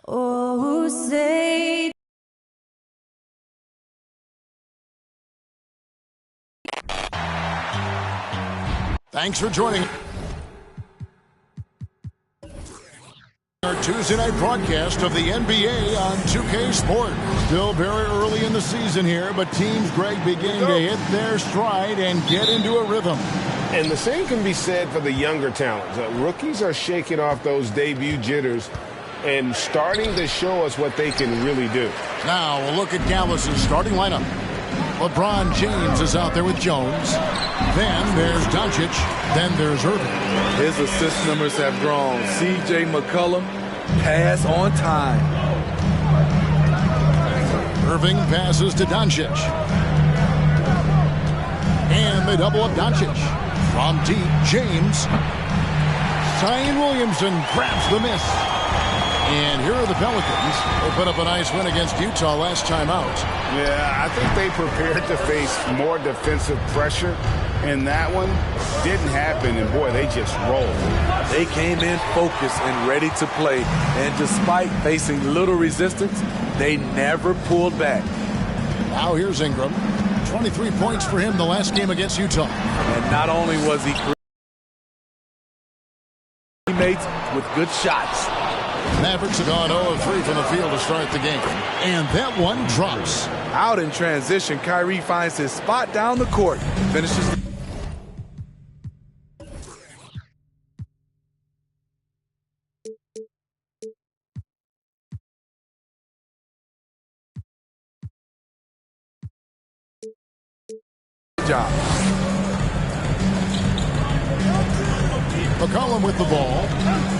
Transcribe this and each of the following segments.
Oh, say. Thanks for joining our Tuesday night broadcast of the NBA on 2K Sports. Still very early in the season here, but teams, Greg, beginning to hit their stride and get into a rhythm. And the same can be said for the younger talents. Rookies are shaking off those debut jitters and starting to show us what they can really do. Now we'll look at Dallas's starting lineup. LeBron James is out there with Jones. Then there's Doncic. Then there's Irving. His assist numbers have grown. C.J. McCollum, pass on time. Irving passes to Doncic. And they double up Doncic. From deep, James. Zion Williamson grabs the miss. And here are the Pelicans. They put up a nice win against Utah last time out. Yeah, I think they prepared to face more defensive pressure, and that one didn't happen, and boy, they just rolled. They came in focused and ready to play, and despite facing little resistance, they never pulled back. Now here's Ingram. 23 points for him the last game against Utah. And not only was he teammates with good shots. Mavericks have gone 0 of 3 from the field to start the game. And that one drops. Out in transition, Kyrie finds his spot down the court. Finishes the job. McCollum with the ball.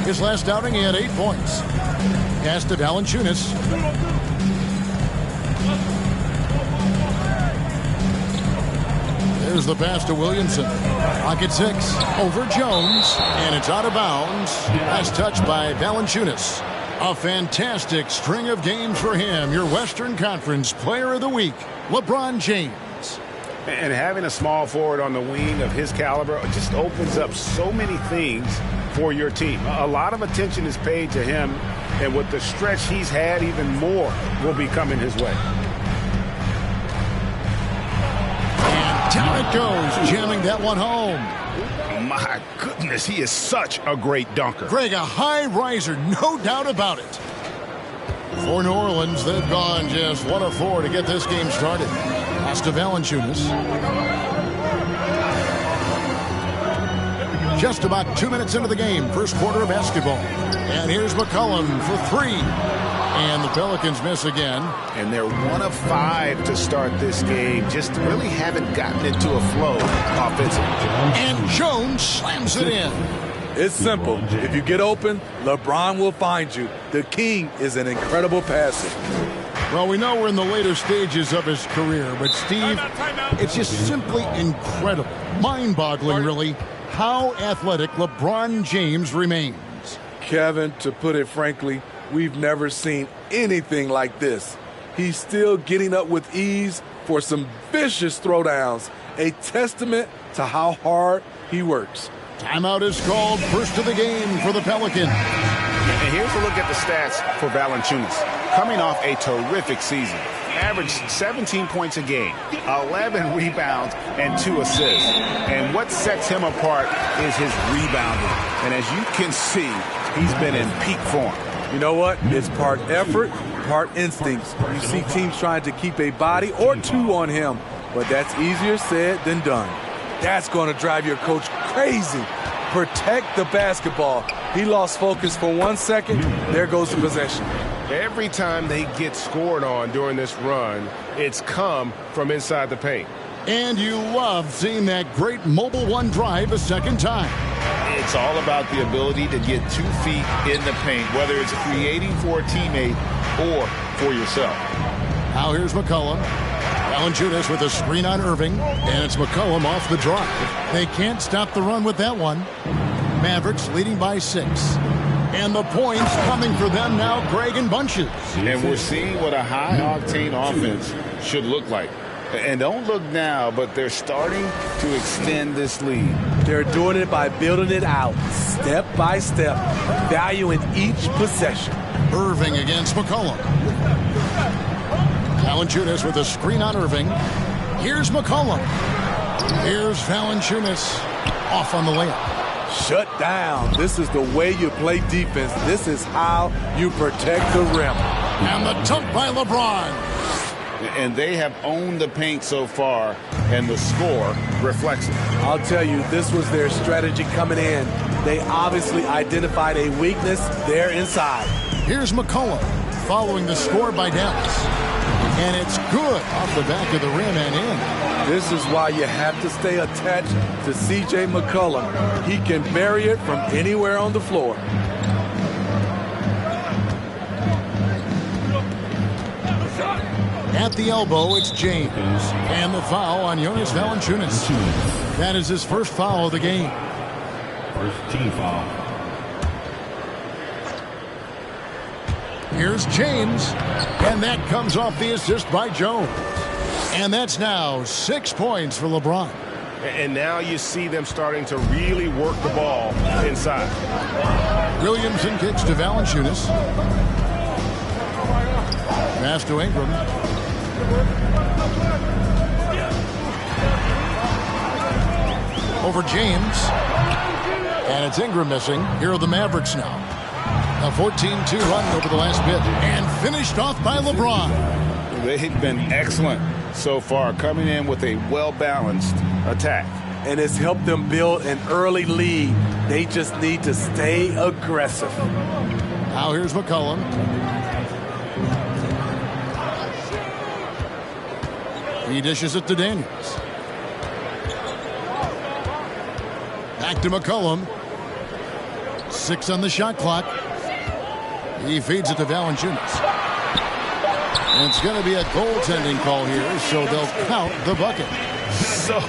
His last outing, he had 8 points. Pass to Valanciunas. There's the pass to Williamson. Pocket 6 over Jones. And it's out of bounds. Last touch by Valanciunas. A fantastic string of games for him. Your Western Conference Player of the Week, LeBron James. And having a small forward on the wing of his caliber just opens up so many things for your team. A lot of attention is paid to him, and with the stretch he's had, even more will be coming his way. And down it goes, jamming that one home. My goodness, he is such a great dunker. Greg, a high riser, no doubt about it. For New Orleans, they've gone just 1 of 4 to get this game started. Pass to Valanciunas. Just about 2 minutes into the game, first quarter of basketball. And here's McCollum for 3. And the Pelicans miss again. And they're 1 of 5 to start this game. Just really haven't gotten into a flow offensively. And Jones slams it in. It's simple. If you get open, LeBron will find you. The king is an incredible passer. Well, we know we're in the later stages of his career, but Steve, it's just simply incredible, mind-boggling, really, how athletic LeBron James remains. Kevin, to put it frankly, we've never seen anything like this. He's still getting up with ease for some vicious throwdowns, a testament to how hard he works. Timeout is called, first of the game for the Pelicans. And here's a look at the stats for Valanciunas. Coming off a terrific season. Averaged 17 points a game, 11 rebounds, and 2 assists. And what sets him apart is his rebounding. And as you can see, he's been in peak form. You know what? It's part effort, part instincts. You see teams trying to keep a body or 2 on him, but that's easier said than done. That's going to drive your coach crazy. Protect the basketball. He lost focus for 1 second. There goes the possession. Every time they get scored on during this run, it's come from inside the paint. And you love seeing that great mobile one drive a second time. It's all about the ability to get 2 feet in the paint, whether it's creating for a teammate or for yourself. Now here's McCollum. Valanciunas with a screen on Irving, and it's McCollum off the drive. They can't stop the run with that one. Mavericks leading by 6. And the points coming for them now, Greg, in bunches. And we're seeing what a high-octane offense should look like. And don't look now, but they're starting to extend this lead. They're doing it by building it out, step by step, valuing each possession. Irving against McCollum. Valanciunas with a screen on Irving. Here's McCollum. Here's Valanciunas off on the layup. Shut down. This is the way you play defense. This is how you protect the rim. And the dunk by LeBron. And they have owned the paint so far, and the score reflects it. I'll tell you, this was their strategy coming in. They obviously identified a weakness there inside. Here's McCollum following the score by Dallas. And it's good off the back of the rim and in. This is why you have to stay attached to C.J. McCollum. He can bury it from anywhere on the floor. At the elbow, it's James. And the foul on Jonas Valanciunas. That is his first foul of the game. First team foul. Here's James. And that comes off the assist by Jones. And that's now 6 points for LeBron. And now you see them starting to really work the ball inside. Williamson kicks to Valanciunas. Pass to Ingram. Over James. And it's Ingram missing. Here are the Mavericks now. A 14-2 run over the last bit. And finished off by LeBron. They've been excellent so far, coming in with a well-balanced attack. And it's helped them build an early lead. They just need to stay aggressive. Now here's McCollum. He dishes it to Daniels. Back to McCollum. 6 on the shot clock. He feeds it to Valanciunas. And it's going to be a goaltending call here, so they'll count the bucket. So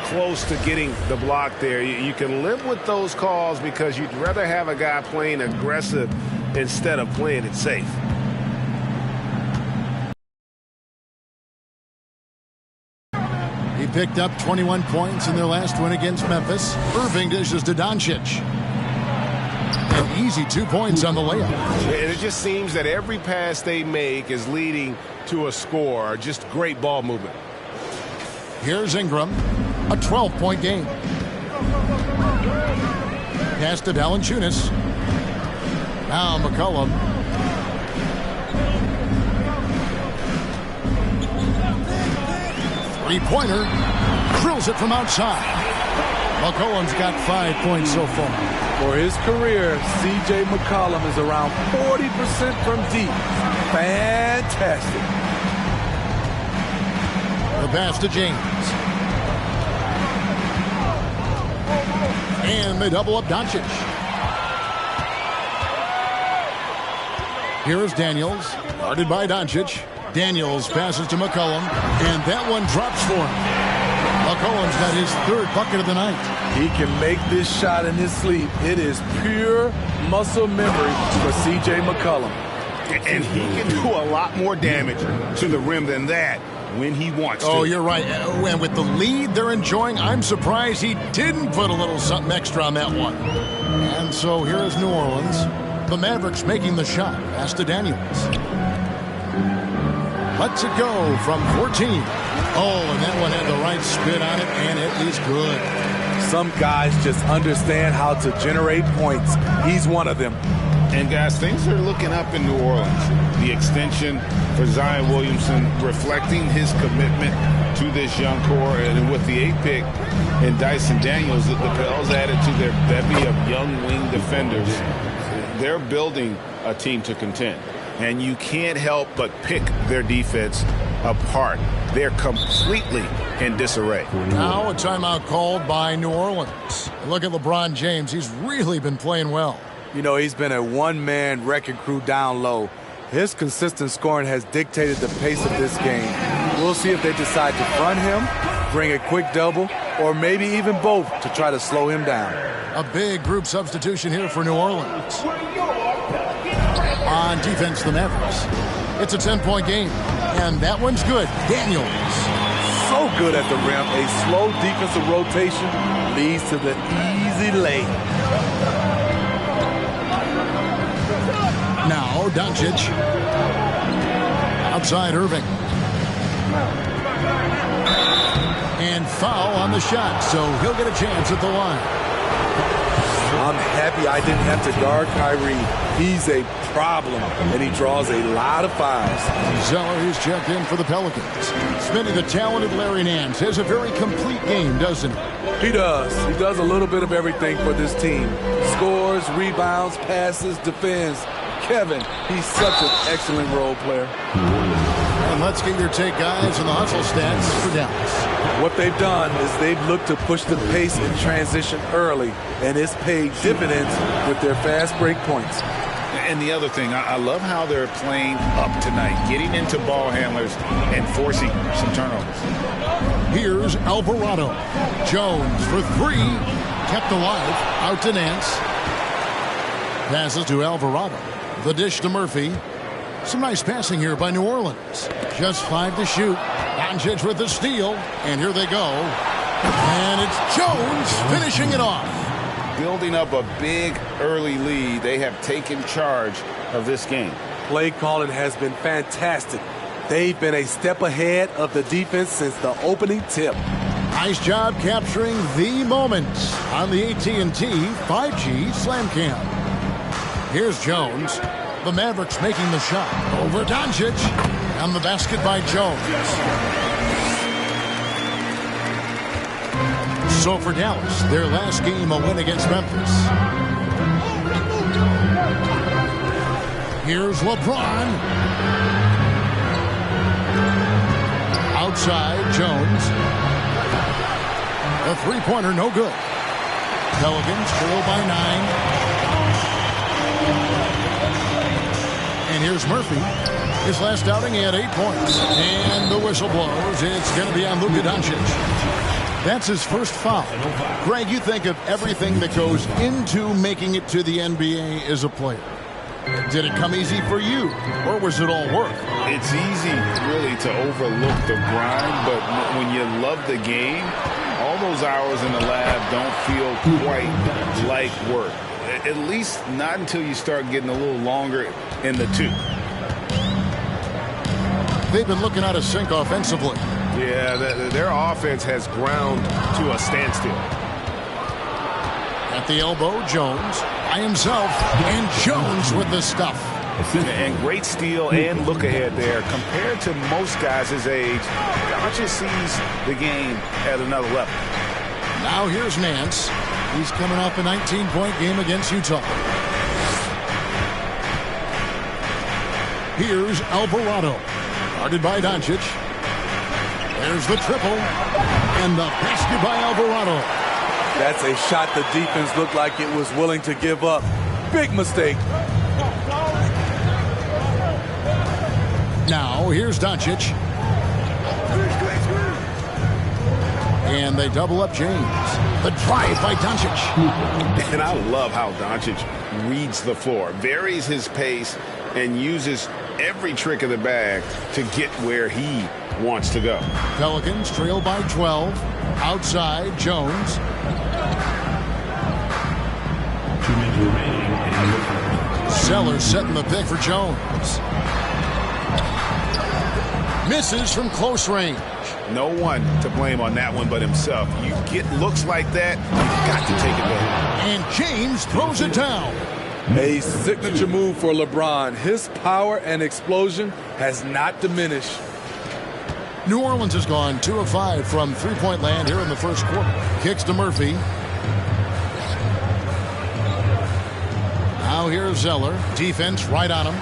close to getting the block there. You can live with those calls because you'd rather have a guy playing aggressive instead of playing it safe. He picked up 21 points in their last win against Memphis. Irving dishes to Doncic. An easy 2 points on the layup. And it just seems that every pass they make is leading to a score. Just great ball movement. Here's Ingram. A 12-point game. Pass to Valanciunas. Now McCollum. Three-pointer. Drills it from outside. McCollum's got 5 points so far. For his career, C.J. McCollum is around 40% from deep. Fantastic. The pass to James. And they double up Doncic. Here is Daniels. Guarded by Doncic. Daniels passes to McCollum. And that one drops for him. McCollum's got his third bucket of the night. He can make this shot in his sleep. It is pure muscle memory for C.J. McCollum. And he can do a lot more damage to the rim than that when he wants to. Oh, you're right. And with the lead they're enjoying, I'm surprised he didn't put a little something extra on that one. And so here is New Orleans. The Mavericks making the shot. Pass to Daniels. Lets it go from 14. Oh, and that one had the right spin on it, and it is good. Some guys just understand how to generate points. He's one of them. And, guys, things are looking up in New Orleans. The extension for Zion Williamson reflecting his commitment to this young core. And with the 8th pick and Dyson Daniels, the Pels added to their bevy of young wing defenders. They're building a team to contend. And you can't help but pick their defense apart. They're completely in disarray. Now a timeout called by New Orleans. Look at LeBron James. He's really been playing well. You know, he's been a one-man wrecking crew down low. His consistent scoring has dictated the pace of this game. We'll see if they decide to front him, bring a quick double, or maybe even both to try to slow him down. A big group substitution here for New Orleans. On defense, the Mavericks. It's a 10-point game, and that one's good. Daniels real good at the rim. A slow defensive rotation leads to the easy lay. Now Doncic. Outside Irving. And foul on the shot, so he'll get a chance at the line. I'm happy I didn't have to guard Kyrie. He's a problem, and he draws a lot of fouls. Zeller is checked in for the Pelicans. Smitty, the talented Larry Nance, has a very complete game, doesn't he? He does. He does a little bit of everything for this team. Scores, rebounds, passes, defends. Kevin, he's such an excellent role player. And let's get your take, guys, on the hustle stats for Dallas. What they've done is they've looked to push the pace in transition early, and it's paid dividends with their fast break points. And the other thing, I love how they're playing up tonight, getting into ball handlers and forcing some turnovers. Here's Alvarado. Jones for three. Kept alive. Out to Nance. Passes to Alvarado. The dish to Murphy. Some nice passing here by New Orleans. Just 5 to shoot. Doncic with the steal. And here they go. And it's Jones finishing it off. Building up a big early lead, they have taken charge of this game. Play calling has been fantastic. They've been a step ahead of the defense since the opening tip. Nice job capturing the moment on the AT&T 5G Slam Cam. Here's Jones. The Mavericks making the shot. Over Doncic. And the basket by Jones. So for Dallas, their last game a win against Memphis. Here's LeBron. Outside, Jones. A three-pointer, no good. Pelicans trail by 9. And here's Murphy. His last outing, he had 8 points. And the whistle blows. It's going to be on Luka Doncic. That's his first foul. Greg, you think of everything that goes into making it to the NBA as a player. Did it come easy for you, or was it all work? It's easy, really, to overlook the grind, but when you love the game, all those hours in the lab don't feel quite like work. At least not until you start getting a little longer in the tooth. They've been looking out of sync offensively. Yeah, their offense has ground to a standstill. At the elbow, Jones by himself, and Jones with the stuff. And great steal and look ahead there. Compared to most guys his age, Doncic sees the game at another level. Now here's Nance. He's coming off a 19-point game against Utah. Here's Alvarado. Guarded by Doncic. There's the triple. And the basket by Alvarado. That's a shot the defense looked like it was willing to give up. Big mistake. Now here's Doncic. And they double up James. The drive by Doncic. And I love how Doncic reads the floor, varies his pace, and uses every trick of the bag to get where he wants to go. Pelicans trail by 12. Outside, Jones. 2 minutes remaining. Zeller setting the pick for Jones. Misses from close range. No one to blame on that one but himself. You get looks like that, you've got to take it back. And James throws it down. A signature move for LeBron. His power and explosion has not diminished. New Orleans has gone 2 of 5 from three-point land here in the first quarter. Kicks to Murphy. Now here's Zeller. Defense right on him.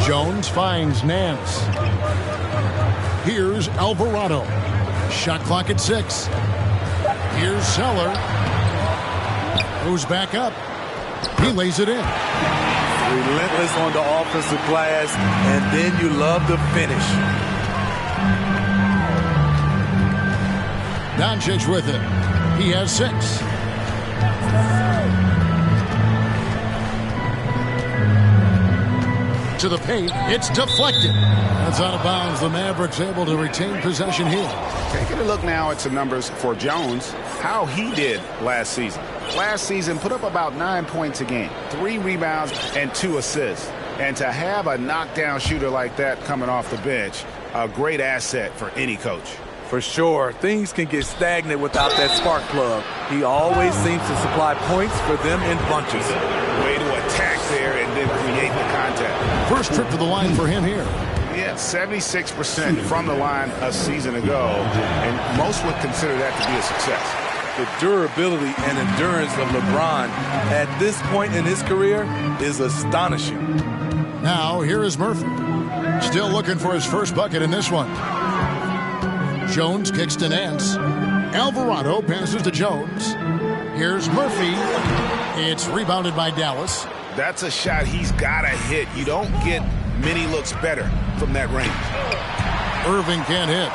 Jones finds Nance. Here's Alvarado. Shot clock at 6. Here's Zeller. Goes back up. He lays it in. Relentless on the offensive glass, and then you love the finish. Doncic with it. He has 6. to the paint. It's deflected. That's out of bounds. The Mavericks able to retain possession here. Taking a look now at some numbers for Jones, how he did last season. Last season, put up about 9 points a game, 3 rebounds, and 2 assists. And to have a knockdown shooter like that coming off the bench, a great asset for any coach. For sure, things can get stagnant without that spark plug. He always seems to supply points for them in bunches. Way to attack there and then create the contact. First trip to the line for him here. Yeah, 76% from the line a season ago, and most would consider that to be a success. The durability and endurance of LeBron at this point in his career is astonishing. Now, here is Murphy. Still looking for his first bucket in this one. Jones kicks to Nance. Alvarado passes to Jones. Here's Murphy. It's rebounded by Dallas. That's a shot he's got to hit. You don't get many looks better from that range. Irving can't hit.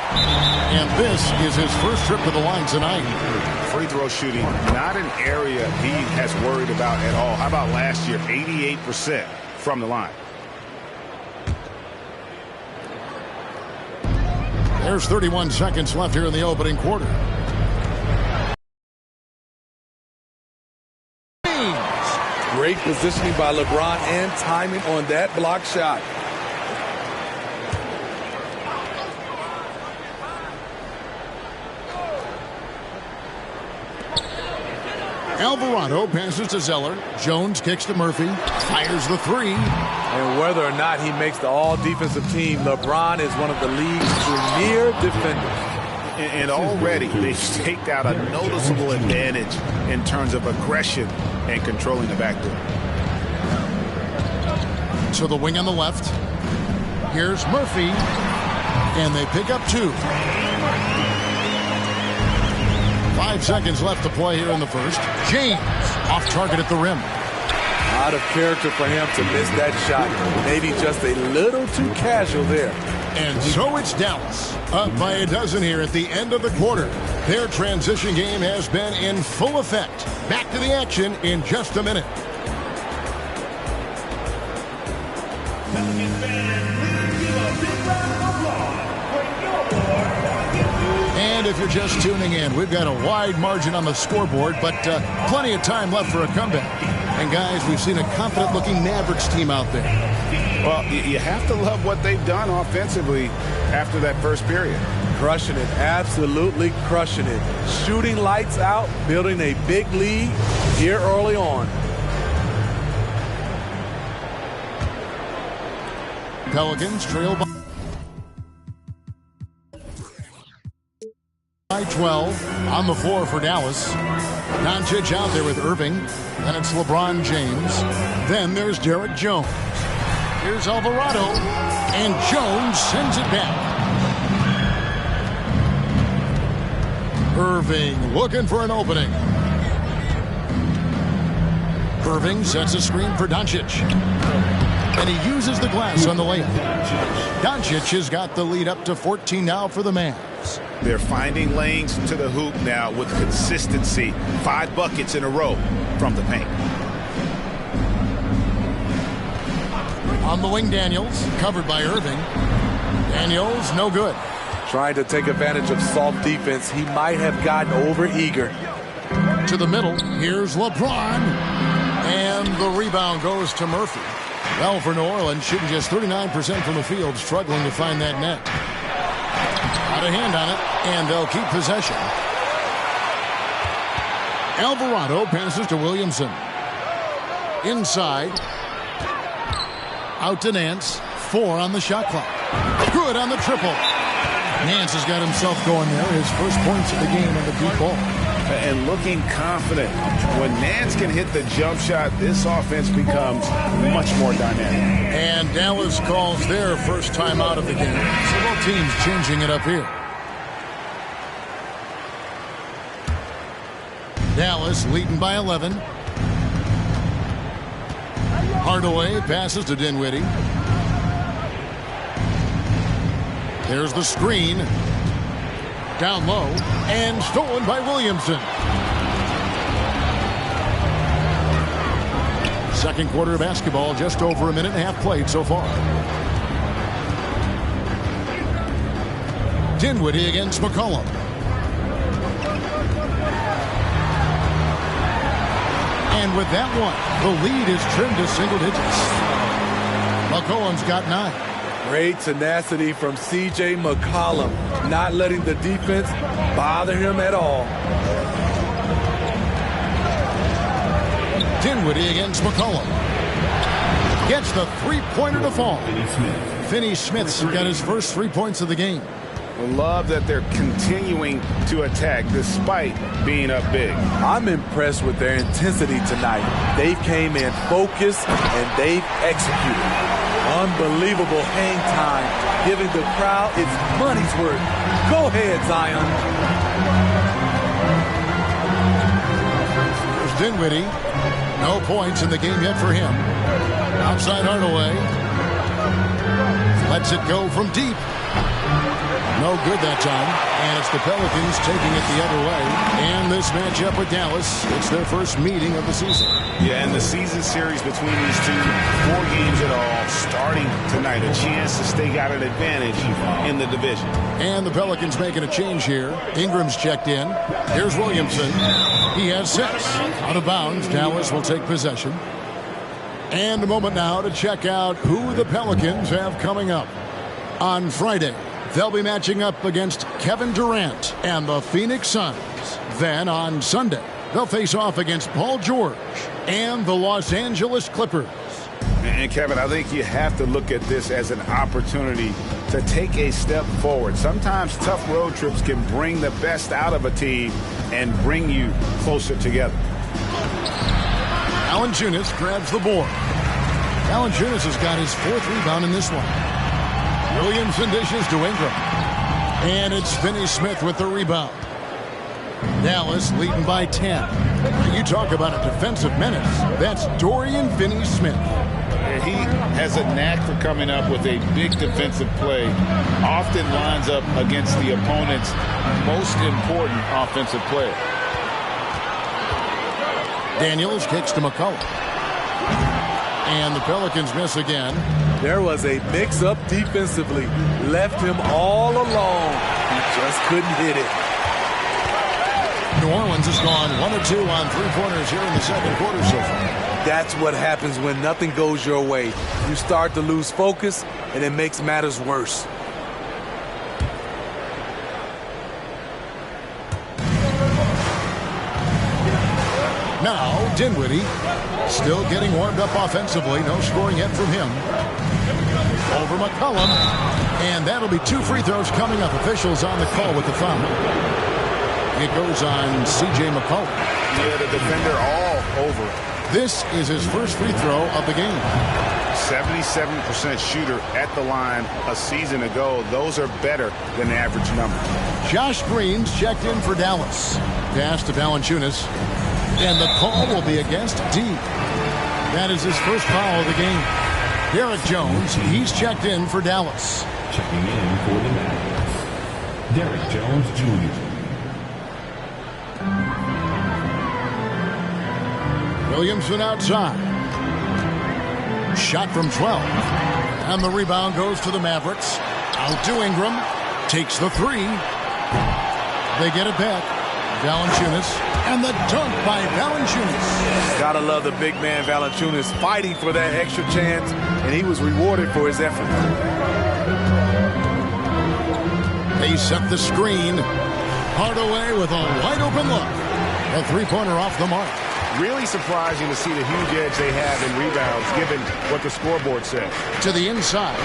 And this is his first trip to the line tonight. Free throw shooting, not an area he has worried about at all. How about last year, 88% from the line? There's 31 seconds left here in the opening quarter. Great positioning by LeBron and timing on that block shot. Alvarado passes to Zeller. Jones kicks to Murphy. Fires the three. And whether or not he makes the all-defensive team, LeBron is one of the league's premier defenders. And already they've staked out a noticeable advantage in terms of aggression and controlling the backdoor. To the wing on the left. Here's Murphy. And they pick up 2. 5 seconds left to play here in the first. James off target at the rim. Out of character for him to miss that shot. Maybe just a little too casual there. And so it's Dallas, up by a dozen here at the end of the quarter. Their transition game has been in full effect. Back to the action in just a minute. And if you're just tuning in, we've got a wide margin on the scoreboard, but plenty of time left for a comeback. And guys, we've seen a confident-looking Mavericks team out there. Well, you have to love what they've done offensively after that first period. Crushing it, absolutely crushing it. Shooting lights out, building a big lead here early on. Pelicans trail by 12 on the floor for Dallas. Doncic out there with Irving. Then it's LeBron James. Then there's Derek Jones. Here's Alvarado. And Jones sends it back. Irving looking for an opening. Irving sets a screen for Doncic. And he uses the glass on the layup. Doncic has got the lead up to 14 now for the Mavs. They're finding lanes to the hoop now with consistency. 5 buckets in a row from the paint. On the wing, Daniels, covered by Irving. Daniels, no good. Trying to take advantage of soft defense. He might have gotten over-eager. To the middle, here's LeBron. And the rebound goes to Murphy. Well, for New Orleans, shooting just 39% from the field, struggling to find that net. Got a hand on it, and they'll keep possession. Alvarado passes to Williamson. Inside. Out to Nance. 4 on the shot clock. Good on the triple. Nance has got himself going there. His first points of the game on the deep ball. And looking confident. When Nance can hit the jump shot, this offense becomes much more dynamic. And Dallas calls their first time out of the game. So both teams changing it up here. Dallas leading by 11. Hardaway passes to Dinwiddie. There's the screen. Down low. And stolen by Williamson. Second quarter of basketball, just over a minute and a half played so far. Dinwiddie against McCollum. And with that one, the lead is trimmed to single digits. McCollum's got 9. Great tenacity from C.J. McCollum, not letting the defense bother him at all. Dinwiddie against McCollum. Gets the three-pointer to fall. Finney Smith's got his first 3 points of the game. I love that they're continuing to attack despite being up big. I'm impressed with their intensity tonight. They came in focused and they've executed. Unbelievable hang time, giving the crowd its money's worth. Go ahead, Zion. There's Dinwiddie. No points in the game yet for him. Outside Hardaway. Lets it go from deep. No good that time. And it's the Pelicans taking it the other way. And this matchup with Dallas, it's their first meeting of the season. Yeah, and the season series between these two, 4 games at all, starting tonight. A chance to stake out an advantage in the division. And the Pelicans making a change here. Ingram's checked in. Here's Williamson. He has 6. Out of bounds, Dallas will take possession. And a moment now to check out who the Pelicans have coming up. On Friday, they'll be matching up against Kevin Durant and the Phoenix Suns. Then on Sunday, they'll face off against Paul George and the Los Angeles Clippers. And Kevin, I think you have to look at this as an opportunity to take a step forward. Sometimes tough road trips can bring the best out of a team and bring you closer together. Valanciunas grabs the board. Valanciunas has got his 4th rebound in this one. Williamson dishes to Ingram. And it's Finney Smith with the rebound. Dallas leading by 10. You talk about a defensive menace. That's Dorian Finney-Smith. He has a knack for coming up with a big defensive play. Often lines up against the opponent's most important offensive player. Daniels kicks to McCollum. And the Pelicans miss again. There was a mix-up defensively. Left him all alone. He just couldn't hit it. New Orleans has gone 1 of 2 on 3-pointers here in the second quarter so far. That's what happens when nothing goes your way. You start to lose focus, and it makes matters worse. Now, Dinwiddie still getting warmed up offensively. No scoring yet from him. Over McCollum. And that'll be 2 free throws coming up. Officials on the call with the foul. It goes on C.J. McCollum. Yeah, the defender all over it. This is his first free throw of the game. 77% shooter at the line a season ago. Those are better than the average number. Josh Green's checked in for Dallas. Pass to Valanciunas. And the call will be against D. That is his first foul of the game. Derek Jones, he's checked in for Dallas. Checking in for the Mavericks, Derek Jones Jr. Williamson outside. Shot from 12. And the rebound goes to the Mavericks. Out to Ingram. Takes the 3. They get it back. Valanciunas. And the dunk by Valanciunas. Gotta love the big man Valanciunas fighting for that extra chance, and he was rewarded for his effort. They set the screen. Hardaway with a wide open look. A 3-pointer off the mark. Really surprising to see the huge edge they have in rebounds, given what the scoreboard says. To the inside.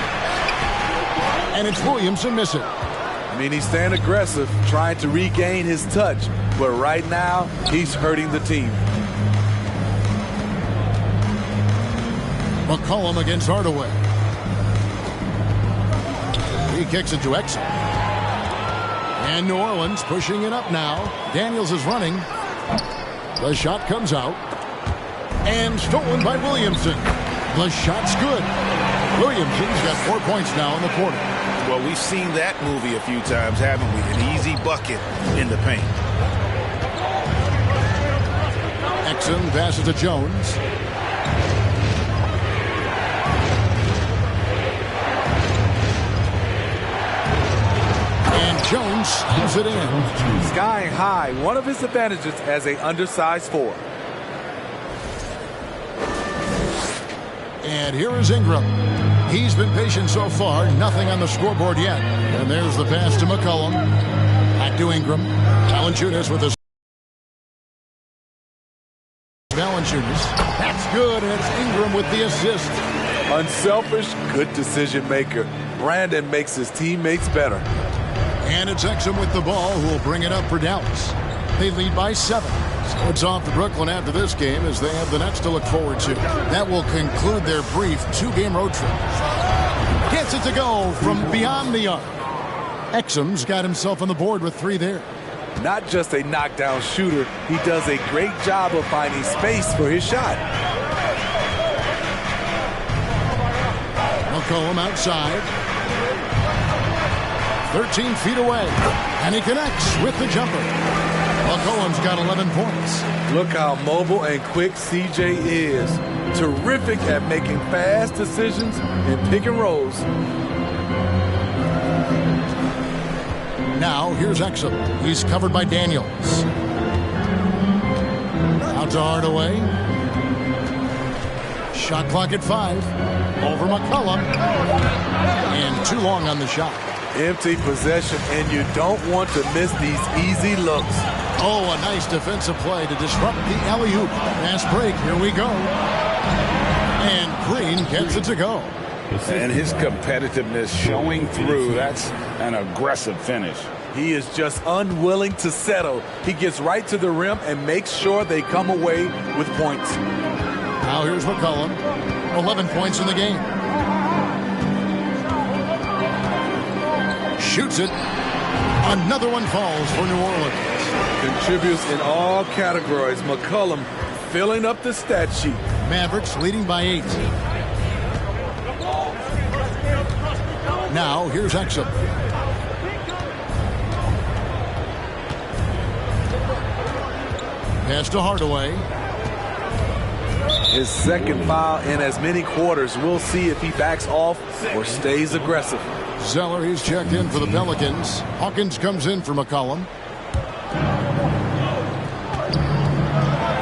And it's Williamson missing. I mean, he's staying aggressive, trying to regain his touch. But right now, he's hurting the team. McCollum against Hardaway. He kicks it to Exum. And New Orleans pushing it up now. Daniels is running. The shot comes out. And stolen by Williamson. The shot's good. Williamson's got 4 points now in the quarter. Well, we've seen that movie a few times, haven't we? An easy bucket in the paint. Exum passes to Jones. And Jones steals it in. Skying high, one of his advantages as an undersized forward. And here is Ingram. He's been patient so far. Nothing on the scoreboard yet. And there's the pass to McCollum. Back to Ingram. Valanciunas with his Valanciunas. That's good. And it's Ingram with the assist. Unselfish, good decision maker. Brandon makes his teammates better. And it's Exum with the ball, who will bring it up for Dallas. They lead by 7. So it's off to Brooklyn after this game as they have the Nets to look forward to. That will conclude their brief 2-game road trip. Gets it to go from beyond the arc. Exum's got himself on the board with 3 there. Not just a knockdown shooter, he does a great job of finding space for his shot. McCollum outside. 13 feet away. And he connects with the jumper. McCollum's got 11 points. Look how mobile and quick CJ is. Terrific at making fast decisions in pick and rolls. Now, here's Exum. He's covered by Daniels. Out to Hardaway. Shot clock at 5. Over McCollum. And too long on the shot. Empty possession, and you don't want to miss these easy looks. Oh, a nice defensive play to disrupt the alley-oop. Fast break. Here we go. And Green gets it to go. And his competitiveness showing through. That's an aggressive finish. He is just unwilling to settle. He gets right to the rim and makes sure they come away with points. Now here's McCollum. 11 points in the game. Shoots it. Another one falls for New Orleans. Contributes in all categories. McCollum filling up the stat sheet. Mavericks leading by 8. Now here's Exum. Pass to Hardaway. His second foul in as many quarters. We'll see if he backs off or stays aggressive. Zeller, he's checked in for the Pelicans. Hawkins comes in for McCollum.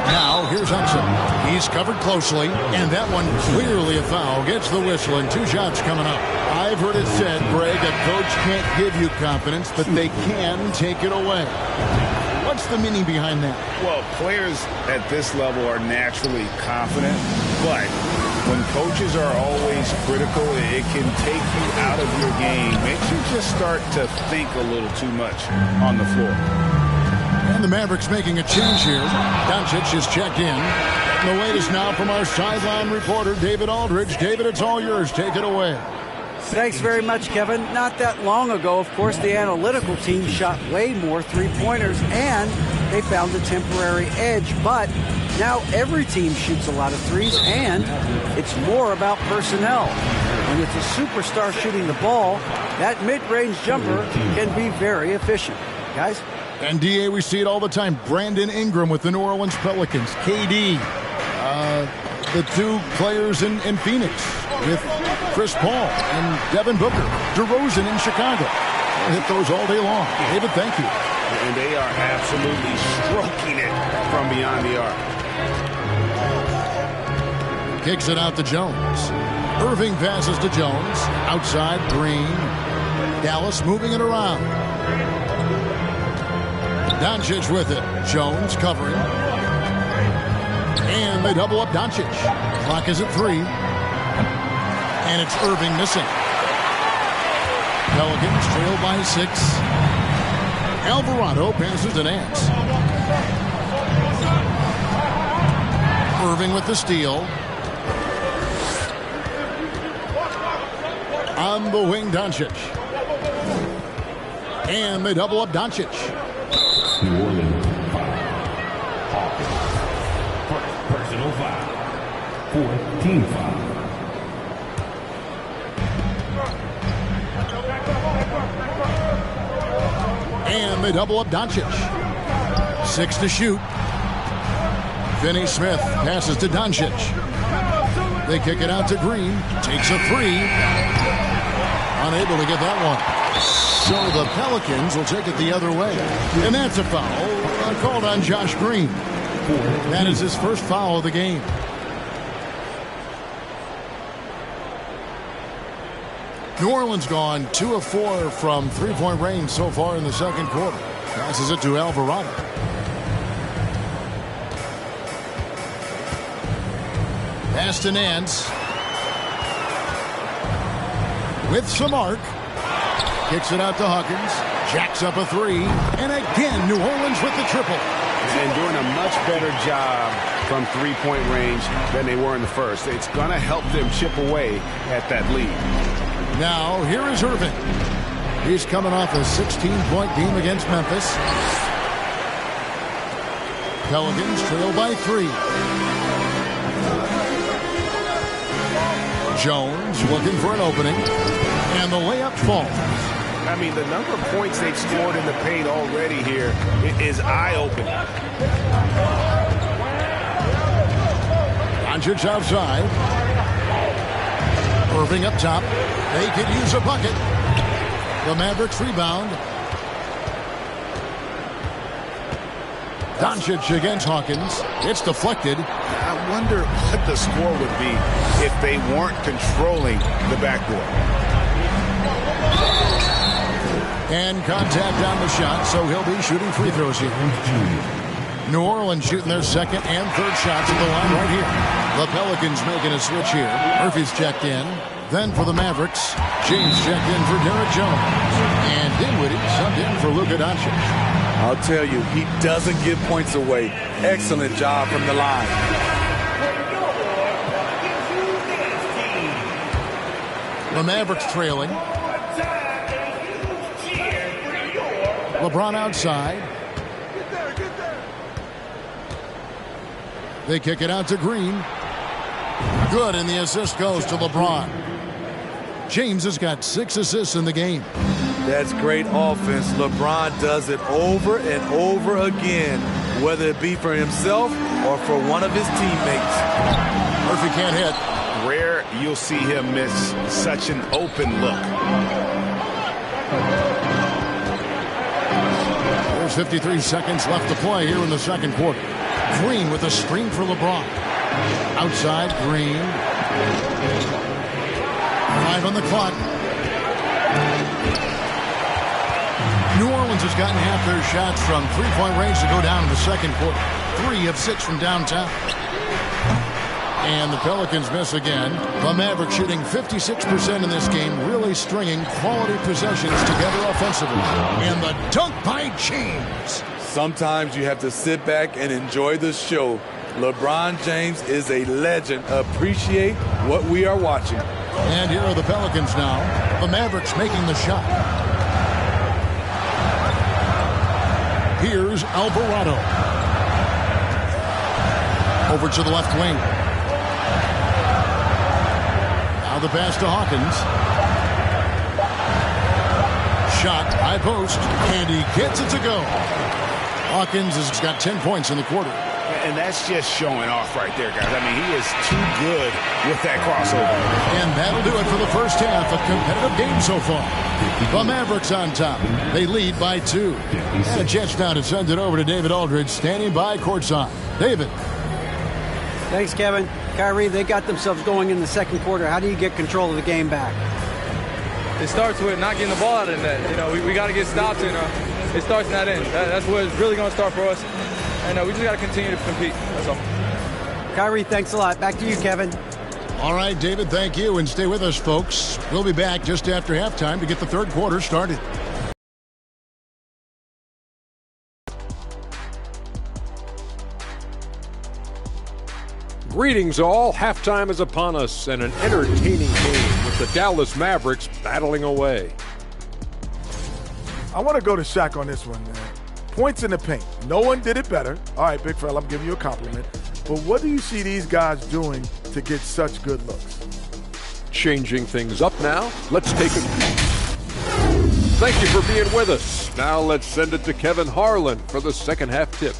Now here's Exum. He's covered closely, and that one clearly a foul. Gets the whistle, and 2 shots coming up. I've heard it said, Greg, a coach can't give you confidence, but they can take it away. What's the meaning behind that? Well, players at this level are naturally confident, but when coaches are always critical, it can take you out of your game. Makes you just start to think a little too much on the floor. And the Mavericks making a change here. Doncic is checked in. And the latest now from our sideline reporter, David Aldridge. David, it's all yours. Take it away. Thanks very much, Kevin. Not that long ago, of course, the analytical team shot way more three-pointers, and they found a temporary edge. But now every team shoots a lot of threes, and it's more about personnel. When it's a superstar shooting the ball, that mid-range jumper can be very efficient. Guys? And, D.A., we see it all the time. Brandon Ingram with the New Orleans Pelicans. KD, the 2 players in Phoenix with Chris Paul and Devin Booker. DeRozan in Chicago. We'll hit those all day long. David, thank you. And they are absolutely stroking it from beyond the arc. Kicks it out to Jones. Irving passes to Jones. Outside, Green. Dallas moving it around. Doncic with it. Jones covering. And they double up Doncic. Clock is at 3. And it's Irving missing. Pelicans trail by 6. Alvarado passes to Nance. Irving with the steal. On the wing, Doncic. And they double up Doncic. New Orleans foul. Hawkins. First personal foul. 4th team foul. And they double up Doncic. 6 to shoot. Finney Smith passes to Doncic. They kick it out to Green. Takes a 3. Unable to get that one. So the Pelicans will take it the other way. And that's a foul called on Josh Green. That is his first foul of the game. New Orleans gone 2 of 4 from three-point range so far in the second quarter. Passes it to Alvarado. Pass to Nance. With some arc. Kicks it out to Hawkins. Jacks up a three. And again, New Orleans with the triple. And doing a much better job from three-point range than they were in the first. It's going to help them chip away at that lead. Now, here is Irving. He's coming off a 16-point game against Memphis. Pelicans trail by 3. Jones looking for an opening. And the layup falls. I mean, the number of points they've scored in the paint already here is eye-opening. Doncic outside. Irving up top. They could use a bucket. The Mavericks rebound. Doncic against Hawkins. It's deflected. I wonder what the score would be if they weren't controlling the backboard. And contact on the shot, so he'll be shooting free throws here. New Orleans shooting their second and third shots at the line right here. The Pelicans making a switch here. Murphy's checked in. Then for the Mavericks, James checked in for Derek Jones. And Dinwiddie subbed in for Luka Doncic. I'll tell you, he doesn't give points away. Excellent job from the line. The Mavericks trailing. LeBron outside. They kick it out to Green. Good, and the assist goes to LeBron. James has got 6 assists in the game. That's great offense. LeBron does it over and over again, whether it be for himself or for one of his teammates. Murphy can't hit. Rare you'll see him miss such an open look. There's 53 seconds left to play here in the second quarter. Green with a screen for LeBron. Outside, Green. 5 on the clock. New Orleans has gotten half their shots from three-point range to go down in the second quarter. 3 of 6 from downtown. And the Pelicans miss again. The Mavericks shooting 56% in this game, really stringing quality possessions together offensively. And the dunk by James. Sometimes you have to sit back and enjoy the show. LeBron James is a legend. Appreciate what we are watching. And here are the Pelicans now. The Mavericks making the shot. Here's Alvarado. Over to the left wing. Now the pass to Hawkins. Shot, high post, and he gets it to go. Hawkins has got 10 points in the quarter. And that's just showing off right there, guys. I mean, he is too good with that crossover. And that'll do it for the first half of competitive game so far. The Mavericks on top. They lead by 2. And a chance now to send it over to David Aldridge, standing by courtside. David. Thanks, Kevin. Kyrie, they got themselves going in the second quarter. How do you get control of the game back? It starts with not getting the ball out of the net. You know, we got to get stops, and it starts in that end. That's where it's really going to start for us. And we just got to continue to compete. That's all. Kyrie, thanks a lot. Back to you, Kevin. All right, David, thank you. And stay with us, folks. We'll be back just after halftime to get the third quarter started. Greetings all. Halftime is upon us and an entertaining game with the Dallas Mavericks battling away. I want to go to Shaq on this one, man. Points in the paint. No one did it better. All right, big fella, I'm giving you a compliment. But what do you see these guys doing to get such good looks? Changing things up now. Let's take it. Thank you for being with us. Now let's send it to Kevin Harlan for the second half tip.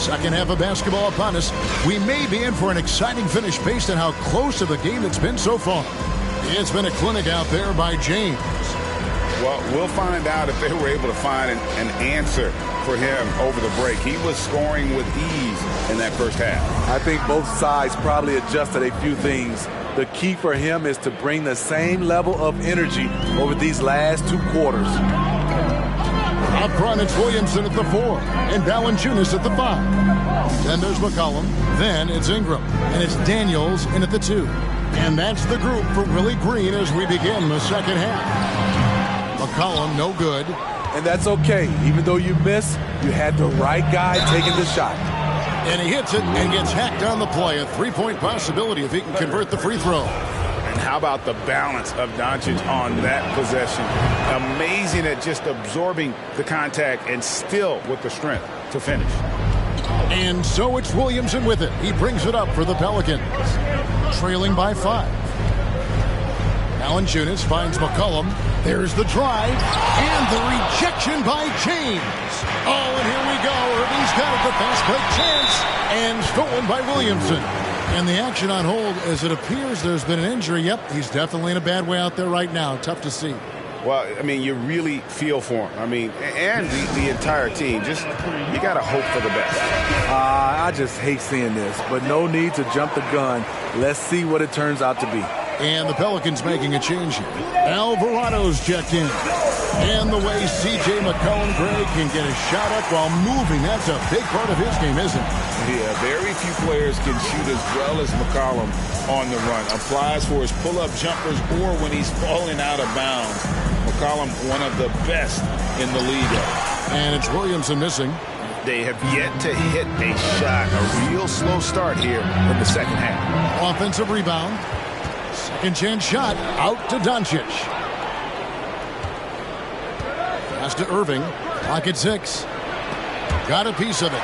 Second half of basketball upon us. We may be in for an exciting finish based on how close of a game it's been so far. It's been a clinic out there by James. Well, we'll find out if they were able to find an answer for him over the break. He was scoring with ease in that first half. I think both sides probably adjusted a few things. The key for him is to bring the same level of energy over these last 2 quarters. Up front, it's Williamson at the 4 and Valanciunas at the 5. Then there's McCollum. Then it's Ingram. And it's Daniels in at the 2. And that's the group for Willie Green as we begin the second half. McCollum, no good. And that's okay. Even though you miss, you had the right guy taking the shot. And he hits it and gets hacked on the play. A 3-point possibility if he can convert the free throw. And how about the balance of Doncic on that possession? Amazing at just absorbing the contact and still with the strength to finish. And so it's Williamson with it. He brings it up for the Pelicans. Trailing by 5. Valanciunas finds McCollum. There's the drive and the rejection by James. Oh, and here we go. Irving's got it. The fast break chance and stolen by Williamson. And the action on hold as it appears there's been an injury. Yep, he's definitely in a bad way out there right now. Tough to see. Well, I mean, you really feel for him. I mean, and the entire team. Just, you got to hope for the best. I just hate seeing this, but no need to jump the gun. Let's see what it turns out to be. And the Pelicans making a change here. Alvarado's checked in. And the way C.J. McCollum, Greg, can get a shot up while moving, that's a big part of his game, isn't it? Yeah, very few players can shoot as well as McCollum on the run. Applies for his pull-up jumpers or when he's falling out of bounds. McCollum, one of the best in the league. And it's Williamson missing. They have yet to hit a shot. A real slow start here in the second half. Offensive rebound. Second chance shot out to Doncic. Pass to Irving. Clock at 6. Got a piece of it.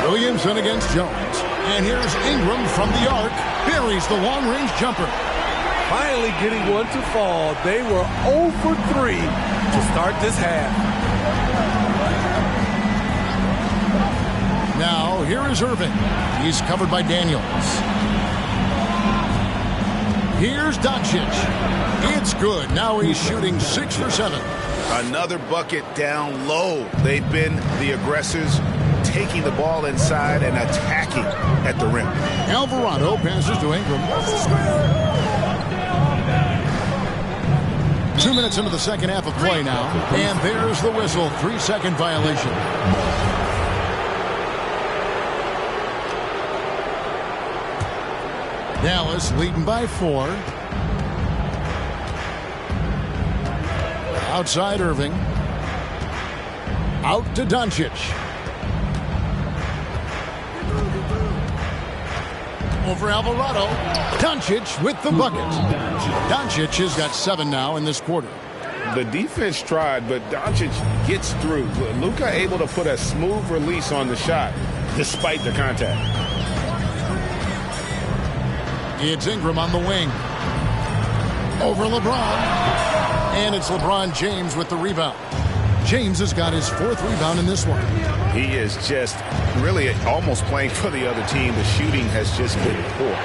Williamson against Jones. And here's Ingram from the arc. Buries the long-range jumper. Finally getting one to fall. They were 0 for 3 to start this half. Now, here is Irving. He's covered by Daniels. Here's Doncic. It's good. Now he's shooting 6 for 7. Another bucket down low. They've been the aggressors, taking the ball inside and attacking at the rim. Alvarado passes to Ingram. 2 minutes into the second half of play now. And there's the whistle. 3-second violation. Dallas leading by 4. Outside Irving. Out to Doncic. Over Alvarado. Doncic with the bucket. Doncic has got 7 now in this quarter. The defense tried, but Doncic gets through. Luka able to put a smooth release on the shot despite the contact. It's Ingram on the wing. Over LeBron. And it's LeBron James with the rebound. James has got his 4th rebound in this one. He is just really almost playing for the other team. The shooting has just been poor.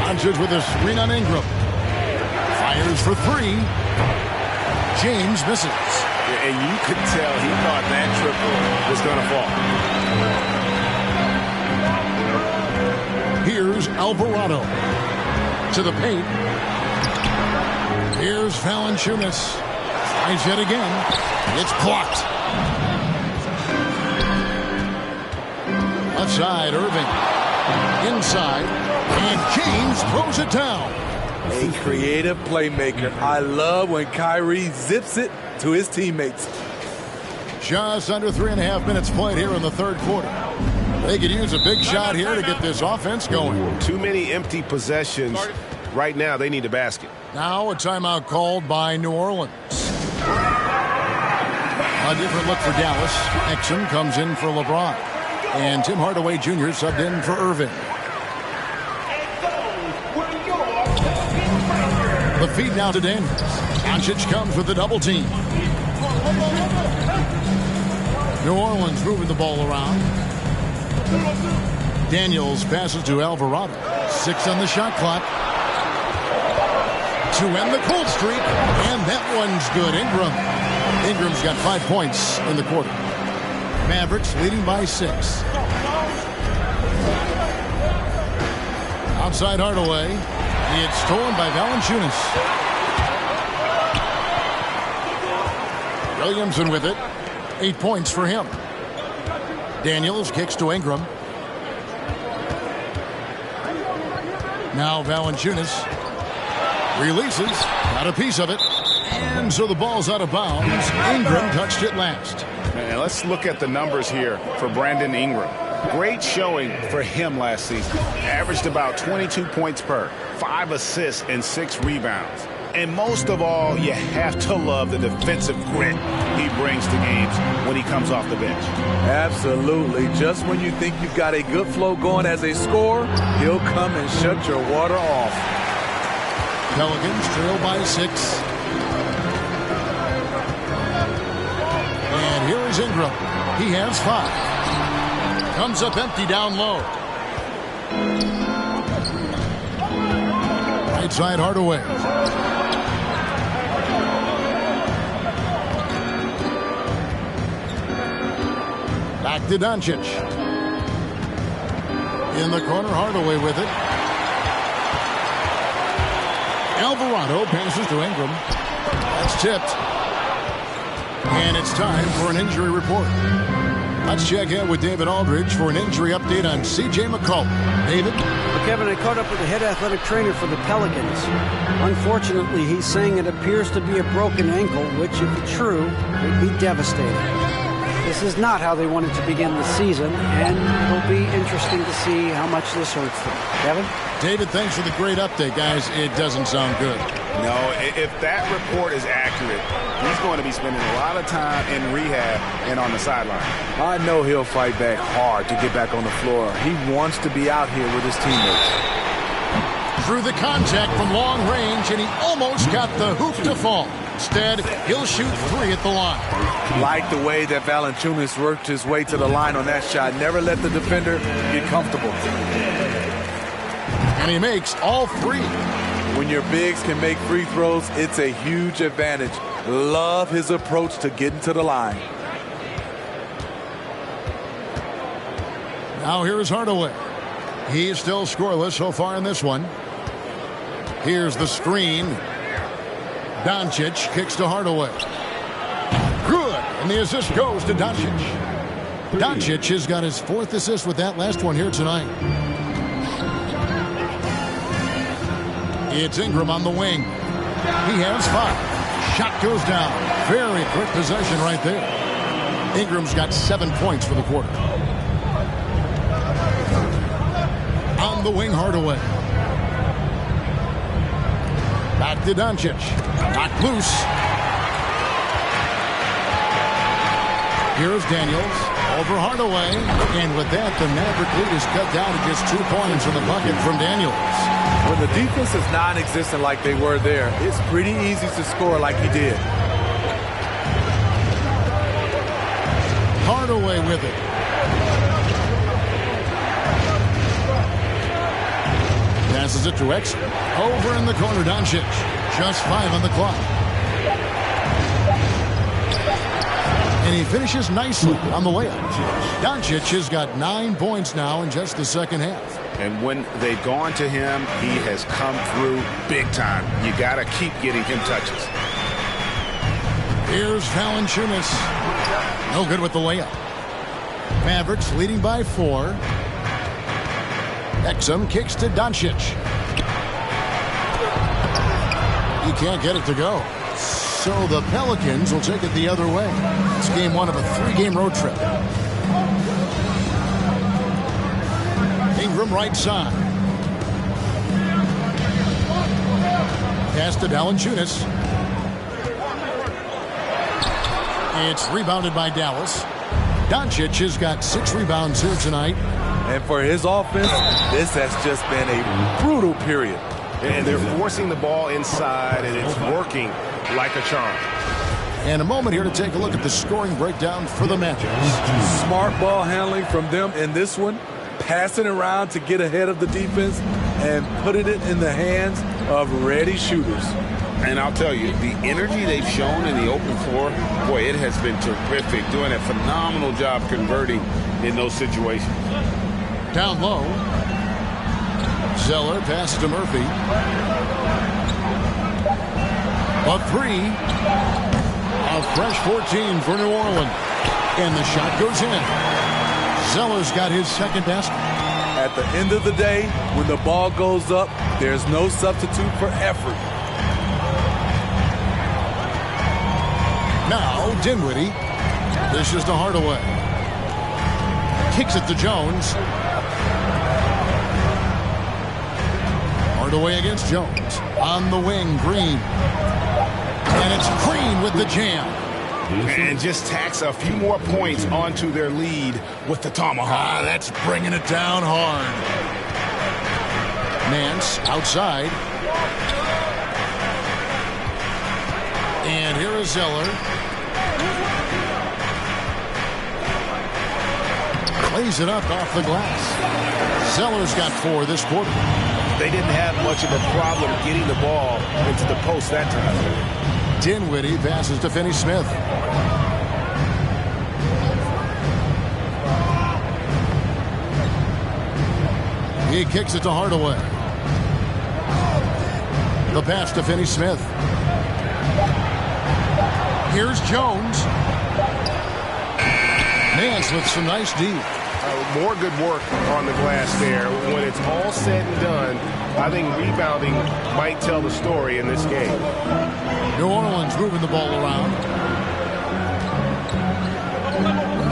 Doncic with a screen on Ingram. Fires for 3. James misses. And you could tell he thought that triple was going to fall. Here's Alvarado to the paint. Here's Valanciunas. Tries yet again. It's blocked. Left side, Irving. Inside. And James throws it down. A creative playmaker. I love when Kyrie zips it to his teammates. Just under 3.5 minutes played here in the third quarter. They could use a big shot here to get this offense going. Too many empty possessions. Right now, they need a basket. Now a timeout called by New Orleans. A different look for Dallas. Exum comes in for LeBron. And Tim Hardaway Jr. subbed in for Irving. The The feed now to Daniels. Doncic comes with the double team. New Orleans moving the ball around. Daniels passes to Alvarado. 6 on the shot clock. To end the cold streak. And that one's good. Ingram's got 5 points in the quarter. Mavericks leading by 6. Outside Hardaway. It's stolen by Valanciunas. Williamson with it. 8 points for him. Daniels kicks to Ingram. Now Valanciunas releases. Got a piece of it. And so the ball's out of bounds. Ingram touched it last. And let's look at the numbers here for Brandon Ingram. Great showing for him last season. Averaged about 22 points per, 5 assists, and 6 rebounds. And most of all, you have to love the defensive grit he brings to games when he comes off the bench. Absolutely. Just when you think you've got a good flow going as a scorer, he'll come and shut your water off. Pelicans trail by 6. And here is Ingram. He has 5. Comes up empty down low. Right side Hardaway. Back to Doncic. In the corner, Hardaway with it. Alvarado passes to Ingram. That's tipped. And it's time for an injury report. Let's check in with David Aldridge for an injury update on C.J. McCollum. David? Well, Kevin, I caught up with the head athletic trainer for the Pelicans. Unfortunately, he's saying it appears to be a broken ankle, which, if true, would be devastating. This is not how they wanted to begin the season, and it'll be interesting to see how much this hurts them. Kevin? David, thanks for the great update, guys. It doesn't sound good. No, if that report is accurate, he's going to be spending a lot of time in rehab and on the sideline. I know he'll fight back hard to get back on the floor. He wants to be out here with his teammates. Through the contact from long range, and he almost got the hoop to fall. Instead, he'll shoot 3 at the line. Like the way that Valanciunas worked his way to the line on that shot. Never let the defender get comfortable. And he makes all 3. When your bigs can make free throws, it's a huge advantage. Love his approach to getting to the line. Now here's Hardaway. He's still scoreless so far in this one. Here's the screen. Doncic kicks to Hardaway. Good. And the assist goes to Doncic. Doncic has got his 4th assist with that last one here tonight. It's Ingram on the wing. He has 5. Shot goes down. Very quick possession right there. Ingram's got 7 points for the quarter. On the wing, Hardaway. Back to Doncic. Knocked loose. Here's Daniels over Hardaway. And with that, the Maverick lead is cut down to just 2 points from the bucket from Daniels. When the defense is non-existent like they were there, it's pretty easy to score like he did. Hardaway with it. Passes it to Exum. Over in the corner, Doncic. Just 5 on the clock. And he finishes nicely on the layup. Doncic has got 9 points now in just the second half. And when they've gone to him, he has come through big time. You got to keep getting him touches. Here's Valanciunas. No good with the layup. Mavericks leading by 4. Exum kicks to Doncic. He can't get it to go. So the Pelicans will take it the other way. It's game 1 of a 3-game road trip. Ingram right side. Pass to Valanciunas. It's rebounded by Dallas. Doncic has got 6 rebounds here tonight. And for his offense, this has just been a brutal period. And they're forcing the ball inside, and it's working like a charm. And a moment here to take a look at the scoring breakdown for the matches. Smart ball handling from them in this one, passing around to get ahead of the defense and putting it in the hands of ready shooters. And I'll tell you, the energy they've shown in the open floor, boy, it has been terrific, doing a phenomenal job converting in those situations. Down low, Zeller passes to Murphy. A three. A fresh 14 for New Orleans. And the shot goes in. Zeller's got his second basket. At the end of the day, when the ball goes up, there's no substitute for effort. Now, Dinwiddie dishes to Hardaway. Kicks it to Jones. Hardaway against Jones. On the wing, Green. And it's Green with the jam. And just tacks a few more points onto their lead with the tomahawk. That's bringing it down hard. Nance outside. And here is Zeller. Lays it up off the glass. Zeller's got 4 this quarter. They didn't have much of a problem getting the ball into the post that time. Dinwiddie passes to Finney-Smith. He kicks it to Hardaway. The pass to Finney-Smith. Here's Jones. Nance with some nice D. More good work on the glass there. When it's all said and done, I think rebounding might tell the story in this game. New Orleans moving the ball around.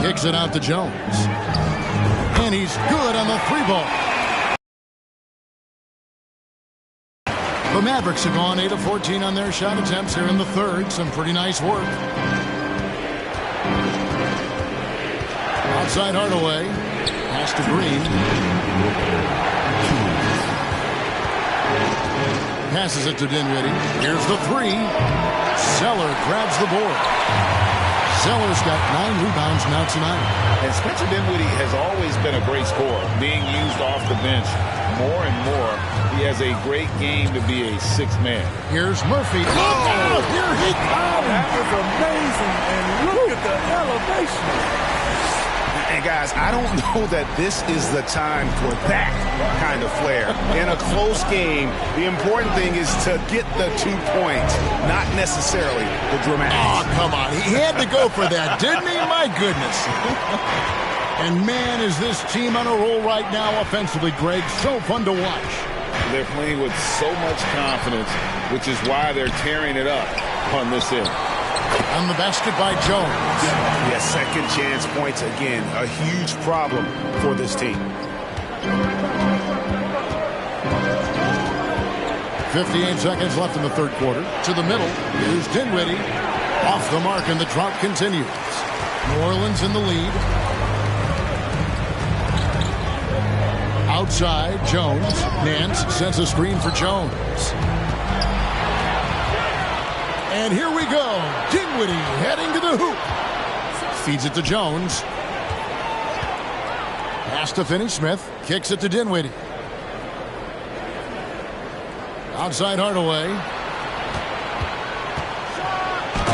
Kicks it out to Jones. And he's good on the 3-ball. The Mavericks have gone 8 of 14 on their shot attempts here in the third. Some pretty nice work. Outside Hardaway. Pass to Green. Passes it to Dinwiddie. Here's the 3. Zeller grabs the board. Zeller's got 9 rebounds now tonight. And Spencer Dinwiddie has always been a great scorer, being used off the bench more and more. He has a great game to be a 6th man. Here's Murphy. Look out! Here he comes! That was amazing, and look at the elevation. And guys, I don't know that this is the time for that kind of flair. In a close game, the important thing is to get the 2 points, not necessarily the dramatics. Oh, come on. He had to go for that, didn't he? My goodness. And man, is this team on a roll right now offensively, Greg. So fun to watch. They're playing with so much confidence, which is why they're tearing it up on this end. On the basket by Jones. Yeah, second chance points again. A huge problem for this team. 58 seconds left in the third quarter. To the middle. Here's Dinwiddie. Off the mark, and the drought continues. New Orleans in the lead. Outside, Jones. Nance sends a screen for Jones. And here we go. Dinwiddie heading to the hoop. Feeds it to Jones. Pass to Finney-Smith. Kicks it to Dinwiddie. Outside Hardaway.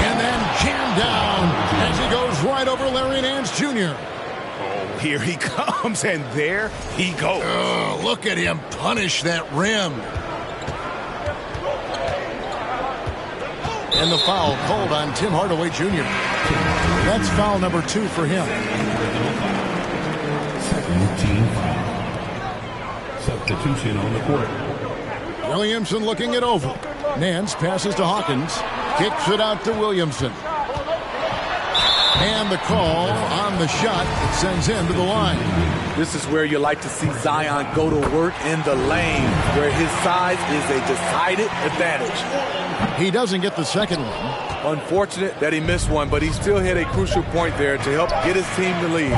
And then jammed down as he goes right over Larry Nance Jr. Oh, here he comes, and there he goes. Oh, look at him punish that rim. And the foul called on Tim Hardaway Jr. That's foul number 2 for him. Second team foul. Substitution on the court. Williamson looking it over. Nance passes to Hawkins. Kicks it out to Williamson. And the call on the shot that sends him to the line. This is where you like to see Zion go to work in the lane, where his size is a decided advantage. He doesn't get the second one. Unfortunate that he missed one, but he still hit a crucial point there to help get his team the lead.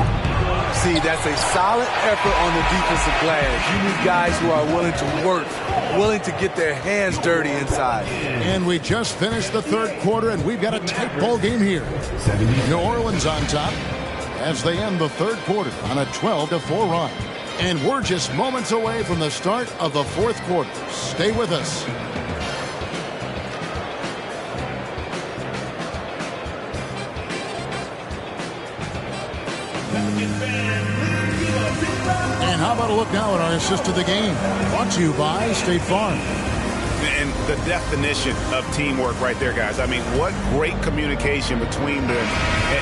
see, that's a solid effort on the defensive glass. You need guys who are willing to work, willing to get their hands dirty inside. And we just finished the third quarter, and we've got a tight ball game here. New Orleans on top as they end the third quarter on a 12-4 run. And we're just moments away from the start of the fourth quarter. Stay with us. And how about a look now at our assist to the game? Brought to you by State Farm. And the definition of teamwork right there, guys. I mean, what great communication between them,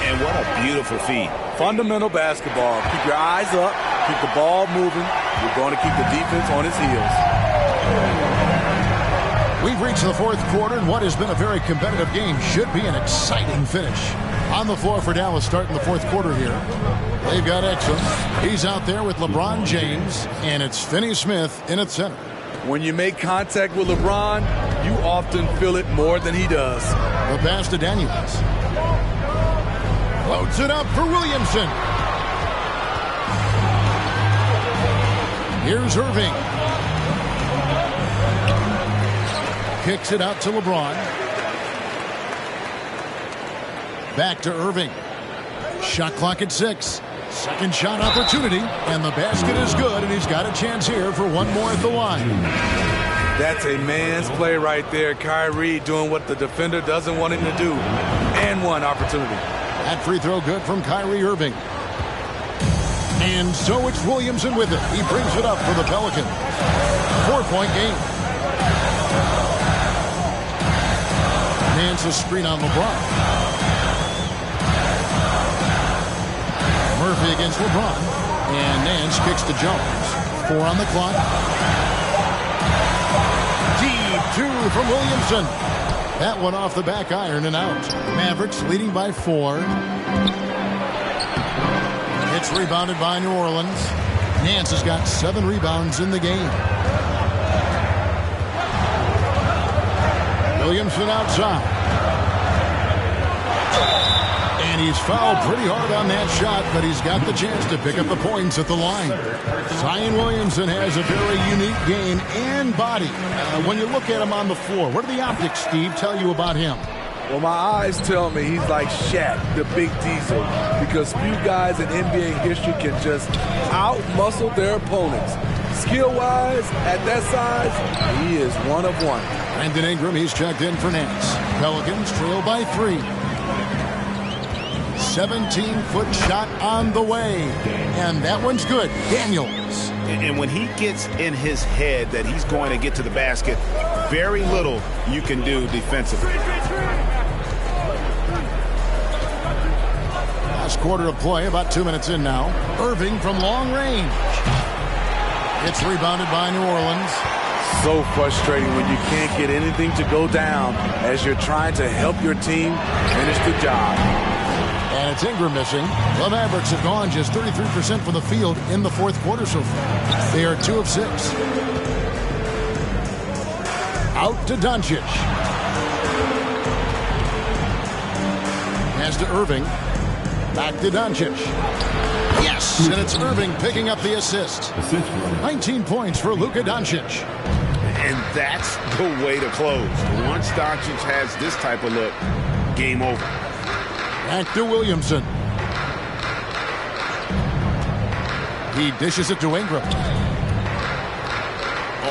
and what a beautiful feed. Fundamental basketball. Keep your eyes up, keep the ball moving. You're going to keep the defense on its heels. We've reached the fourth quarter, and what has been a very competitive game should be an exciting finish. On the floor for Dallas starting the fourth quarter here. They've got Exum. He's out there with LeBron James, and it's Finney Smith in at center. When you make contact with LeBron, you often feel it more than he does. The pass to Daniels. Loads it up for Williamson. Here's Irving. Kicks it out to LeBron. Back to Irving. Shot clock at 6. Second shot opportunity, and the basket is good, and he's got a chance here for one more at the line. That's a man's play right there. Kyrie doing what the defender doesn't want him to do. And one opportunity. That free throw good from Kyrie Irving. And so it's Williamson with it. He brings it up for the Pelicans. 4-point game. Nance's screen on LeBron. Murphy against LeBron. And Nance kicks to Jones. 4 on the clock. Deep 2 from Williamson. That one off the back iron and out. Mavericks leading by 4. It's rebounded by New Orleans. Nance has got 7 rebounds in the game. Williamson outside. And he's fouled pretty hard on that shot, but he's got the chance to pick up the points at the line. Zion Williamson has a very unique game and body. When you look at him on the floor, what do the optics, Steve, tell you about him? Well, my eyes tell me he's like Shaq, the big diesel, because few guys in NBA history can just out-muscle their opponents. Skill-wise, at that size, he is one of one. Brandon Ingram, he's checked in for Nance. Pelicans trail by 3. 17-foot shot on the way. And that one's good. Daniels. And when he gets in his head that he's going to get to the basket, very little you can do defensively. Last quarter of play, about 2 minutes in now. Irving from long range. It's rebounded by New Orleans. So frustrating when you can't get anything to go down as you're trying to help your team finish the job. And it's Ingram missing. The Mavericks have gone just 33% from the field in the fourth quarter so far. They are 2 of 6. Out to Doncic. Pass to Irving. Back to Doncic. Yes, and it's Irving picking up the assist. 19 points for Luka Doncic. And that's the way to close. Once Doncic has this type of look, game over. Back to Williamson. He dishes it to Ingram.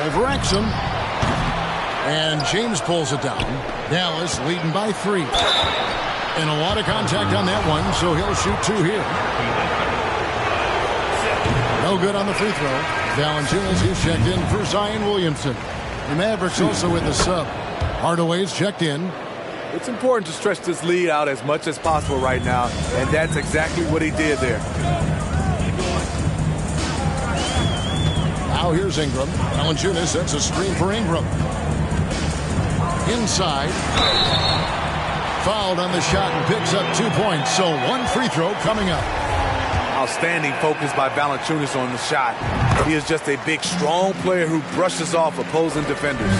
Over Exum. And James pulls it down. Dallas leading by 3. And a lot of contact on that one, so he'll shoot 2 here. No good on the free throw. Valanciunas, he's checked in for Zion Williamson. The Mavericks also with the sub. Hardaway's checked in. It's important to stretch this lead out as much as possible right now, and that's exactly what he did there. Now here's Ingram. Valanciunas sets a screen for Ingram. Inside. Fouled on the shot and picks up 2 points, so 1 free throw coming up. Outstanding focus by Valanciunas on the shot. He is just a big, strong player who brushes off opposing defenders.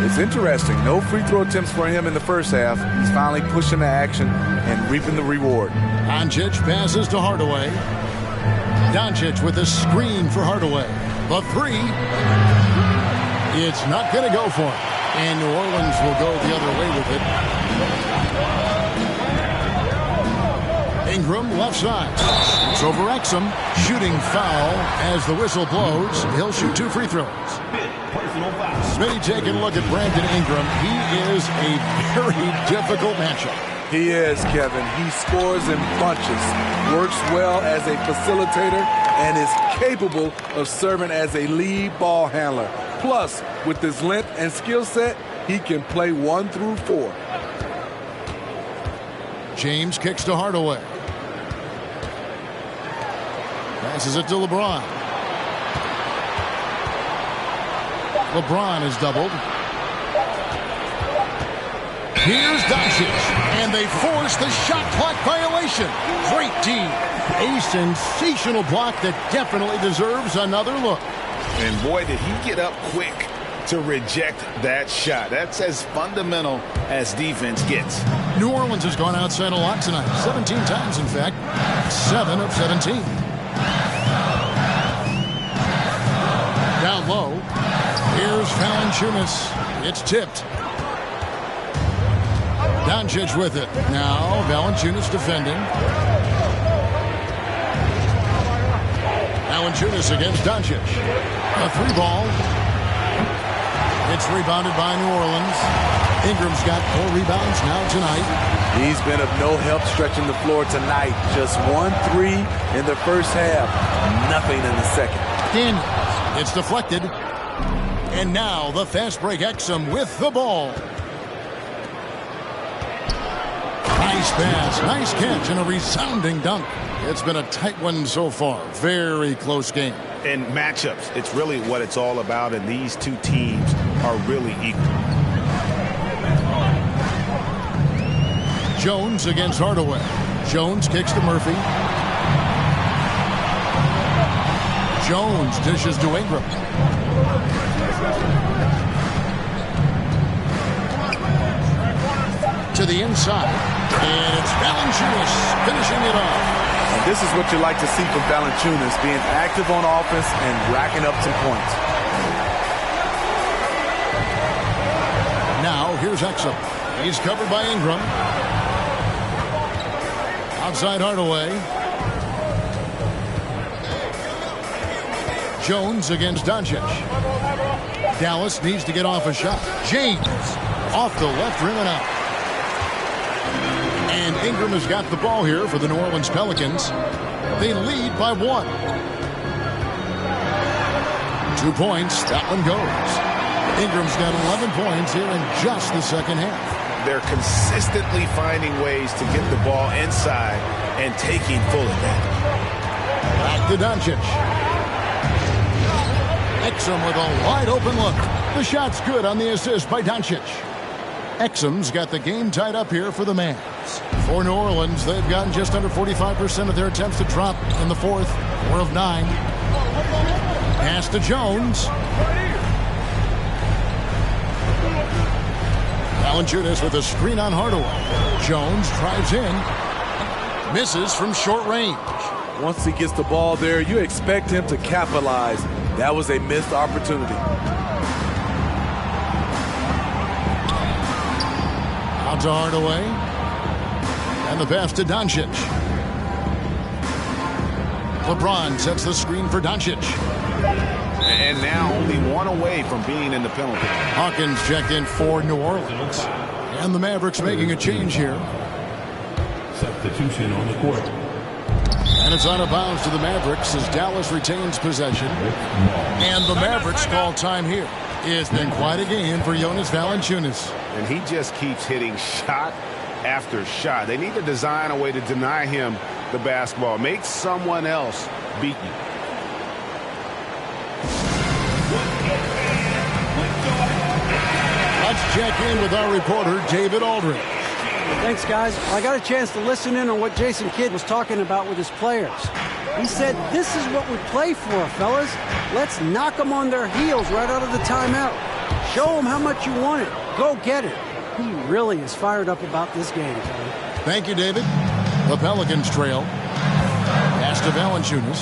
It's interesting. No free throw attempts for him in the first half. He's finally pushing the action and reaping the reward. Doncic passes to Hardaway. Doncic with a screen for Hardaway. The three. It's not going to go for him. And New Orleans will go the other way with it. Ingram left side. It's over Exum. Shooting foul as the whistle blows. He'll shoot 2 free throws. Smitty taking a look at Brandon Ingram. He is a very difficult matchup. He is, Kevin. He scores in bunches, works well as a facilitator, and is capable of serving as a lead ball handler. Plus, with his length and skill set, he can play 1 through 4. James kicks to Hardaway. Passes it to LeBron. LeBron is doubled. Here's Doncic, and they force the shot clock violation. Great D. A sensational block that definitely deserves another look. And boy, did he get up quick to reject that shot. That's as fundamental as defense gets. New Orleans has gone outside a lot tonight. 17 times, in fact. 7 of 17. Down low. Here's Valanciunas. It's tipped. Doncic with it. Now Valanciunas defending. Valanciunas against Doncic. A 3-ball. It's rebounded by New Orleans. Ingram's got 4 rebounds now tonight. He's been of no help stretching the floor tonight. Just 1 3 in the first half. Nothing in the second. Daniels. It's deflected. And now the fast break Exum with the ball. Nice pass, nice catch, and a resounding dunk. It's been a tight one so far. Very close game. In matchups, it's really what it's all about, and these two teams are really equal. Jones against Hardaway. Jones kicks to Murphy. Jones dishes to Ingram. To the inside. And it's Valanciunas finishing it off. And this is what you like to see from Valanciunas, being active on offense and racking up some points. Now here's Exum. He's covered by Ingram. Outside Hardaway. Jones against Doncic. Dallas needs to get off a shot. James off the left rim and out. And Ingram has got the ball here for the New Orleans Pelicans. They lead by 1. 2 points. That one goes. Ingram's got 11 points here in just the second half. They're consistently finding ways to get the ball inside and taking full advantage. Back to Doncic. Exum with a wide open look. The shot's good on the assist by Doncic. Exum's got the game tied up here for the Mavs. For New Orleans, they've gotten just under 45% of their attempts to drop in the fourth. 4 of 9. Pass to Jones. Valanciunas with a screen on Hardaway. Jones drives in. Misses from short range. Once he gets the ball there, you expect him to capitalize. That was a missed opportunity. Out to Hardaway. And the pass to Doncic. LeBron sets the screen for Doncic. And now only 1 away from being in the penalty. Hawkins checked in for New Orleans. And the Mavericks making a change here. Substitution on the court. And it's out of bounds to the Mavericks as Dallas retains possession. And the Mavericks call time here. It's been quite a game for Jonas Valanciunas. And he just keeps hitting shot after shot. They need to design a way to deny him the basketball. Make someone else beat you. Let's check in with our reporter, David Aldridge. Thanks, guys. I got a chance to listen in on what Jason Kidd was talking about with his players. He said, this is what we play for, fellas. Let's knock them on their heels right out of the timeout. Show them how much you want it. Go get it. He really is fired up about this game, Kevin. Thank you, David. The Pelicans trail. Pass to Valanciunas.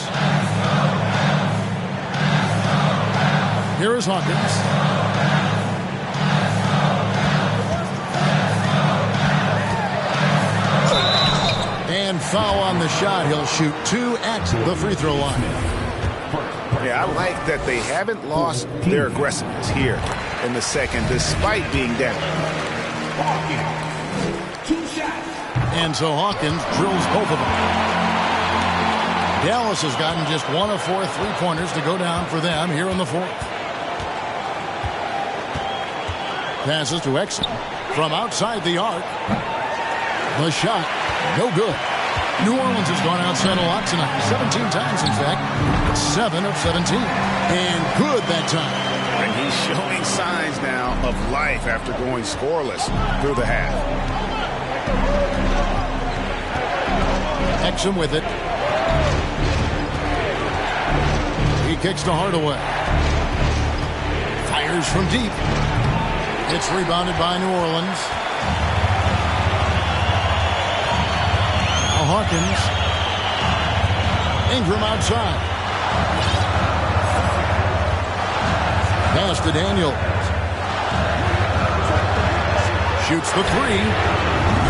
Here is Hawkins. And foul on the shot. He'll shoot 2 at the free throw line. Yeah, I like that they haven't lost their aggressiveness here in the second, despite being down. And so Hawkins drills both of them. Dallas has gotten just 1 of 4 3-pointers to go down for them here in the fourth. Passes to Exum from outside the arc. The shot, no good. New Orleans has gone outside a lot tonight. 17 times, in fact. 7 of 17. And good that time. And he's showing signs now of life after going scoreless through the half. Exum with it. He kicks to Hardaway. Fires from deep. It's rebounded by New Orleans. Now Hawkins. Ingram outside. Pass to Daniels. Shoots the 3.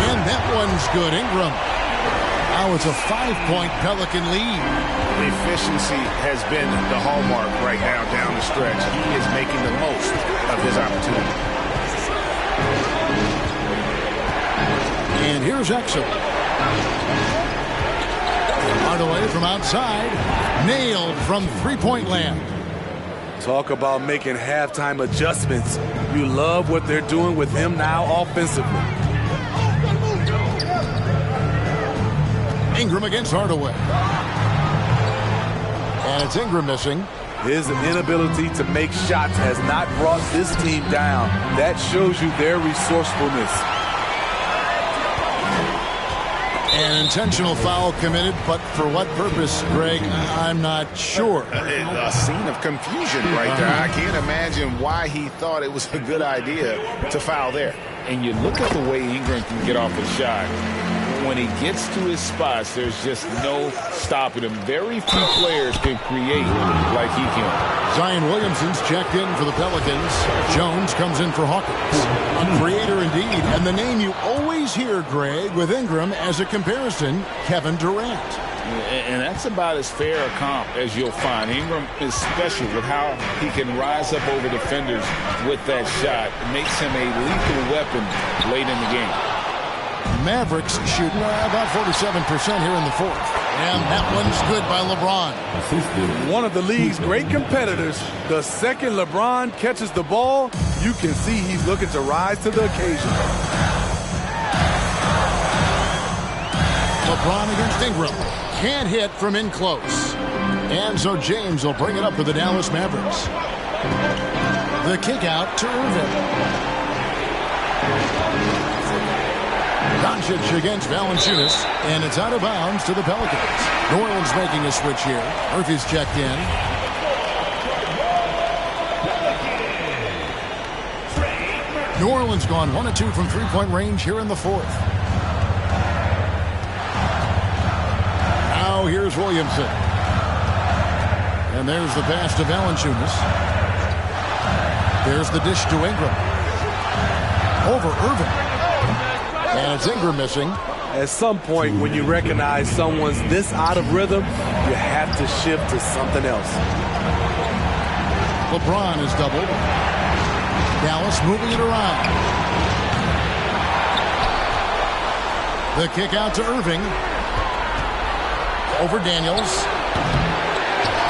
And that one's good. Ingram. Now it's a 5-point Pelican lead. Efficiency has been the hallmark right now down the stretch. He is making the most of his opportunity. And here's Exum. Hardaway from outside. Nailed from 3-point land. Talk about making halftime adjustments. You love what they're doing with him now offensively. Ingram against Hardaway. And it's Ingram missing. His inability to make shots has not brought this team down. That shows you their resourcefulness. An intentional foul committed, but for what purpose, Greg? I'm not sure. A scene of confusion right there. I can't imagine why he thought it was a good idea to foul there. And you look at the way Ingram can get off a shot. When he gets to his spots, there's just no stopping him. Very few players can create like he can. Zion Williamson's checked in for the Pelicans. Jones comes in for Hawkins. A creator indeed. And the name you always hear, Greg, with Ingram as a comparison, Kevin Durant. And that's about as fair a comp as you'll find. Ingram is special with how he can rise up over defenders with that shot. It makes him a lethal weapon late in the game. Mavericks shooting about 47% here in the fourth. And that one's good by LeBron. One of the league's great competitors. The second LeBron catches the ball, you can see he's looking to rise to the occasion. LeBron against Ingram. Can't hit from in close. And so James will bring it up for the Dallas Mavericks. The kick out to Irving. Doncic against Valanciunas, and it's out of bounds to the Pelicans. New Orleans making a switch here. Murphy's checked in. New Orleans gone 1 of 2 from 3-point range here in the fourth. Now here's Williamson. And there's the pass to Valanciunas. There's the dish to Ingram. Over Irving. And it's Ingram missing. At some point, when you recognize someone's this out of rhythm, you have to shift to something else. LeBron is doubled. Dallas moving it around. The kick out to Irving. Over Daniels.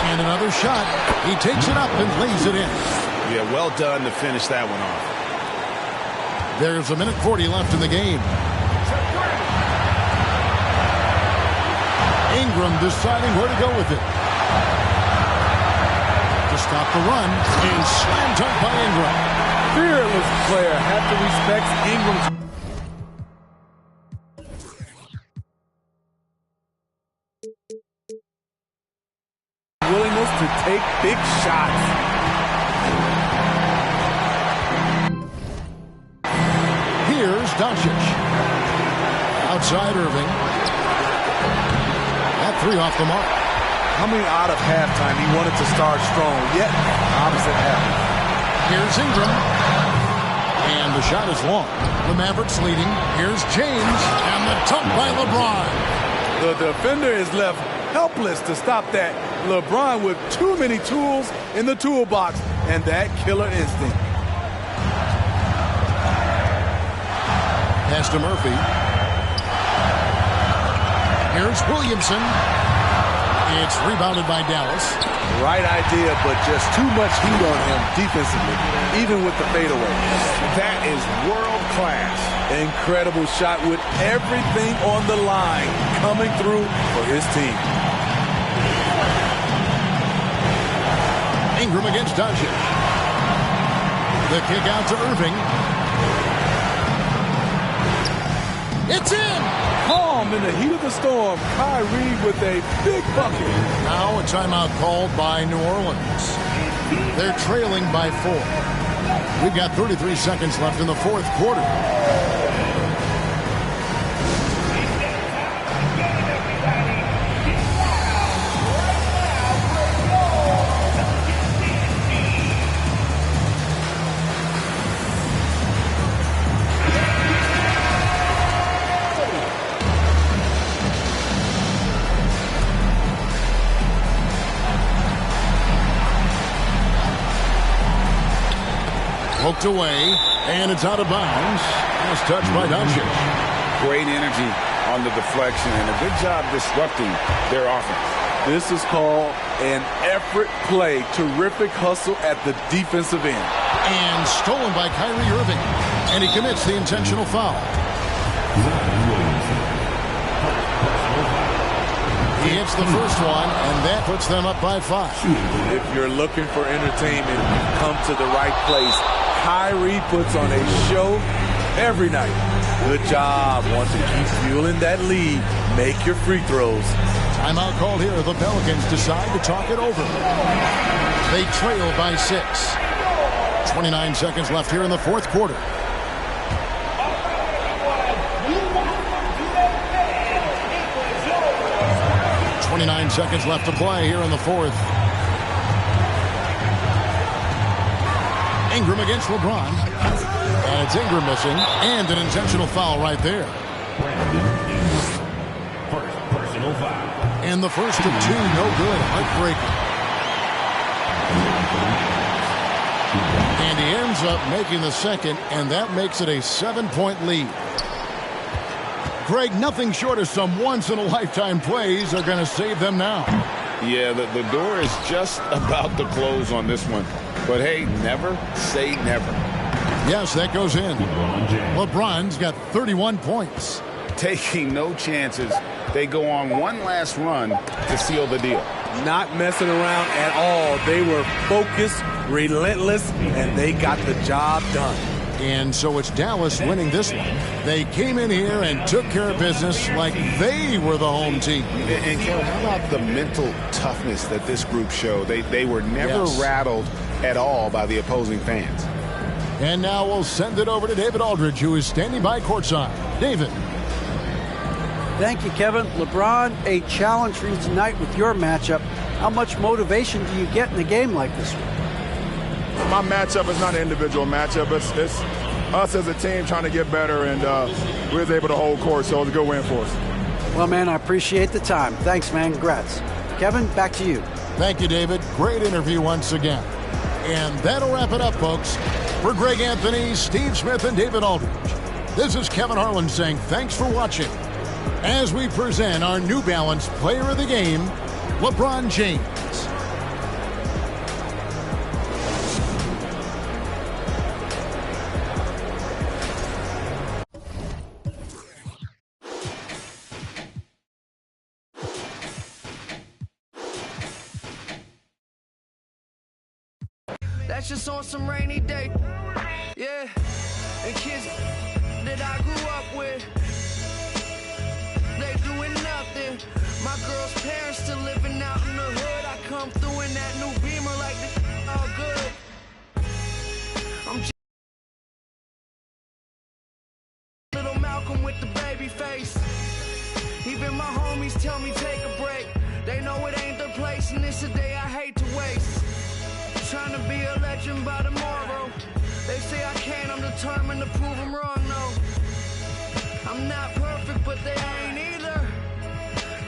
And another shot. He takes it up and lays it in. Yeah, well done to finish that one off. There's 1:40 left in the game. Ingram deciding where to go with it. To stop the run. And slam dunk by Ingram. Fearless player. Have to respect Ingram's willingness to take big shots. Here's Doncic. Outside Irving. At 3 off the mark. Coming out of halftime, he wanted to start strong, yet opposite happened. Here's Ingram. And the shot is long. The Mavericks leading. Here's James. And the dunk by LeBron. The defender is left helpless to stop that. LeBron with too many tools in the toolbox and that killer instinct. Pass to Murphy. Here's Williamson. It's rebounded by Dallas. Right idea, but just too much heat on him defensively, even with the fadeaway. That is world class. Incredible shot with everything on the line coming through for his team. Ingram against Doncic. The kick out to Irving. It's in! Calm in the heat of the storm. Kyrie with a big bucket. Now a timeout called by New Orleans. They're trailing by 4. We've got 33 seconds left in the fourth quarter. Poked away, and it's out of bounds. Last touch by Doncic. Great energy on the deflection, and a good job disrupting their offense. This is called an effort play. Terrific hustle at the defensive end. And stolen by Kyrie Irving. And he commits the intentional foul. He hits the first one, and that puts them up by 5. If you're looking for entertainment, come to the right place. Kyrie puts on a show every night. Good job. Want to keep fueling that lead. Make your free throws. Timeout called here. The Pelicans decide to talk it over. They trail by 6. 29 seconds left here in the fourth quarter. Seconds left to play here in the fourth. Ingram against LeBron. And it's Ingram missing. And an intentional foul right there. First personal foul. And the first of 2, no good. Heartbreaking. And he ends up making the second, and that makes it a 7-point lead. Greg, nothing short of some once-in-a-lifetime plays are going to save them now. Yeah, the door is just about to close on this one. But, hey, never say never. Yes, that goes in. LeBron's got 31 points. Taking no chances. They go on one last run to seal the deal. Not messing around at all. They were focused, relentless, and they got the job done. And so it's Dallas winning this one. They came in here and took care of business like they were the home team. And Kevin, how about the mental toughness that this group showed? They were never rattled at all by the opposing fans. And now we'll send it over to David Aldridge, who is standing by courtside. David. Thank you, Kevin. LeBron, a challenge for you tonight with your matchup. How much motivation do you get in a game like this one? My matchup is not an individual matchup. It's us as a team trying to get better, and we was able to hold court, so it was a good win for us. Well, man, I appreciate the time. Thanks, man. Congrats. Kevin, back to you. Thank you, David. Great interview once again. And that'll wrap it up, folks. For Greg Anthony, Steve Smith, and David Aldridge, this is Kevin Harlan saying thanks for watching as we present our New Balance Player of the Game, LeBron James. That's just on some rainy day. Yeah. And kids that I grew up with, they doing nothing. My girl's parents still living out in the hood. I come through in that new Beamer like this all good. I'm just little Malcolm with the baby face. Even my homies tell me take a break. know it ain't the place, and it's a day I hate to waste. Trying to be a legend by tomorrow. They say I can't, I'm determined to prove them wrong, no. I'm not perfect, but they ain't either.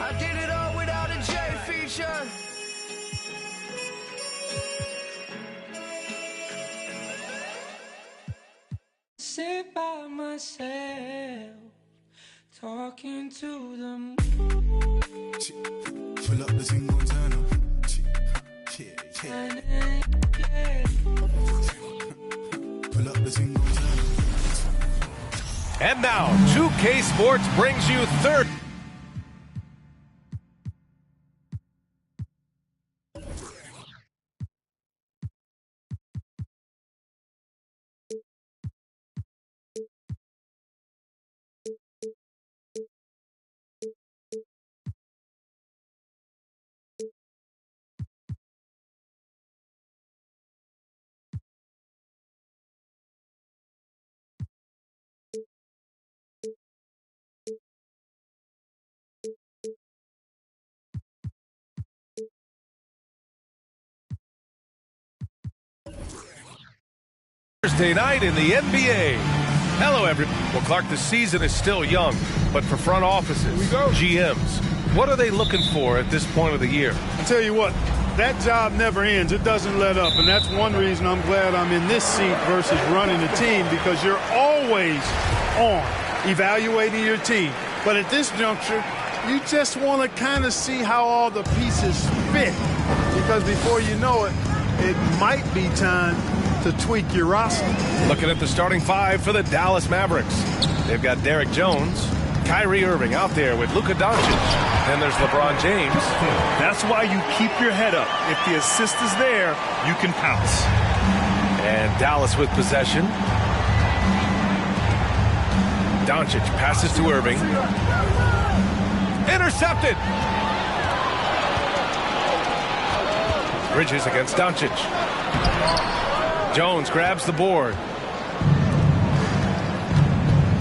I did it all without a J feature. Sit by myself, talking to the moon. Pull up the single turn up. Pull up the single turn up. And now, 2K Sports brings you third. Thursday night in the NBA. Hello, everyone. Well, Clark, the season is still young, but for front offices, GMs, what are they looking for at this point of the year? I tell you what, that job never ends. It doesn't let up, and that's one reason I'm glad I'm in this seat versus running a team, because you're always on evaluating your team. But at this juncture, you just want to kind of see how all the pieces fit, because before you know it, it might be time to tweak your roster. Looking at the starting five for the Dallas Mavericks. They've got Derek Jones, Kyrie Irving out there with Luka Doncic. Then there's LeBron James. That's why you keep your head up. If the assist is there, you can pounce. And Dallas with possession. Doncic passes to Irving. Intercepted. Bridges against Doncic. Jones grabs the board.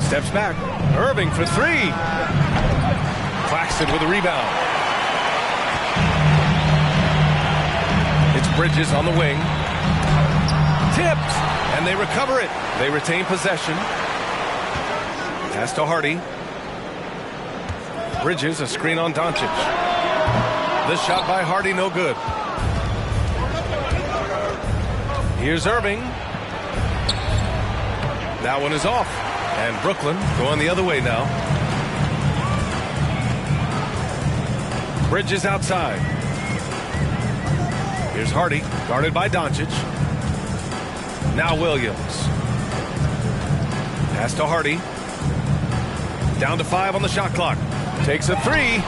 Steps back. Irving for three. Claxton with a rebound. It's Bridges on the wing. Tipped. And they recover it. They retain possession. Pass to Hardy. Bridges, a screen on Doncic. The shot by Hardy, no good. Here's Irving. That one is off. And Brooklyn going the other way now. Bridges outside. Here's Hardy, guarded by Doncic. Now Williams. Pass to Hardy. Down to 5 on the shot clock. Takes a three.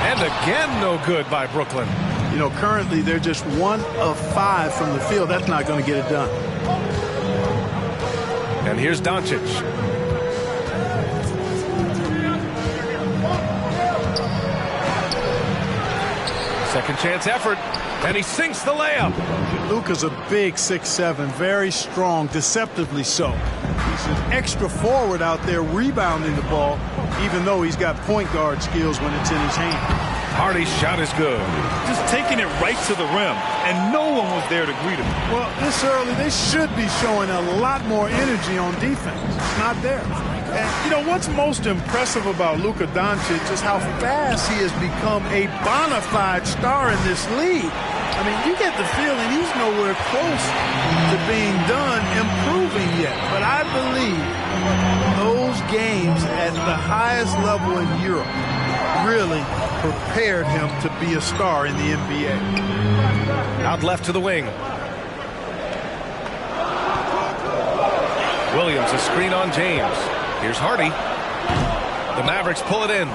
And again, no good by Brooklyn. You know, currently they're just 1 of 5 from the field. That's not going to get it done. And here's Doncic. Second chance effort. And he sinks the layup. Luka's a big 6'7", very strong, deceptively so. He's an extra forward out there rebounding the ball, even though he's got point guard skills when it's in his hand. Hardy's shot is good. Just taking it right to the rim, and no one was there to greet him. Well, this early, they should be showing a lot more energy on defense. It's not there. And, you know, what's most impressive about Luka Doncic is how fast he has become a bona fide star in this league. I mean, you get the feeling he's nowhere close to being done improving yet. But I believe those games at the highest level in Europe really prepared him to be a star in the NBA. Out left to the wing. Williams, a screen on James. Here's Hardy. The Mavericks pull it in.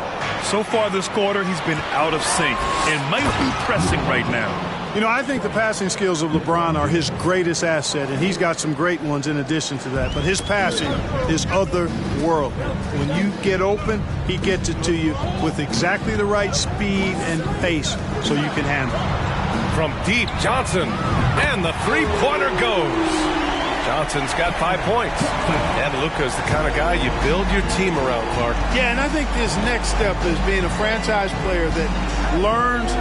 So far this quarter, he's been out of sync and might be pressing right now. You know, I think the passing skills of LeBron are his greatest asset, and he's got some great ones in addition to that. But his passing is otherworldly. When you get open, he gets it to you with exactly the right speed and pace so you can handle it. From deep, Johnson, and the three-pointer goes. Johnson's got 5 points. And Luka's the kind of guy you build your team around, Clark. Yeah, and I think this next step is being a franchise player that learns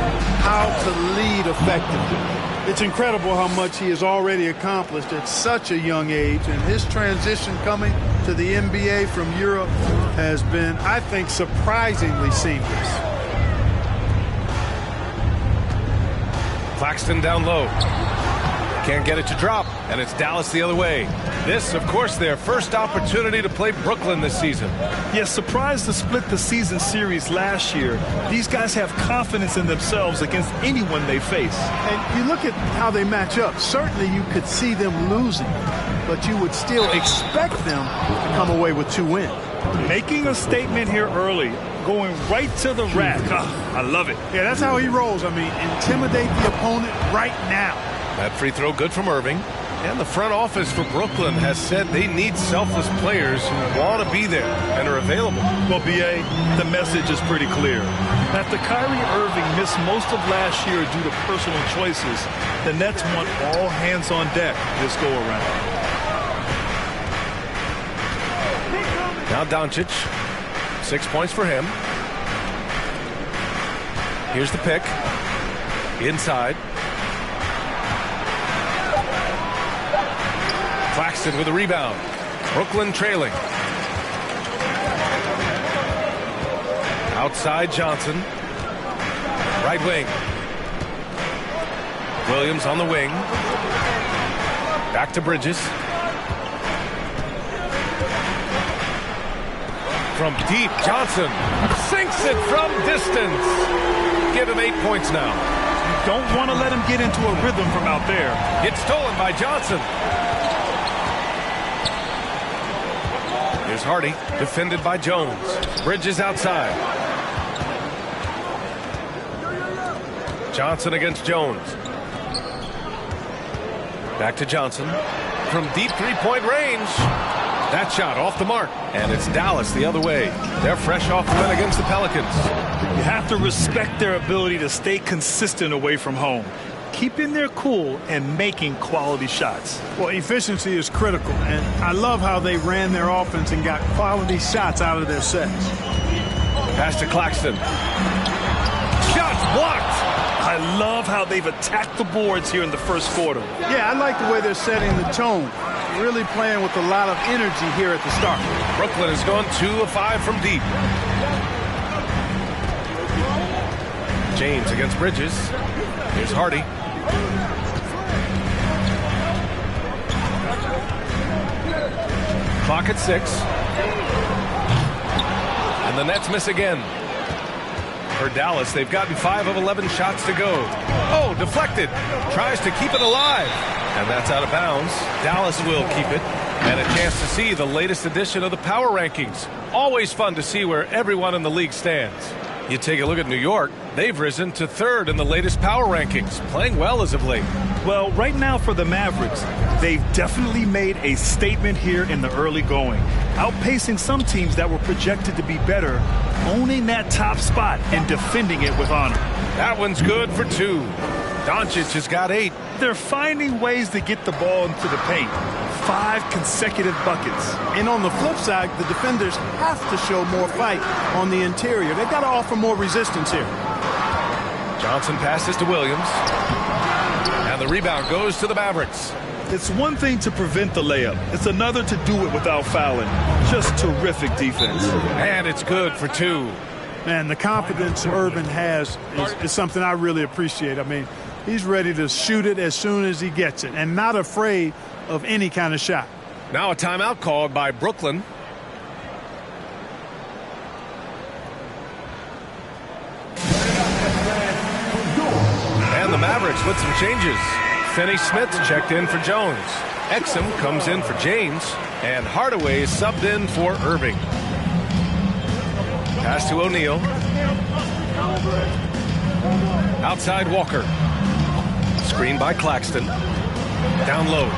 how to lead effectively. It's incredible how much he has already accomplished at such a young age, and his transition coming to the NBA from Europe has been, I think, surprisingly seamless. Claxton down low. Can't get it to drop, and it's Dallas the other way. This, of course, their first opportunity to play Brooklyn this season. Yes, surprised to split the season series last year. These guys have confidence in themselves against anyone they face. And you look at how they match up. Certainly you could see them losing, but you would still expect them to come away with 2 wins. Making a statement here early, going right to the rack. I love it. Yeah, that's how he rolls. I mean, intimidate the opponent right now. That free throw good from Irving. And the front office for Brooklyn has said they need selfless players who want to be there and are available. Well, B.A., the message is pretty clear. After Kyrie Irving missed most of last year due to personal choices, the Nets want all hands on deck this go around. Now Doncic, 6 points for him. Here's the pick. Inside. Claxton with a rebound. Brooklyn trailing. Outside Johnson. Right wing. Williams on the wing. Back to Bridges. From deep, Johnson sinks it from distance. Give him 8 points now. You don't want to let him get into a rhythm from out there. It's stolen by Johnson. Here's Hardy, defended by Jones. Bridges outside. Johnson against Jones. Back to Johnson. From deep three-point range. That shot off the mark. And it's Dallas the other way. They're fresh off the win against the Pelicans. You have to respect their ability to stay consistent away from home, keeping their cool and making quality shots. Well, efficiency is critical, and I love how they ran their offense and got quality shots out of their sets. Pass to Claxton. Shots blocked. I love how they've attacked the boards here in the first quarter. Yeah, I like the way they're setting the tone. Really playing with a lot of energy here at the start. Brooklyn has gone 2 of 5 from deep. James against Bridges. Here's Hardy. Clock at 6. And the Nets miss again. For Dallas, they've gotten 5 of 11 shots to go. Oh, deflected. Tries to keep it alive. And that's out of bounds. Dallas will keep it. And a chance to see the latest edition of the power rankings. Always fun to see where everyone in the league stands. You take a look at New York. They've risen to 3rd in the latest power rankings, playing well as of late. Well, right now for the Mavericks, they've definitely made a statement here in the early going, outpacing some teams that were projected to be better, owning that top spot and defending it with honor. That one's good for 2. Doncic has got 8. They're finding ways to get the ball into the paint. 5 consecutive buckets. And on the flip side, the defenders have to show more fight on the interior. They've got to offer more resistance here. Johnson passes to Williams. And the rebound goes to the Mavericks. It's one thing to prevent the layup. It's another to do it without fouling. Just terrific defense. And it's good for 2. Man, the confidence Irvin has is something I really appreciate. I mean, he's ready to shoot it as soon as he gets it and not afraid of any kind of shot. Now a timeout called by Brooklyn. And the Mavericks with some changes. Finney-Smith checked in for Jones. Exum comes in for James. And Hardaway is subbed in for Irving. Pass to O'Neal. Outside Walker. Screen by Claxton. Down low.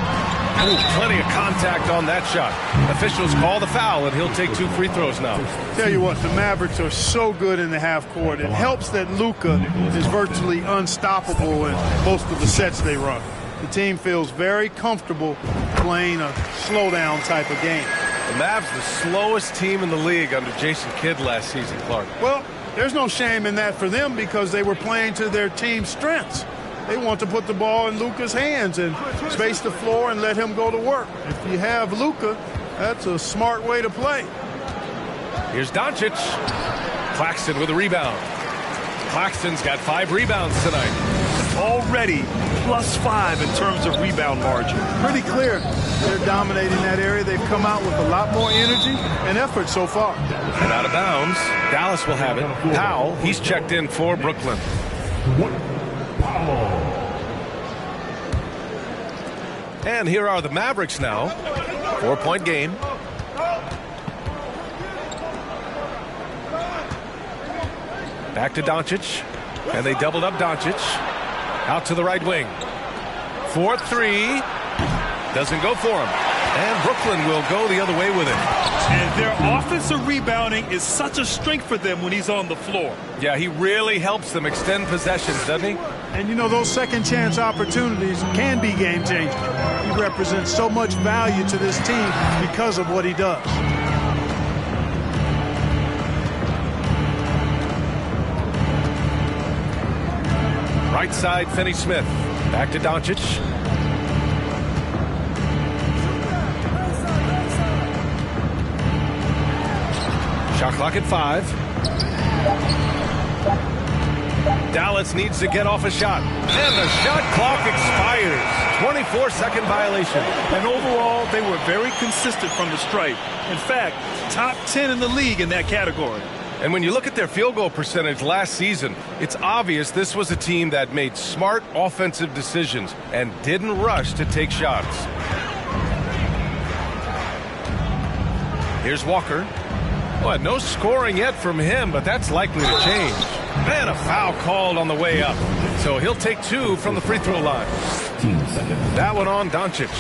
Ooh, plenty of contact on that shot. Officials call the foul, and he'll take 2 free throws now. Tell you what, the Mavericks are so good in the half court. It helps that Luka is virtually unstoppable in most of the sets they run. The team feels very comfortable playing a slowdown type of game. The Mavs, the slowest team in the league under Jason Kidd last season, Clark. Well, there's no shame in that for them because they were playing to their team's strengths. They want to put the ball in Luka's hands and space the floor and let him go to work. If you have Luka, that's a smart way to play. Here's Doncic. Claxton with a rebound. Claxton's got 5 rebounds tonight. Already +5 in terms of rebound margin. Pretty clear they're dominating that area. They've come out with a lot more energy and effort so far. And out of bounds, Dallas will have it. Powell, he's checked in for Brooklyn. And here are the Mavericks now. 4-point game. Back to Doncic. And they doubled up Doncic. Out to the right wing. 4-3. Doesn't go for him. And Brooklyn will go the other way with it. And their offensive rebounding is such a strength for them when he's on the floor. Yeah, he really helps them extend possessions, doesn't he? And, you know, those second chance opportunities can be game-changing. He represents so much value to this team because of what he does. Right side, Finney-Smith. Back to Doncic. Shot clock at 5. Dallas needs to get off a shot. And the shot clock expires. 24-second violation. And overall, they were very consistent from the stripe. In fact, top 10 in the league in that category. And when you look at their field goal percentage last season, it's obvious this was a team that made smart offensive decisions and didn't rush to take shots. Here's Walker. Well, no scoring yet from him, but that's likely to change. And a foul called on the way up. So he'll take 2 from the free throw line. That one on Doncic.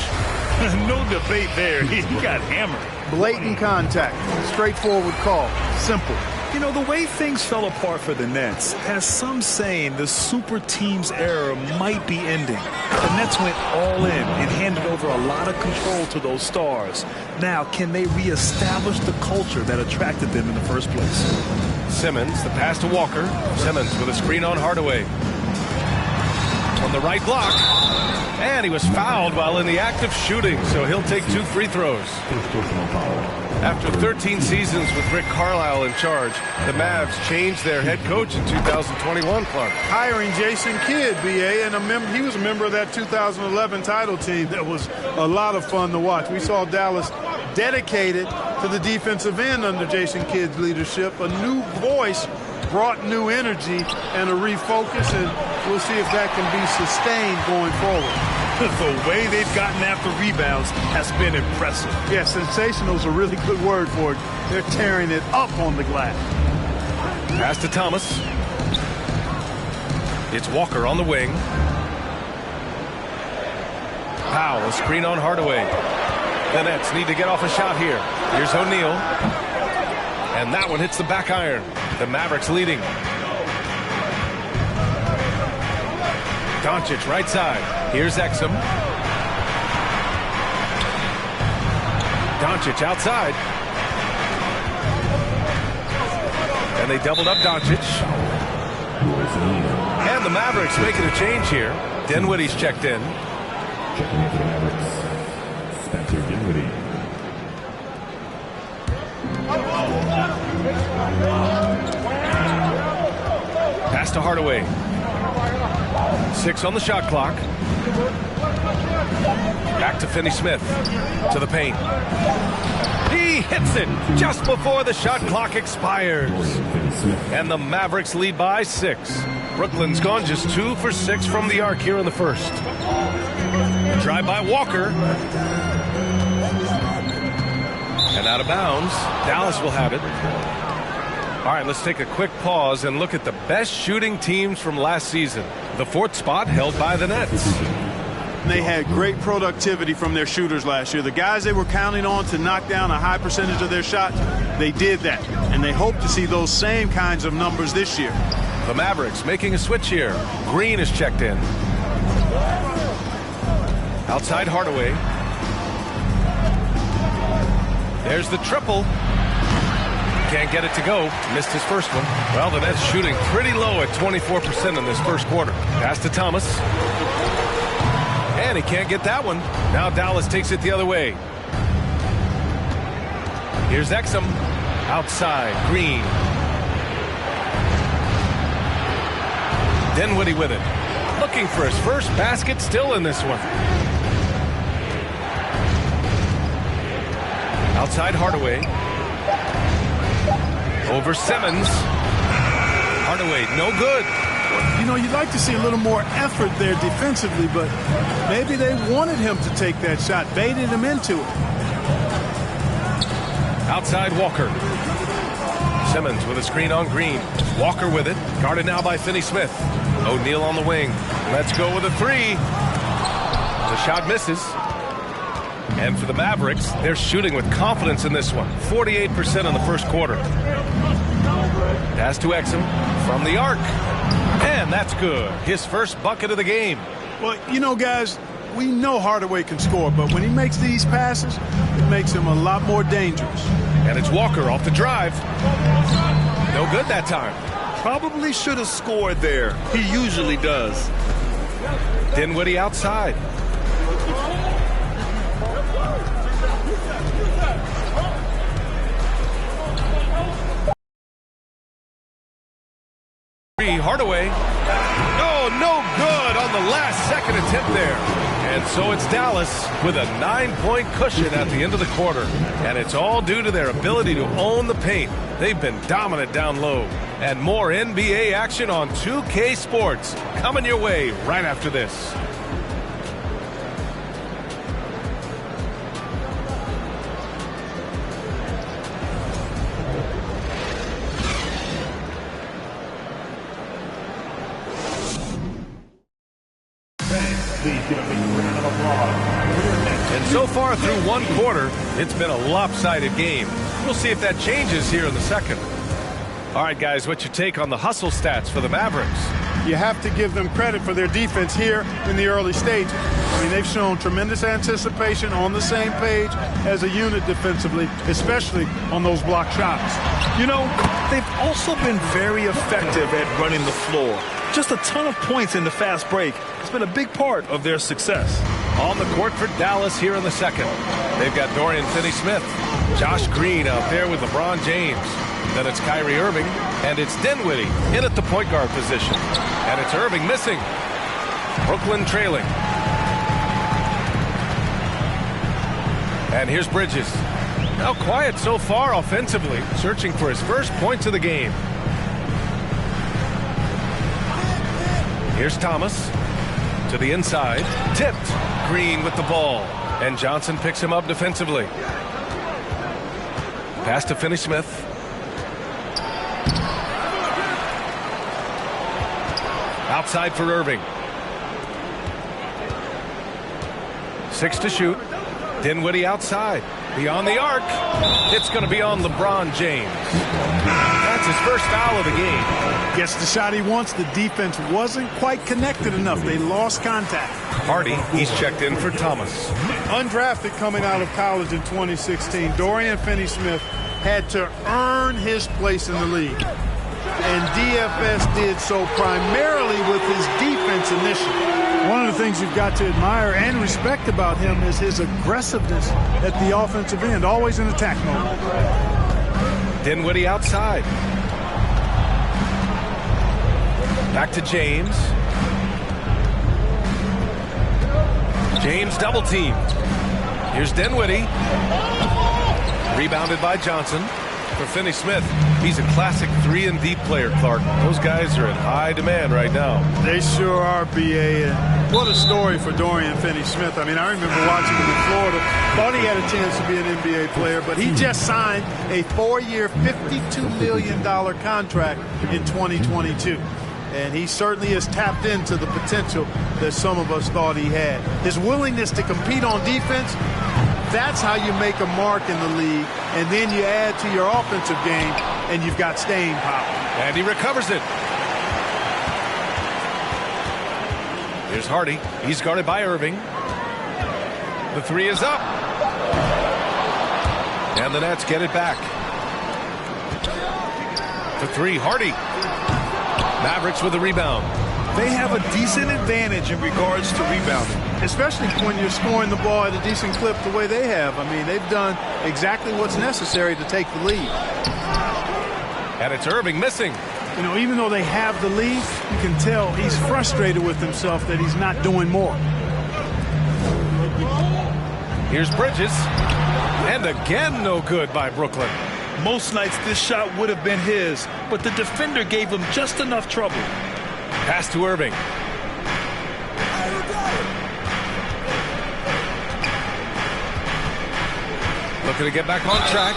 No debate there. He got hammered. Blatant contact. Straightforward call. Simple. You know, the way things fell apart for the Nets has some saying the super team's era might be ending. The Nets went all in and handed over a lot of control to those stars. Now, can they reestablish the culture that attracted them in the first place? Simmons, the pass to Walker. Simmons with a screen on Hardaway. On the right block. And he was fouled while in the act of shooting, so he'll take 2 free throws. After 13 seasons with Rick Carlisle in charge, the Mavs changed their head coach in 2021, Clark. Hiring Jason Kidd, BA, and he was a member of that 2011 title team. That was a lot of fun to watch. We saw Dallas dedicated to the defensive end under Jason Kidd's leadership. A new voice brought new energy and a refocus, and we'll see if that can be sustained going forward. The way they've gotten after rebounds has been impressive. Yeah, sensational is a really good word for it. They're tearing it up on the glass. Pass to Thomas. It's Walker on the wing. Powell, a screen on Hardaway. The Nets need to get off a shot here. Here's O'Neal. And that one hits the back iron. The Mavericks leading. Doncic right side. Here's Exum. Doncic outside. And they doubled up Doncic. And the Mavericks making a change here. Dinwiddie's checked in. Checking in for the Mavericks, Spencer Dinwiddie. Pass to Hardaway. 6 on the shot clock. Back to Finney-Smith. To the paint. He hits it just before the shot clock expires. And the Mavericks lead by 6. Brooklyn's gone just 2 for 6 from the arc here in the first. Drive by Walker. And out of bounds. Dallas will have it. All right, let's take a quick pause and look at the best shooting teams from last season. The 4th spot held by the Nets. They had great productivity from their shooters last year. The guys they were counting on to knock down a high percentage of their shots, they did that. And they hope to see those same kinds of numbers this year. The Mavericks making a switch here. Green is checked in. Outside Hardaway. There's the triple. Can't get it to go. Missed his first one. Well, the Nets shooting pretty low at 24% in this first quarter. Pass to Thomas. And he can't get that one. Now Dallas takes it the other way. Here's Exum. Outside. Green. Dinwiddie with it. Looking for his first basket, still in this one. Outside Hardaway. Over Simmons. Hardaway, no good. You know, you'd like to see a little more effort there defensively, but maybe they wanted him to take that shot, baited him into it. Outside Walker. Simmons with a screen on Green. Walker with it. Guarded now by Finney-Smith. O'Neal on the wing. Let's go with a three. The shot misses. And for the Mavericks, they're shooting with confidence in this one. 48% in the first quarter. Pass to Exum from the arc. And that's good. His first bucket of the game. Well, you know, guys, we know Hardaway can score, but when he makes these passes, it makes him a lot more dangerous. And it's Walker off the drive. No good that time. Probably should have scored there. He usually does. Dinwiddie outside. Hardaway. Oh, no good on the last second attempt there. And so it's Dallas with a 9-point cushion at the end of the quarter. And it's all due to their ability to own the paint. They've been dominant down low. And more NBA action on 2K Sports coming your way right after this. And so far through one quarter, it's been a lopsided game. We'll see if that changes here in the second. All right, guys, what's your take on the hustle stats for the Mavericks? You have to give them credit for their defense here in the early stages. I mean, they've shown tremendous anticipation, on the same page as a unit defensively, especially on those block shots. You know, they've also been very effective at running the floor. Just a ton of points in the fast break has been a big part of their success. On the court for Dallas here in the second. They've got Dorian Finney-Smith, Josh Green out there with LeBron James. Then it's Kyrie Irving, and it's Dinwiddie in at the point guard position. And it's Irving missing. Brooklyn trailing. And here's Bridges. Now quiet so far offensively, searching for his first points of the game. Here's Thomas to the inside. Tipped. Green with the ball. And Johnson picks him up defensively. Pass to Finney-Smith. Outside for Irving. 6 to shoot. Dinwiddie outside. Beyond the arc. It's going to be on LeBron James. That's his first foul of the game. Gets the shot he wants. The defense wasn't quite connected enough. They lost contact. Hardy, he's checked in for Thomas. Undrafted coming out of college in 2016, Dorian Finney-Smith had to earn his place in the league. And DFS did so primarily with his defense initially. One of the things you've got to admire and respect about him is his aggressiveness at the offensive end, always in attack mode. Dinwiddie outside. Back to James. James double teamed. Here's Dinwiddie. Rebounded by Johnson. For Finney-Smith, he's a classic 3-and-D player, Clark. Those guys are in high demand right now. They sure are, B.A. And what a story for Dorian Finney-Smith. I mean, I remember watching him in Florida. Thought he had a chance to be an NBA player, but he just signed a 4-year, $52 million contract in 2022. And he certainly has tapped into the potential that some of us thought he had. His willingness to compete on defense, that's how you make a mark in the league. And then you add to your offensive game, and you've got staying power. And he recovers it. Here's Hardy. He's guarded by Irving. The three is up. And the Nets get it back. For three, Hardy. Mavericks with the rebound. They have a decent advantage in regards to rebounding. Especially when you're scoring the ball at a decent clip the way they have. I mean, they've done exactly what's necessary to take the lead. And it's Irving missing. You know, even though they have the lead, you can tell he's frustrated with himself that he's not doing more. Here's Bridges. And again, no good by Brooklyn. Most nights this shot would have been his, but the defender gave him just enough trouble. Pass to Irving. Looking to get back on track.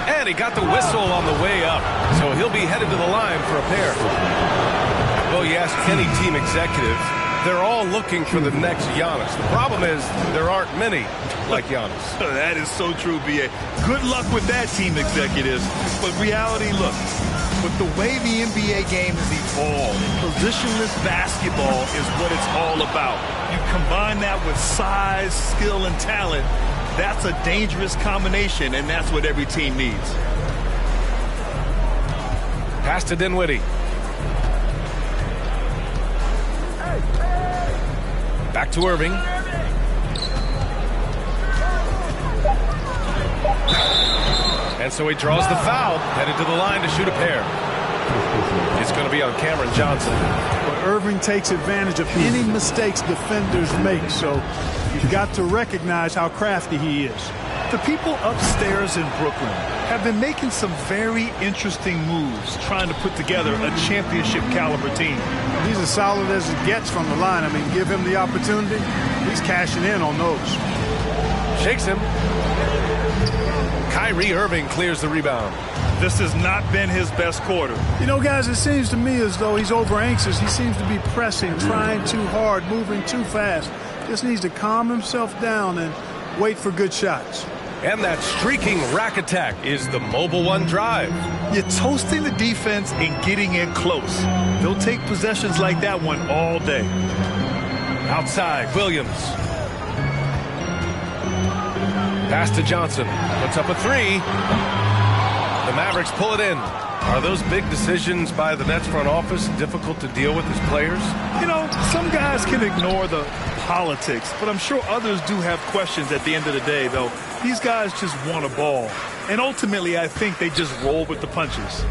And he got the whistle on the way up. So he'll be headed to the line for a pair. Well, you ask any team executive, they're all looking for the next Giannis. The problem is there aren't many like Giannis. That is so true, B.A. Good luck with that, team executives. But reality, look, with the way the NBA game has evolved, positionless basketball is what it's all about. You combine that with size, skill, and talent, that's a dangerous combination, and that's what every team needs. Pass to Dinwiddie. Back to Irving. And so he draws the foul, headed to the line to shoot a pair. It's going to be on Cameron Johnson. But Irving takes advantage of any mistakes defenders make, so you've got to recognize how crafty he is. The people upstairs in Brooklyn have been making some very interesting moves trying to put together a championship caliber team. He's as solid as it gets from the line. I mean, give him the opportunity, he's cashing in on those. Shakes him. Kyrie Irving clears the rebound. This has not been his best quarter. You know, guys, it seems to me as though he's over anxious. He seems to be pressing, trying too hard, moving too fast. Just needs to calm himself down and wait for good shots. And that streaking rack attack is the Mobile One drive. You're toasting the defense and getting in close. They'll take possessions like that one all day. Outside, Williams. Pass to Johnson. Puts up a three. The Mavericks pull it in. Are those big decisions by the Nets front office difficult to deal with as players? You know, some guys can ignore the politics, but I'm sure others do have questions at the end of the day, though. These guys just want a ball. And ultimately, I think they just roll with the punches.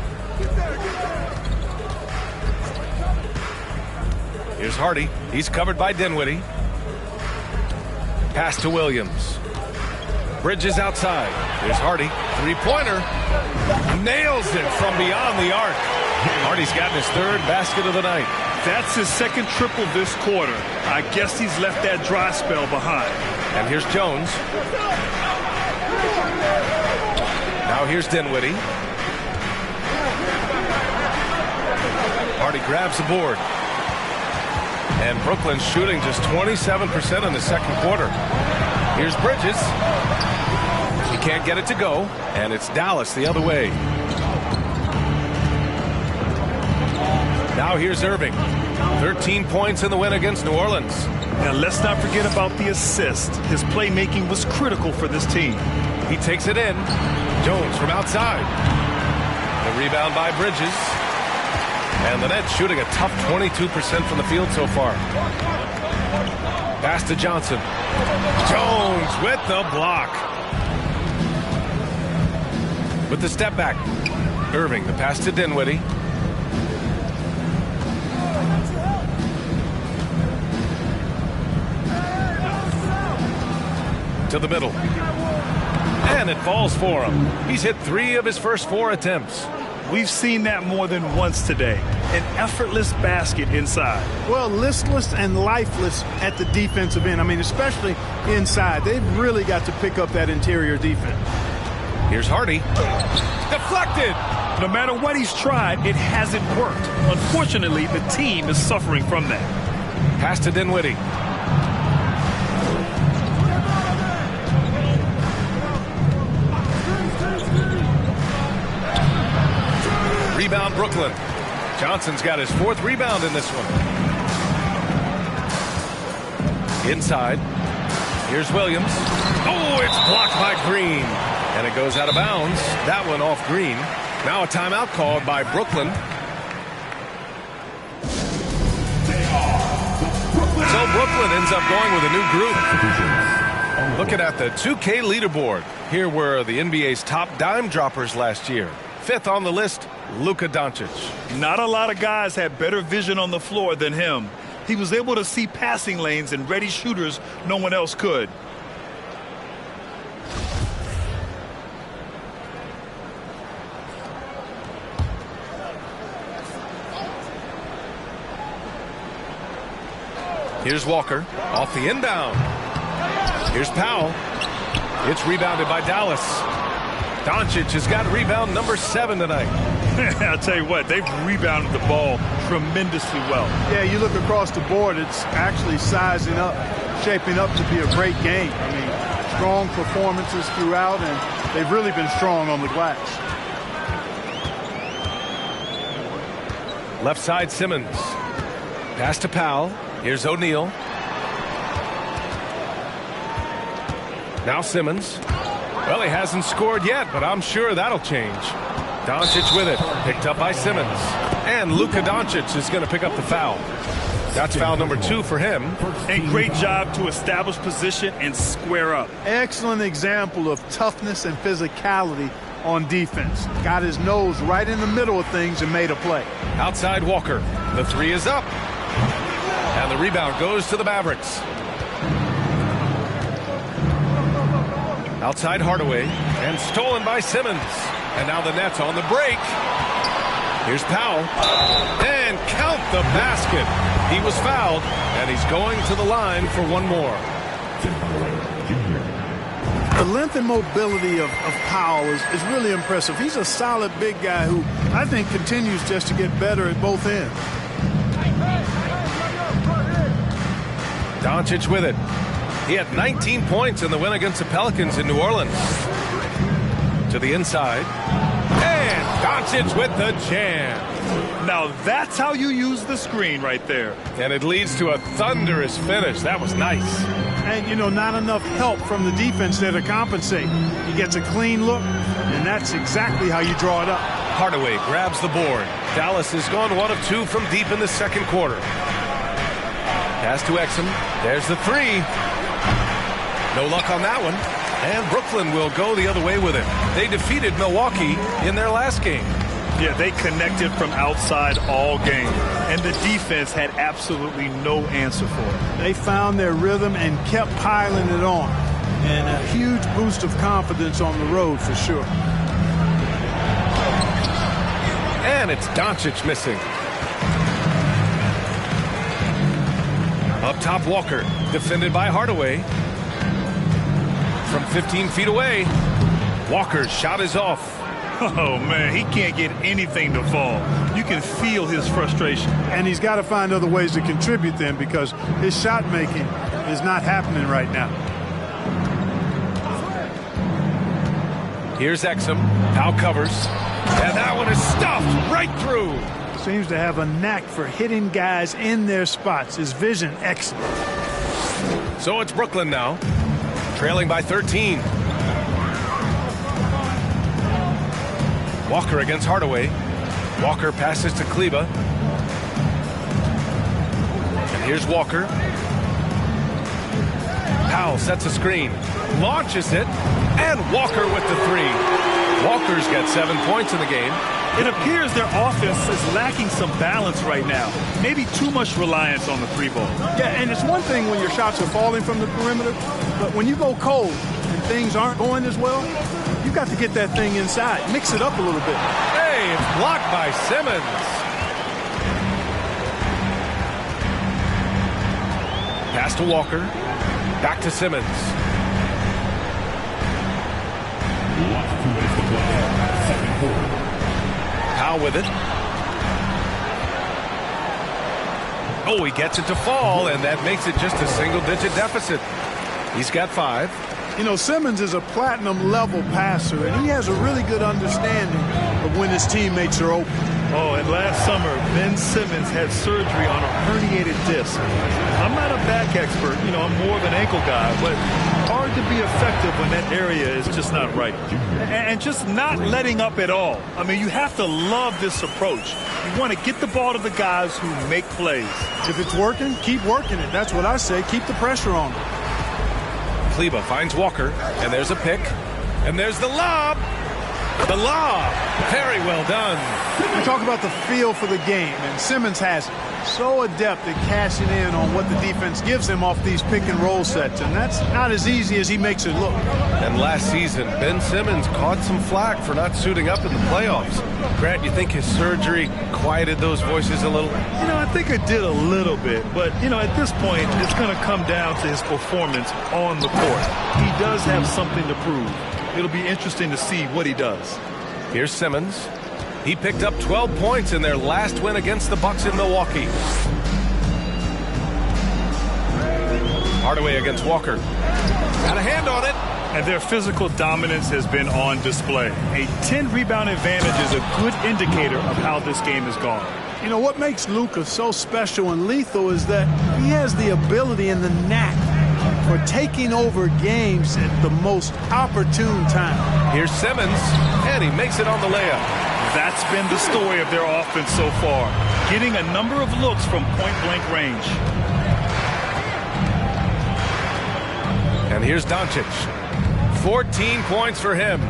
Here's Hardy. He's covered by Dinwiddie. Pass to Williams. Bridges outside. Here's Hardy. Three-pointer. Nails it from beyond the arc. Hardy's gotten his third basket of the night. That's his second triple this quarter. I guess he's left that dry spell behind. And here's Jones. Now here's Dinwiddie. Hardy grabs the board. And Brooklyn's shooting just 27% in the second quarter. Here's Bridges. He can't get it to go, and it's Dallas the other way. Now here's Irving. 13 points in the win against New Orleans. Now let's not forget about the assist. His playmaking was critical for this team. He takes it in. Jones from outside. The rebound by Bridges. And the Nets shooting a tough 22% from the field so far. Pass to Johnson. Jones with the block. With the step back. Irving, the pass to Dinwiddie. To the middle. And it falls for him. He's hit 3 of his first 4 attempts. We've seen that more than once today. An effortless basket inside. Well, listless and lifeless at the defensive end. I mean, especially inside. They've really got to pick up that interior defense. Here's Hardy. Deflected. No matter what he's tried, it hasn't worked. Unfortunately, the team is suffering from that. Pass to Dinwiddie. Rebound Brooklyn. Johnson's got his 4th rebound in this one. Inside. Here's Williams. Oh, it's blocked by Green. And it goes out of bounds. That one off Green. Now a timeout called by Brooklyn. So Brooklyn ends up going with a new group. Looking at the 2K leaderboard. Here were the NBA's top dime droppers last year. 5th on the list, Luka Doncic. Not a lot of guys had better vision on the floor than him. He was able to see passing lanes and ready shooters no one else could. Here's Walker off the inbound. Here's Powell. It's rebounded by Dallas. Doncic has got rebound number 7 tonight. I'll tell you what, they've rebounded the ball tremendously well. Yeah, you look across the board, it's actually sizing up, shaping up to be a great game. I mean, strong performances throughout, and they've really been strong on the glass. Left side, Simmons. Pass to Powell. Here's O'Neal. Now Simmons. Well, he hasn't scored yet, but I'm sure that'll change. Doncic with it. Picked up by Simmons. And Luka Doncic is going to pick up the foul. That's foul number 2 for him. And great job to establish position and square up. Excellent example of toughness and physicality on defense. Got his nose right in the middle of things and made a play. Outside Walker. The 3 is up. And the rebound goes to the Mavericks. Outside Hardaway. And stolen by Simmons. And now the Nets on the break. Here's Powell. And count the basket. He was fouled. And he's going to the line for one more. The length and mobility of Powell is really impressive. He's a solid big guy who I think continues just to get better at both ends. Doncic with it. He had 19 points in the win against the Pelicans in New Orleans. To the inside. And Doncic with the jam. Now that's how you use the screen right there. And it leads to a thunderous finish. That was nice. And, you know, not enough help from the defense there to compensate. He gets a clean look, and that's exactly how you draw it up. Hardaway grabs the board. Dallas has gone 1 of 2 from deep in the second quarter. Pass to Exum. There's the 3. No luck on that one. And Brooklyn will go the other way with it. They defeated Milwaukee in their last game. Yeah, they connected from outside all game. And the defense had absolutely no answer for it. They found their rhythm and kept piling it on. And a huge boost of confidence on the road for sure. And it's Doncic missing. Up top, Walker, defended by Hardaway. From 15 feet away, Walker's shot is off. Oh, man, he can't get anything to fall. You can feel his frustration. And he's got to find other ways to contribute then because his shot making is not happening right now. Here's Exum. Powell covers. And that one is stuffed right through. Seems to have a knack for hitting guys in their spots. His vision, excellent. So it's Brooklyn now, trailing by 13. Walker against Hardaway. Walker passes to Kleba. And here's Walker. Powell sets a screen. Launches it. And Walker with the 3. Walker's got 7 points in the game. It appears their offense is lacking some balance right now. Maybe too much reliance on the 3-ball. Yeah, and it's one thing when your shots are falling from the perimeter, but when you go cold and things aren't going as well, you got to get that thing inside. Mix it up a little bit. Hey, it's blocked by Simmons. Pass to Walker. Back to Simmons. Powell with it. Oh, he gets it to fall, and that makes it just a single-digit deficit. He's got 5. You know, Simmons is a platinum-level passer, and he has a really good understanding of when his teammates are open. Oh, and last summer, Ben Simmons had surgery on a herniated disc. I'm not a back expert, I'm more of an ankle guy, but hard to be effective when that area is just not right. And just not letting up at all. I mean, you have to love this approach. You want to get the ball to the guys who make plays. If it's working, keep working it. That's what I say. Keep the pressure on them. Kleba finds Walker, and there's a pick, and there's the lob. The lob. Very well done. We talk about the feel for the game, and Simmons has it. So adept at cashing in on what the defense gives him off these pick and roll sets, and that's not as easy as he makes it look. And last season, Ben Simmons caught some flack for not suiting up in the playoffs. Grant, you think his surgery quieted those voices a little? I think it did a little bit, but, at this point, it's going to come down to his performance on the court. He does have something to prove. It'll be interesting to see what he does. Here's Simmons. He picked up 12 points in their last win against the Bucks in Milwaukee. Hardaway against Walker. Got a hand on it. And their physical dominance has been on display. A 10-rebound advantage is a good indicator of how this game has gone. What makes Luka so special and lethal is that he has the ability and the knack for taking over games at the most opportune time. Here's Simmons, and he makes it on the layup. That's been the story of their offense so far, getting a number of looks from point-blank range. And here's Doncic. 14 points for him.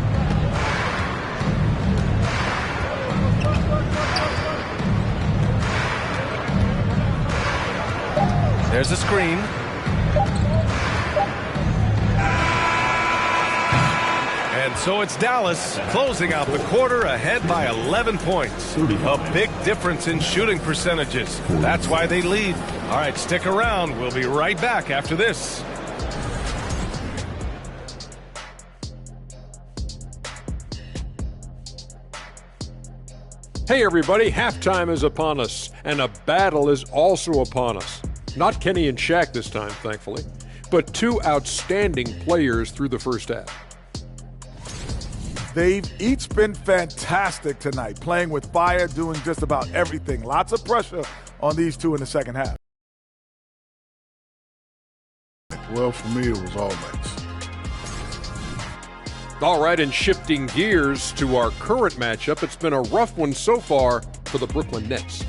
There's a screen. And so it's Dallas closing out the quarter ahead by 11 points. A big difference in shooting percentages. That's why they lead. All right, stick around. We'll be right back after this. Hey everybody, halftime is upon us, and a battle is also upon us. Not Kenny and Shaq this time, thankfully, but two outstanding players through the first half. They've each been fantastic tonight, playing with fire, doing just about everything. Lots of pressure on these two in the second half. Well, for me, it was all nights. All right, and shifting gears to our current matchup, it's been a rough one so far for the Brooklyn Nets.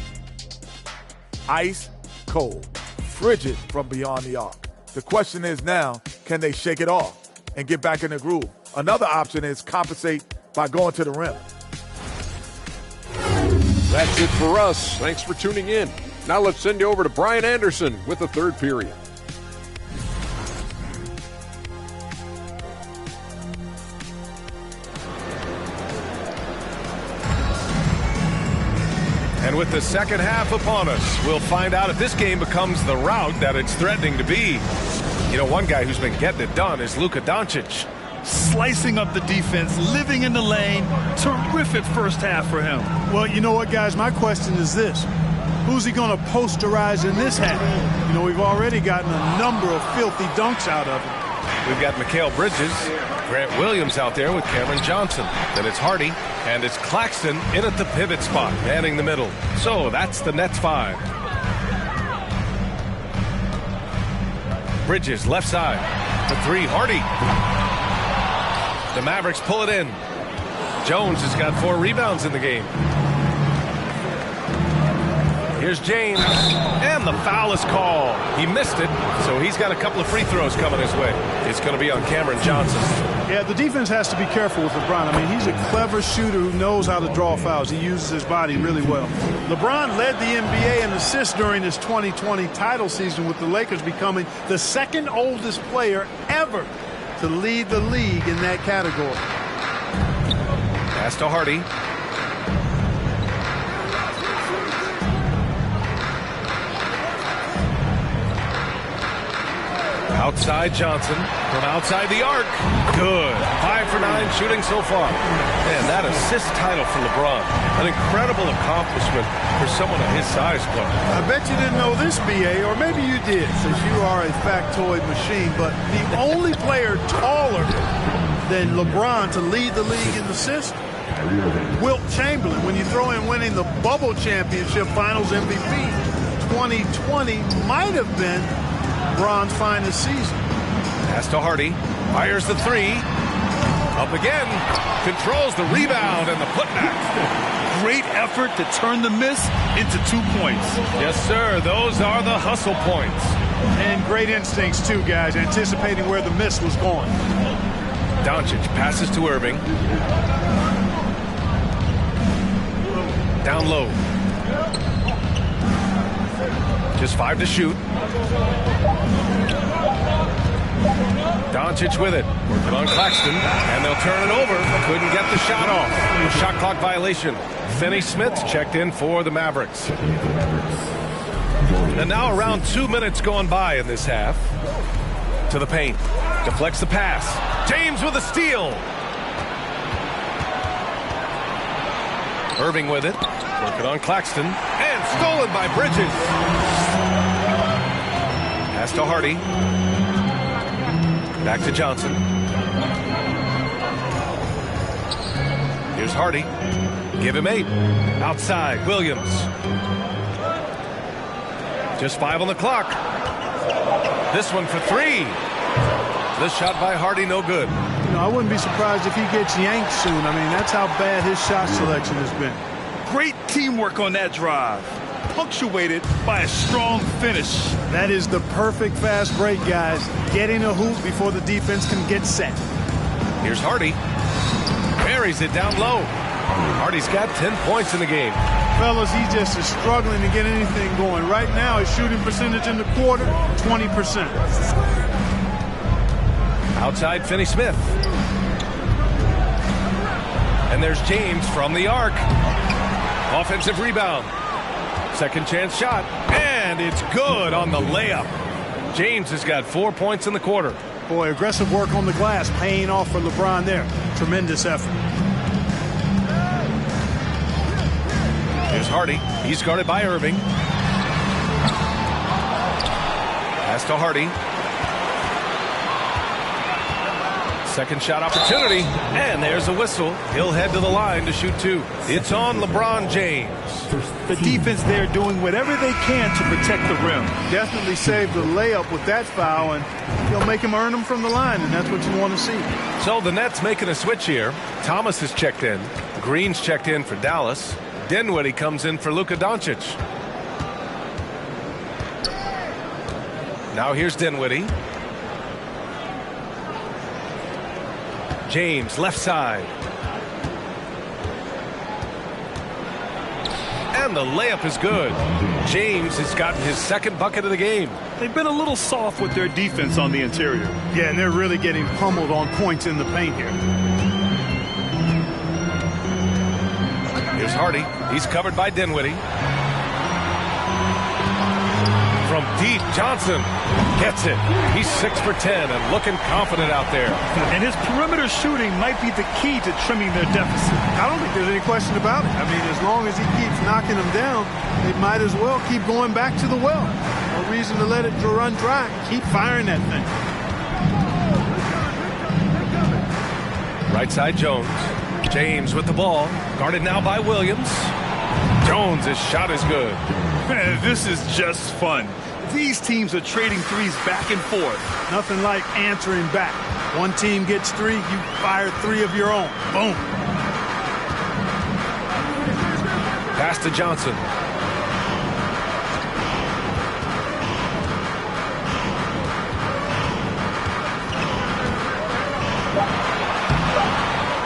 Ice cold, frigid from beyond the arc. The question is now, can they shake it off and get back in the groove? Another option is compensate by going to the rim. That's it for us. Thanks for tuning in. Now let's send you over to Brian Anderson with the third period. And with the second half upon us, we'll find out if this game becomes the rout that it's threatening to be. One guy who's been getting it done is Luka Doncic. Slicing up the defense, living in the lane. Terrific first half for him. Well, you know what, guys? My question is this. Who's he going to posterize in this half? We've already gotten a number of filthy dunks out of him. We've got Mikal Bridges, Grant Williams out there with Cameron Johnson. Then it's Hardy, and it's Claxton in at the pivot spot, manning the middle. So that's the Nets 5. Bridges, left side. The three, Hardy. The Mavericks pull it in. Jones has got 4 rebounds in the game. Here's James, and the foul is called. He missed it, so he's got a couple of free throws coming his way. It's going to be on Cameron Johnson. Yeah, the defense has to be careful with LeBron. I mean, he's a clever shooter who knows how to draw fouls. He uses his body really well. LeBron led the NBA in assists during his 2020 title season, with the Lakers becoming the second oldest player ever to lead the league in that category. Pass to Hardy. Outside Johnson from outside the arc. Good. 5 for 9 shooting so far. Man, that assist title for LeBron. An incredible accomplishment for someone of his size, Clark. I bet you didn't know this, BA, or maybe you did, since you are a factoid machine, but the only player taller than LeBron to lead the league in assists Wilt Chamberlain, when you throw in winning the Bubble Championship Finals MVP, 2020 might have been LeBron's finest season. Pass to Hardy. Fires the three. Up again. Controls the rebound and the putback. Great effort to turn the miss into 2 points. Yes, sir. Those are the hustle points. And great instincts, too, guys, anticipating where the miss was going. Doncic passes to Irving. Down low. Just 5 to shoot. Doncic with it. Working on Claxton. And they'll turn it over. Couldn't get the shot off. A shot clock violation. Finney Smith checked in for the Mavericks. And now around 2 minutes going by in this half. To the paint. Deflects the pass. James with a steal. Irving with it. Working on Claxton. And stolen by Bridges. Pass to Hardy. Back to Johnson. Here's Hardy. Give him 8. Outside, Williams. Just 5 on the clock. This one for 3. This shot by Hardy, no good. You know, I wouldn't be surprised if he gets yanked soon. I mean, that's how bad his shot selection has been. Great teamwork on that drive, punctuated by a strong finish. That is the perfect fast break, guys. Getting a hoop before the defense can get set. Here's Hardy. Buries it down low. Hardy's got 10 points in the game. Fellas, he just is struggling to get anything going. Right now, his shooting percentage in the quarter, 20%. Outside, Finney Smith. And there's James from the arc. Offensive rebound. Second chance shot. And it's good on the layup. James has got 4 points in the quarter. Boy, aggressive work on the glass paying off for LeBron there. Tremendous effort. Here's Hardy. He's guarded by Irving. Pass to Hardy. Second shot opportunity. And there's a whistle. He'll head to the line to shoot 2. It's on LeBron James. The defense there doing whatever they can to protect the rim. Definitely saved the layup with that foul, and he'll make him earn them from the line, and that's what you want to see. So the Nets making a switch here. Thomas has checked in. Green's checked in for Dallas. Dinwiddie comes in for Luka Doncic. Now here's Dinwiddie. James, left side. And the layup is good. James has gotten his second bucket of the game. They've been a little soft with their defense on the interior. Yeah, and they're really getting pummeled on points in the paint here. Here's Hardy. He's covered by Dinwiddie. From deep, Johnson gets it. He's 6 for 10 and looking confident out there. And his perimeter shooting might be the key to trimming their deficit. I don't think there's any question about it. I mean, as long as he keeps knocking them down, they might as well keep going back to the well. No reason to let it run dry. Keep firing that thing. Right side, Jones. James with the ball. Guarded now by Williams. Jones' shot is good. Man, this is just fun. These teams are trading threes back and forth. Nothing like answering back. One team gets 3, you fire 3 of your own. Boom. Pass to Johnson.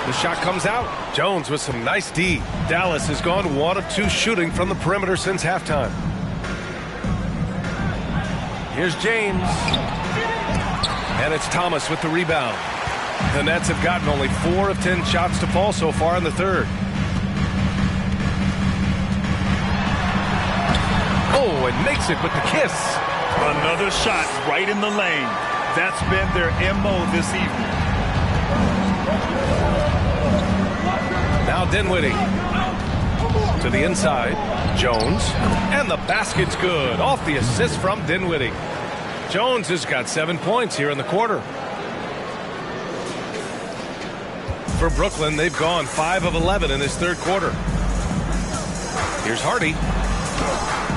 The shot comes out. Jones with some nice D. Dallas has gone 1 of 2 shooting from the perimeter since halftime. Here's James. And it's Thomas with the rebound. The Nets have gotten only 4 of 10 shots to fall so far in the third. Oh, and makes it with the kiss. Another shot right in the lane. That's been their MO this evening. Now Dinwiddie to the inside. Jones. And the basket's good. Off the assist from Dinwiddie. Jones has got 7 points here in the quarter. For Brooklyn, they've gone 5 of 11 in this third quarter. Here's Hardy.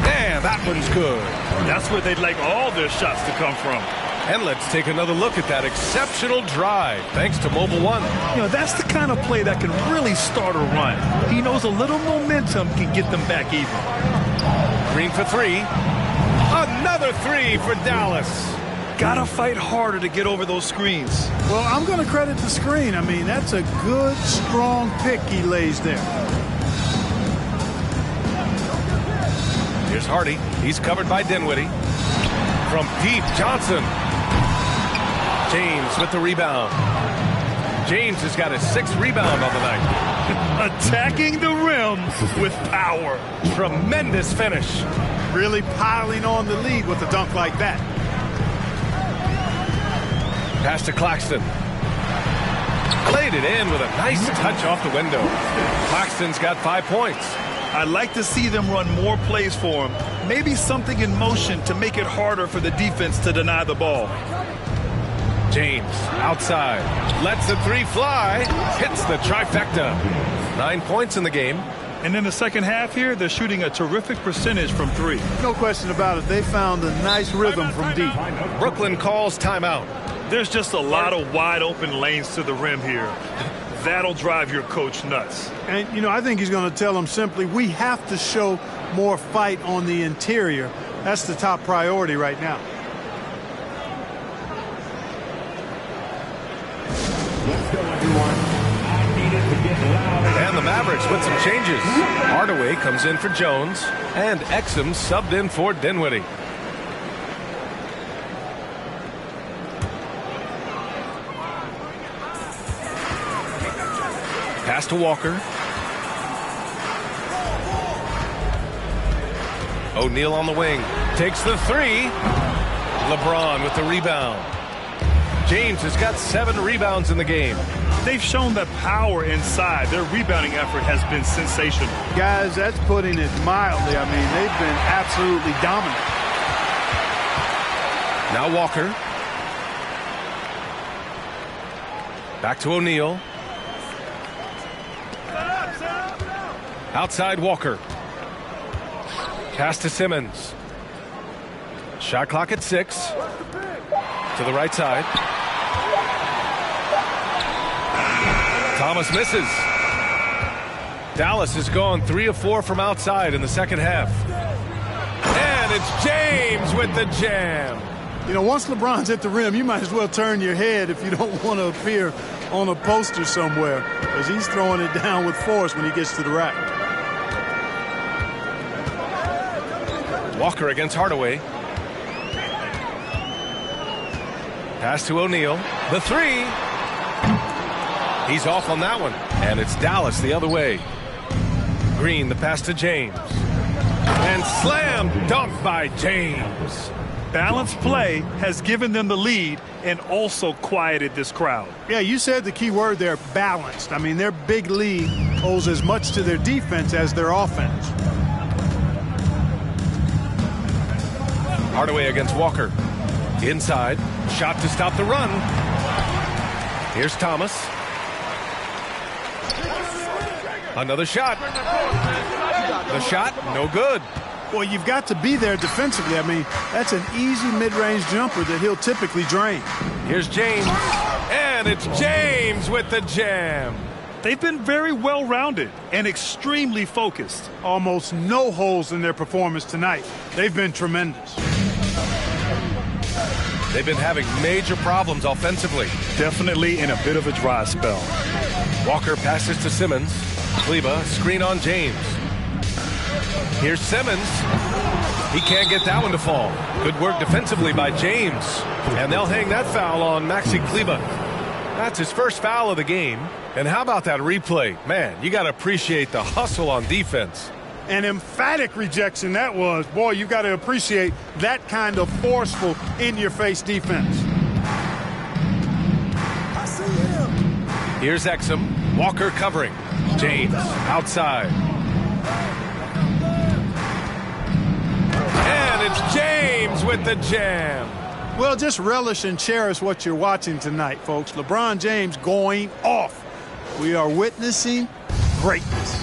And that one's good. That's where they'd like all their shots to come from. And let's take another look at that exceptional drive, thanks to Mobile One. You know, that's the kind of play that can really start a run. He knows a little momentum can get them back even. Green for 3. Another 3 for Dallas. Gotta fight harder to get over those screens. Well, I'm going to credit the screen. I mean, that's a good, strong pick he lays there. Here's Hardy. He's covered by Dinwiddie. From deep, Johnson. James with the rebound. James has got his 6th rebound on the night. Attacking the rim with power. Tremendous finish. Really piling on the lead with a dunk like that. Pass to Claxton. Played it in with a nice touch off the window. Claxton's got 5 points. I'd like to see them run more plays for him. Maybe something in motion to make it harder for the defense to deny the ball. James outside. Lets the 3 fly. Hits the trifecta. 9 points in the game. And in the second half here, they're shooting a terrific percentage from 3. No question about it. They found a nice rhythm from deep. Brooklyn calls timeout. There's just a lot of wide open lanes to the rim here. That'll drive your coach nuts. And, you know, I think he's going to tell them simply, we have to show more fight on the interior. That's the top priority right now. Let's go, everyone. I need it to get loud. And the Mavericks with some changes. Hardaway comes in for Jones, and Exum subbed in for Dinwiddie. Pass to Walker. O'Neal on the wing. Takes the 3. LeBron with the rebound. James has got 7 rebounds in the game. They've shown that power inside. Their rebounding effort has been sensational. Guys, that's putting it mildly. I mean, they've been absolutely dominant. Now Walker. Back to O'Neal. Outside Walker. Pass to Simmons. Shot clock at 6. To the right side. Thomas misses. Dallas has gone 3 of 4 from outside in the second half. And it's James with the jam. You know, once LeBron's at the rim, you might as well turn your head if you don't want to appear on a poster somewhere, because he's throwing it down with force when he gets to the rack. Walker against Hardaway. Pass to O'Neal. The 3. He's off on that one. And it's Dallas the other way. Green, the pass to James. And slam dunk by James. Balanced play has given them the lead and also quieted this crowd. Yeah, you said the key word there, balanced. I mean, their big lead owes as much to their defense as their offense. Hardaway against Walker. Inside. Shot to stop the run. Here's Thomas. Another shot. The shot, no good. Well, you've got to be there defensively. I mean, that's an easy mid-range jumper that he'll typically drain. Here's James. And it's James with the jam. They've been very well-rounded and extremely focused. Almost no holes in their performance tonight. They've been tremendous. They've been having major problems offensively. Definitely in a bit of a dry spell. Walker passes to Simmons. Kleber, screen on James. Here's Simmons. He can't get that one to fall. Good work defensively by James. And they'll hang that foul on Maxi Kleber. That's his first foul of the game. And how about that replay? Man, you got to appreciate the hustle on defense. An emphatic rejection that was. Boy, you got to appreciate that kind of forceful, in-your-face defense. I see him. Here's Exum. Walker covering. James outside. And it's James with the jam. Well, just relish and cherish what you're watching tonight, folks. LeBron James going off. We are witnessing greatness.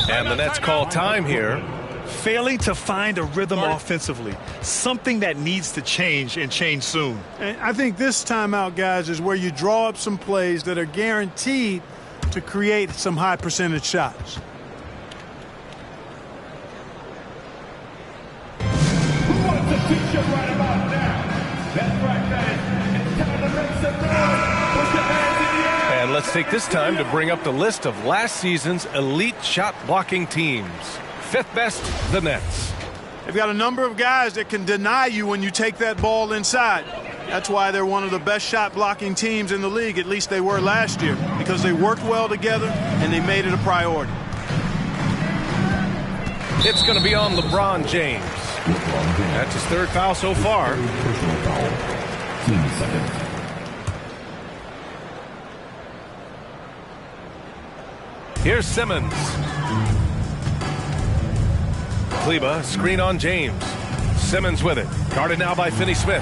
And the Nets call time here. Failing to find a rhythm offensively, something that needs to change and change soon. And I think this timeout, guys, is where you draw up some plays that are guaranteed to create some high percentage shots. Who wants a t-shirt right about now? That's right, guys. It's time to make some noise. Put your hands in the air. And let's take this time to bring up the list of last season's elite shot blocking teams. Fifth best, the Nets. They've got a number of guys that can deny you when you take that ball inside. That's why they're one of the best shot blocking teams in the league. At least they were last year, because they worked well together and they made it a priority. It's going to be on LeBron James. That's his third foul so far. Team second. Here's Simmons. Kleba, screen on James. Simmons with it. Guarded now by Finney-Smith.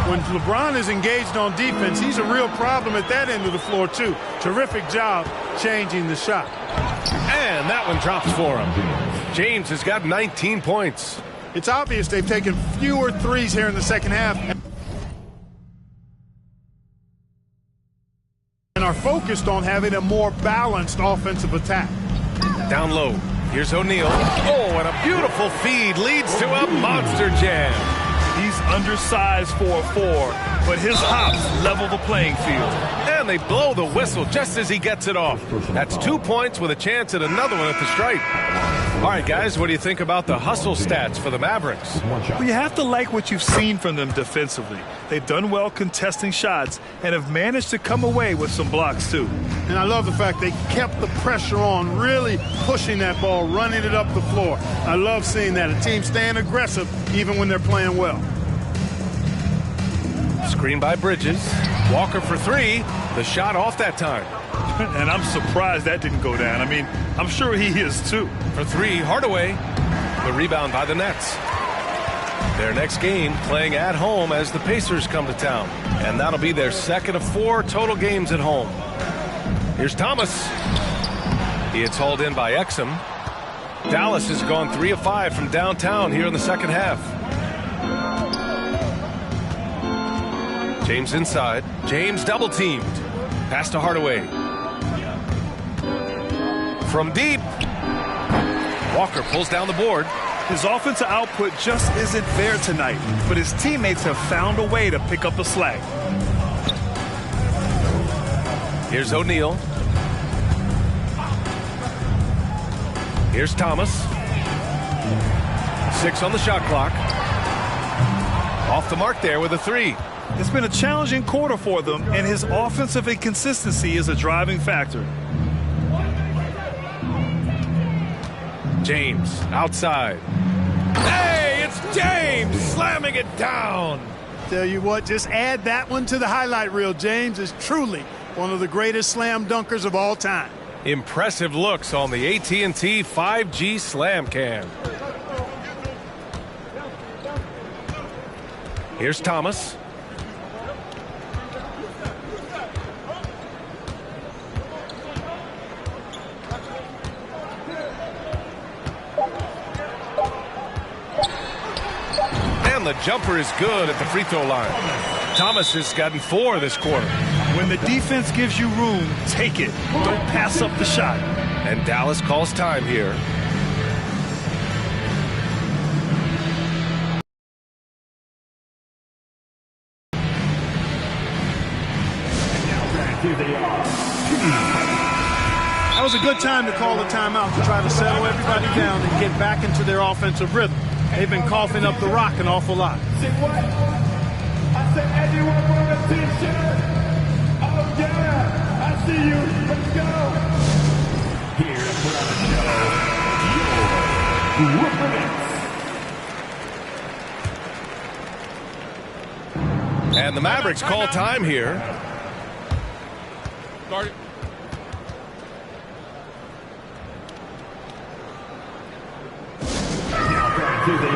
When LeBron is engaged on defense, he's a real problem at that end of the floor, too. Terrific job changing the shot. And that one drops for him. James has got 19 points. It's obvious they've taken fewer threes here in the second half and are focused on having a more balanced offensive attack. Down low. Here's O'Neal. Oh, and a beautiful feed leads to a monster jam. He's undersized for a 4, but his hops level the playing field. And they blow the whistle just as he gets it off. That's 2 points with a chance at another one at the stripe. All right, guys, what do you think about the hustle stats for the Mavericks? Well, you have to like what you've seen from them defensively. They've done well contesting shots and have managed to come away with some blocks, too. And I love the fact they kept the pressure on, really pushing that ball, running it up the floor. I love seeing that. A team staying aggressive even when they're playing well. Screen by Bridges. Walker for 3. The shot off that time. And I'm surprised that didn't go down. I mean, I'm sure he is, too. For 3, Hardaway. The rebound by the Nets. Their next game playing at home as the Pacers come to town. And that'll be their second of 4 total games at home. Here's Thomas. He is hauled in by Exum. Dallas has gone 3 of 5 from downtown here in the second half. James inside. James double teamed. Pass to Hardaway. From deep. Walker pulls down the board. His offensive output just isn't there tonight, but his teammates have found a way to pick up the slack. Here's O'Neal. Here's Thomas. 6 on the shot clock. Off the mark there with a 3. It's been a challenging quarter for them, and his offensive inconsistency is a driving factor. James outside. Hey, it's James slamming it down. Tell you what, just add that one to the highlight reel. James is truly one of the greatest slam dunkers of all time. Impressive looks on the AT&T 5G Slam Cam. Here's Thomas. The jumper is good at the free throw line. Thomas has gotten 4 this quarter. When the defense gives you room, take it. Don't pass up the shot. And Dallas calls time here. That was a good time to call the timeout to try to settle everybody down and get back into their offensive rhythm. They've been coughing up the rock an awful lot. Say what? I said everyone wear a t-shirt. Oh yeah, I see you. Let's go. Here to put on the show, your Brooklyn Nets. And the Mavericks call time here. Guard it. Here they are.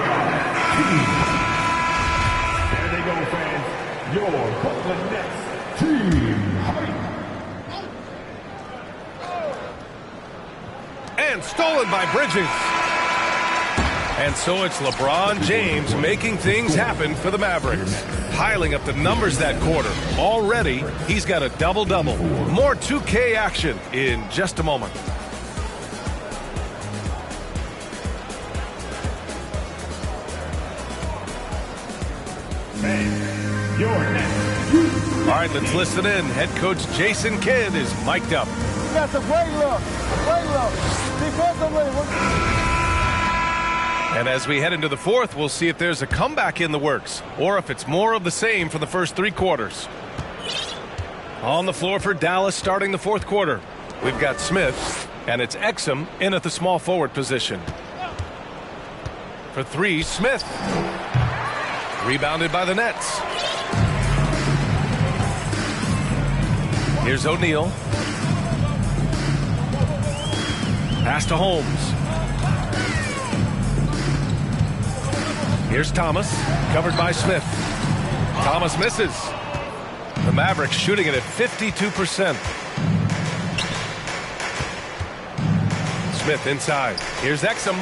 There they go, fans. Your Brooklyn Nets And stolen by Bridges. And so it's LeBron James making things happen for the Mavericks. Piling up the numbers that quarter. Already, he's got a double-double. More 2K action in just a moment. All right, let's listen in. Head coach Jason Kidd is mic'd up. You got some great look. Defensively. And as we head into the fourth, we'll see if there's a comeback in the works or if it's more of the same for the first three quarters. On the floor for Dallas starting the fourth quarter. We've got Smith, and it's Exum in at the small forward position. For three, Smith. Rebounded by the Nets. Here's O'Neal. Pass to Holmes. Here's Thomas, covered by Smith. Thomas misses. The Mavericks shooting it at 52%. Smith inside. Here's Exum.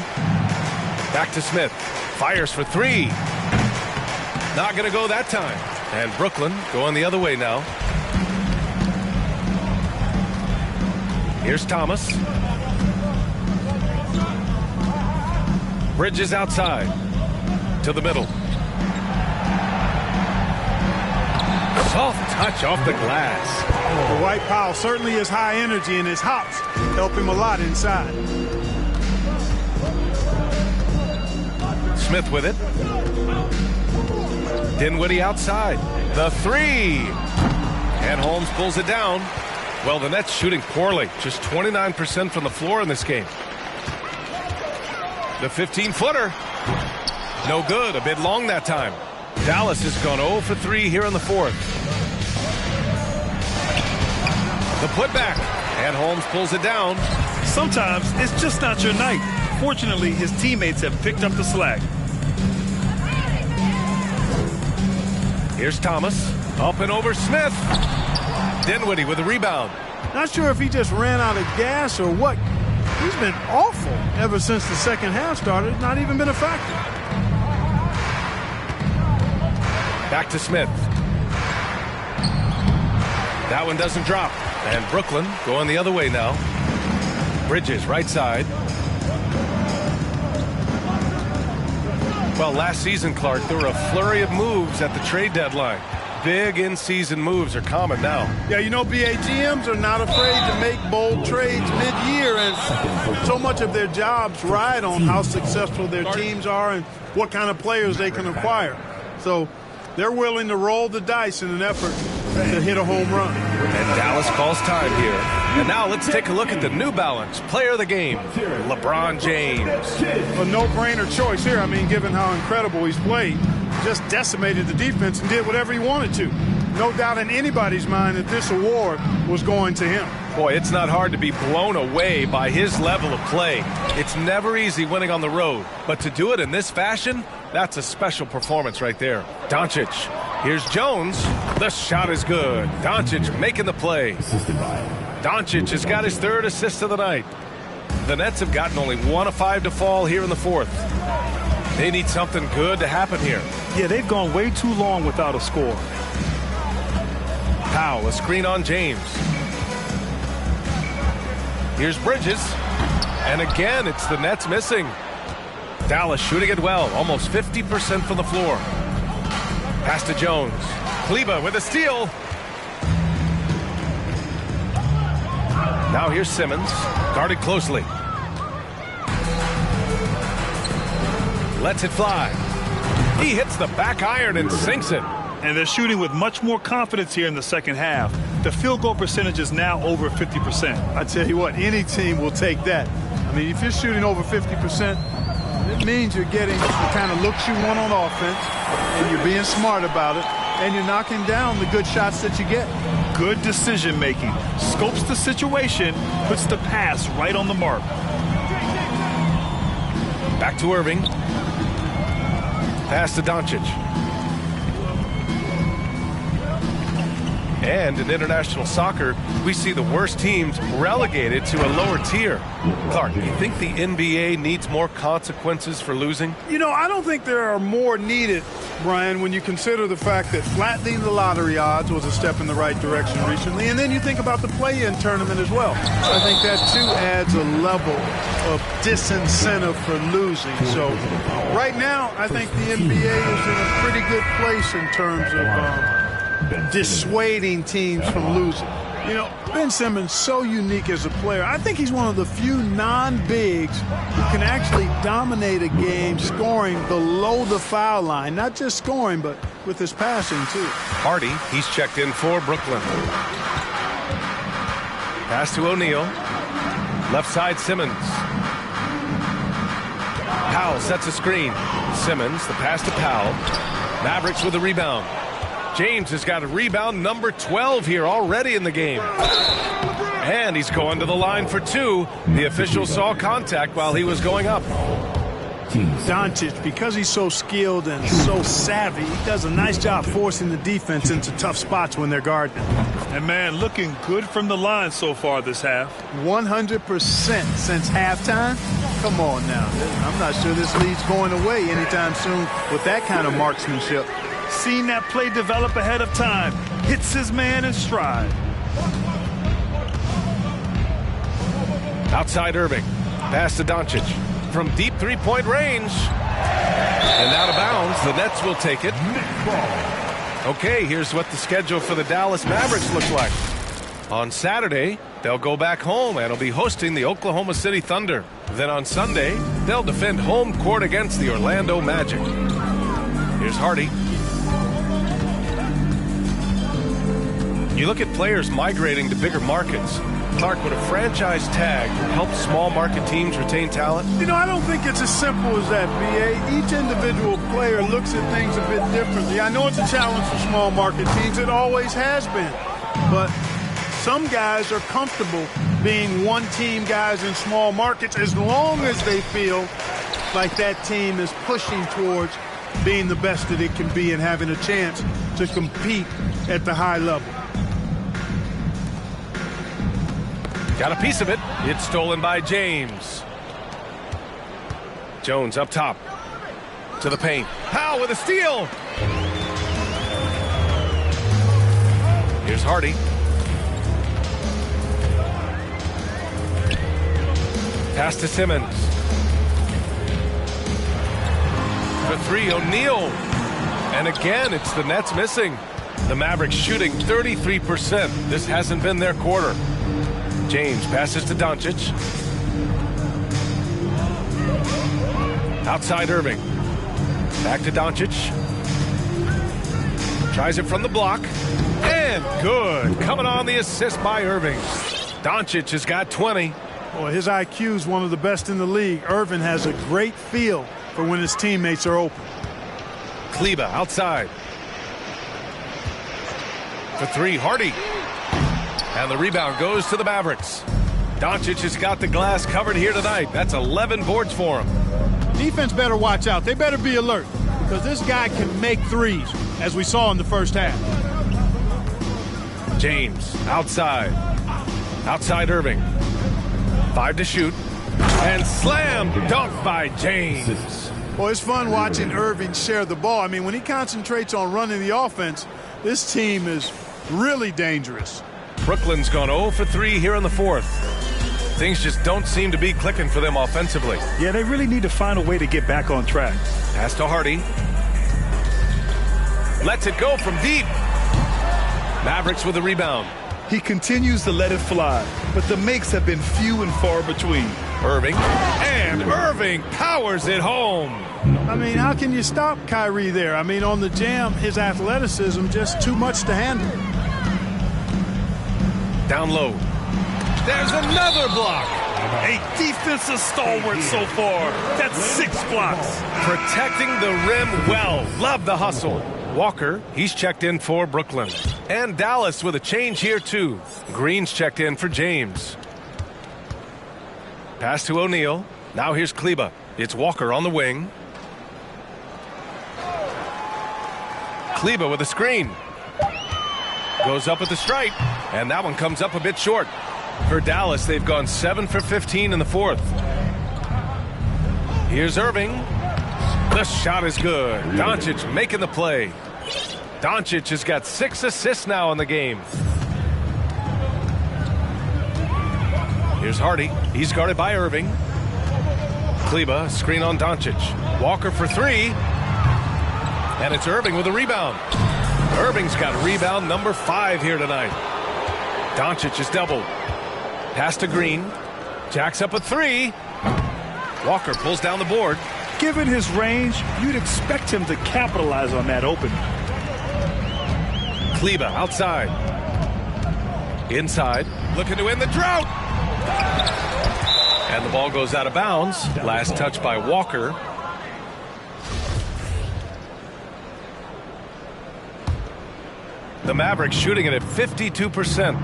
Back to Smith. Fires for three. Not going to go that time. And Brooklyn going the other way now. Here's Thomas. Bridges outside. To the middle. Soft touch off the glass. Dwight Powell certainly is high energy, and his hops help him a lot inside. Smith with it. Dinwiddie outside. The three. And Holmes pulls it down. Well, the Nets shooting poorly. Just 29% from the floor in this game. The 15-footer. No good. A bit long that time. Dallas has gone 0 for 3 here in the fourth. The putback. And Holmes pulls it down. Sometimes it's just not your night. Fortunately, his teammates have picked up the slack. Here's Thomas. Up and over Smith. Dinwiddie with a rebound. Not sure if he just ran out of gas or what. He's been awful ever since the second half started. Not even been a factor. Back to Smith. That one doesn't drop. And Brooklyn going the other way now. Bridges right side. Well, last season, Clark, there were a flurry of moves at the trade deadline. Big in-season moves are common now. Yeah, you know, BA GMs are not afraid to make bold trades mid-year, and so much of their jobs ride on how successful their teams are and what kind of players they can acquire. So they're willing to roll the dice in an effort to hit a home run. And Dallas calls time here. And now let's take a look at the New Balance player of the game, LeBron James. A no-brainer choice here. I mean, given how incredible he's played, just decimated the defense and did whatever he wanted to. No doubt in anybody's mind that this award was going to him. Boy, it's not hard to be blown away by his level of play. It's never easy winning on the road, but to do it in this fashion, that's a special performance right there. Doncic. Here's Jones. The shot is good. Doncic making the play. Doncic has got his third assist of the night. The Nets have gotten only 1 of 5 to fall here in the fourth. They need something good to happen here. Yeah, they've gone way too long without a score. Powell, a screen on James. Here's Bridges. And again, it's the Nets missing. Dallas shooting it well, almost 50% from the floor. Pass to Jones. Kleber with a steal. Now here's Simmons, guarded closely. Lets it fly. He hits the back iron and sinks it. And they're shooting with much more confidence here in the second half. The field goal percentage is now over 50%. I tell you what, any team will take that. I mean, if you're shooting over 50%, it means you're getting the kind of looks you want on offense, and you're being smart about it, and you're knocking down the good shots that you get. Good decision making. Scopes the situation, puts the pass right on the mark. Back to Irving. Pass to Doncic. And in international soccer, we see the worst teams relegated to a lower tier. Clark, you think the NBA needs more consequences for losing? You know, I don't think there are more needed, Brian, when you consider the fact that flattening the lottery odds was a step in the right direction recently. And then you think about the play-in tournament as well. I think that, too, adds a level of disincentive for losing. So right now, I think the NBA is in a pretty good place in terms of dissuading teams from losing. You know, Ben Simmons, so unique as a player. I think he's one of the few non-bigs who can actually dominate a game scoring below the foul line. Not just scoring, but with his passing, too. Hardy, he's checked in for Brooklyn. Pass to O'Neal. Left side, Simmons. Powell sets a screen. Simmons, the pass to Powell. Mavericks with the rebound. James has got a rebound number 12 here already in the game. And he's going to the line for two. The official saw contact while he was going up. Doncic, because he's so skilled and so savvy, he does a nice job forcing the defense into tough spots when they're guarding. And, man, looking good from the line so far this half. 100% since halftime? Come on now. I'm not sure this lead's going away anytime soon with that kind of marksmanship. Seen that play develop ahead of time. Hits his man in stride. Outside Irving. Pass to Doncic. From deep three-point range. And out of bounds. The Nets will take it. Okay, here's what the schedule for the Dallas Mavericks looks like. On Saturday, they'll go back home and will be hosting the Oklahoma City Thunder. Then on Sunday, they'll defend home court against the Orlando Magic. Here's Hardy. You look at players migrating to bigger markets. Clark, would a franchise tag help small market teams retain talent? You know, I don't think it's as simple as that, B.A. Each individual player looks at things a bit differently. I know it's a challenge for small market teams. It always has been. But some guys are comfortable being one-team guys in small markets as long as they feel like that team is pushing towards being the best that it can be and having a chance to compete at the high level. Got a piece of it. It's stolen by James. Jones up top. To the paint. Powell with a steal. Here's Hardy. Pass to Simmons. For three, O'Neal. And again, it's the Nets missing. The Mavericks shooting 33%. This hasn't been their quarter. James passes to Doncic. Outside Irving. Back to Doncic. Tries it from the block. And good. Coming on the assist by Irving. Doncic has got 20. Well, his IQ is one of the best in the league. Irving has a great feel for when his teammates are open. Kleber outside. For three, Hardy. And the rebound goes to the Mavericks. Doncic has got the glass covered here tonight. That's 11 boards for him. Defense better watch out. They better be alert because this guy can make threes, as we saw in the first half. James outside. Outside Irving. 5 to shoot. And slam dunk by James. Well, it's fun watching Irving share the ball. I mean, when he concentrates on running the offense, this team is really dangerous. Brooklyn's gone 0 for 3 here in the fourth. Things just don't seem to be clicking for them offensively. Yeah, they really need to find a way to get back on track. Pass to Hardy. Lets it go from deep. Mavericks with the rebound. He continues to let it fly, but the makes have been few and far between. Irving. And Irving powers it home. I mean, how can you stop Kyrie there? I mean, on the jam, his athleticism just too much to handle. Down low. There's another block. A defensive stalwart so far. That's 6 blocks. Protecting the rim well. Love the hustle. Walker, he's checked in for Brooklyn. And Dallas with a change here too. Green's checked in for James. Pass to O'Neal. Now here's Kleber. It's Walker on the wing. Kleber with a screen. Goes up at the stripe, and that one comes up a bit short. For Dallas, they've gone 7 for 15 in the fourth. Here's Irving. The shot is good. Doncic making the play. Doncic has got 6 assists now in the game. Here's Hardy. He's guarded by Irving. Kleber, screen on Doncic. Walker for 3. And it's Irving with a rebound. Irving's got rebound number 5 here tonight. Doncic is doubled. Pass to Green. Jacks up a 3. Walker pulls down the board. Given his range, you'd expect him to capitalize on that opening. Kleber outside. Inside. Looking to end the drought. And the ball goes out of bounds. Last touch by Walker. The Mavericks shooting it at 52%.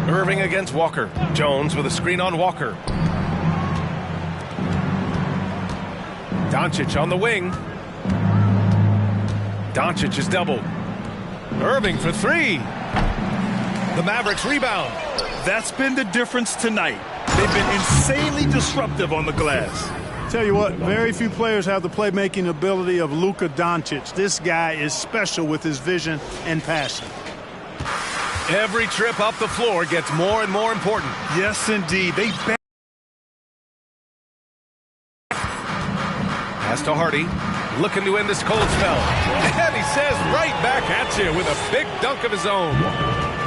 Irving against Walker. Jones with a screen on Walker. Doncic on the wing. Doncic is doubled. Irving for 3. The Mavericks rebound. That's been the difference tonight. They've been insanely disruptive on the glass. Tell you what, very few players have the playmaking ability of Luka Doncic. This guy is special with his vision and passion. Every trip up the floor gets more and more important. Yes, indeed. Pass to Hardy. Looking to end this cold spell. And he says right back at you with a big dunk of his own.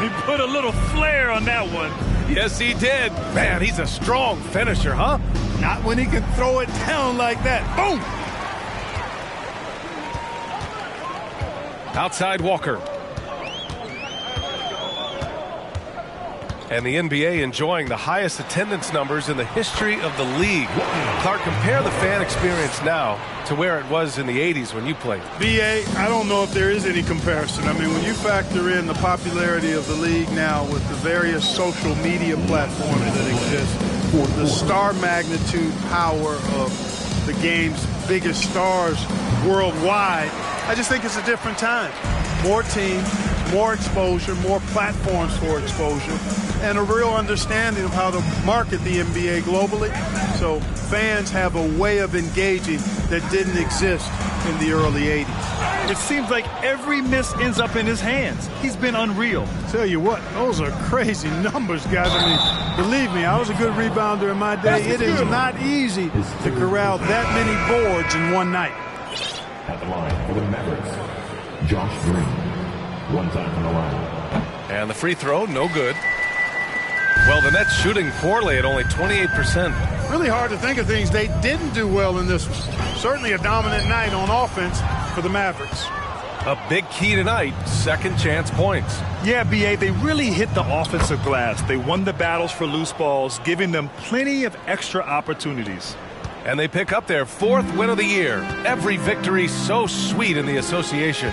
He put a little flair on that one. Yes, he did. Man, he's a strong finisher, huh? Not when he can throw it down like that. Boom! Outside Walker. And the NBA enjoying the highest attendance numbers in the history of the league. Clark, compare the fan experience now to where it was in the 80s when you played. BA, I don't know if there is any comparison. I mean, when you factor in the popularity of the league now with the various social media platforms that exist, the star magnitude power of the game's biggest stars worldwide, I just think it's a different time. More teams, more exposure, more platforms for exposure, and a real understanding of how to market the NBA globally. So fans have a way of engaging that didn't exist in the early 80s. It seems like every miss ends up in his hands. He's been unreal. Tell you what, those are crazy numbers, guys. I mean, believe me, I was a good rebounder in my day. It is not easy to corral that many boards in one night. At the line for the Mavericks, Josh Green. One time from the line. And the free throw, no good. Well, the Nets shooting poorly at only 28%. Really hard to think of things they didn't do well in this one. Certainly a dominant night on offense for the Mavericks. A big key tonight, second chance points. Yeah, BA, they really hit the offensive glass. They won the battles for loose balls, giving them plenty of extra opportunities. And they pick up their 4th win of the year. Every victory so sweet in the association.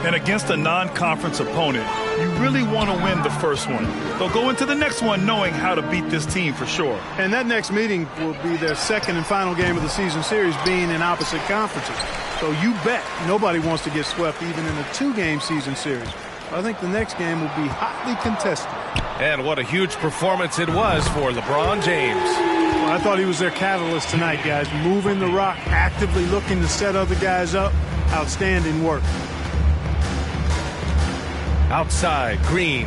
And against a non-conference opponent, you really want to win the first one. They'll go into the next one knowing how to beat this team for sure. And that next meeting will be their second and final game of the season series, being in opposite conferences. So you bet nobody wants to get swept even in a 2-game season series. I think the next game will be hotly contested. And what a huge performance it was for LeBron James. Well, I thought he was their catalyst tonight, guys. Moving the rock, actively looking to set other guys up. Outstanding work. Outside, Green.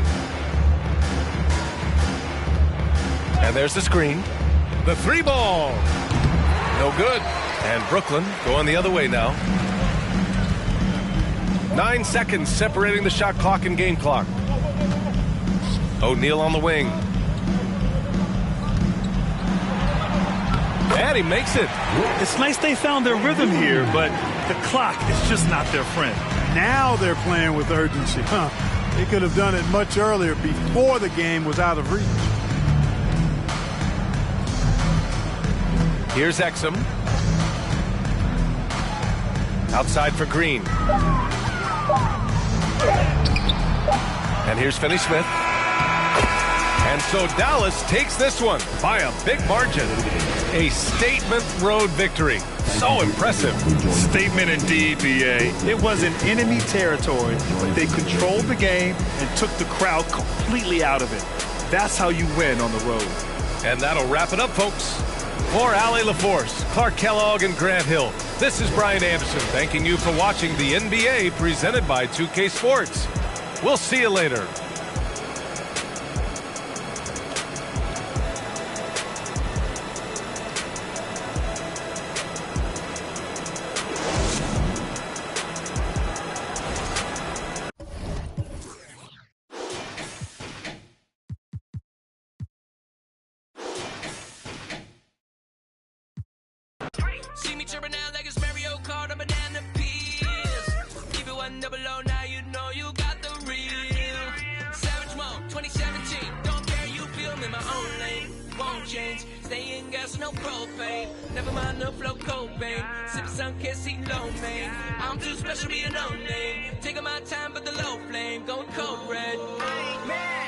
And there's the screen. The 3-ball. No good. And Brooklyn going the other way now. 9 seconds separating the shot clock and game clock. O'Neal on the wing. And he makes it. It's nice they found their rhythm here, but the clock is just not their friend. Now they're playing with urgency. They could have done it much earlier, before the game was out of reach. Here's Exum. Outside for Green. And here's Finney-Smith. And so Dallas takes this one by a big margin. A statement road victory. So impressive. Statement indeed, B.A. It was in enemy territory, but they controlled the game and took the crowd completely out of it. That's how you win on the road. And that'll wrap it up, folks. For Allie LaForce, Clark Kellogg, and Grant Hill, this is Brian Anderson thanking you for watching the NBA presented by 2K Sports. We'll see you later. See me chirping out like it's Mario Kart or banana peels. Keep it 100, now you know you got the real. Savage Mode 2017, don't care, you feel me, my own lane. Won't change, stay in gas, no propane. Never mind the flow, Cobain. Sip sun, can't see low, man. I'm too special, be a no name. Taking my time, but the low flame, going cold red. Man.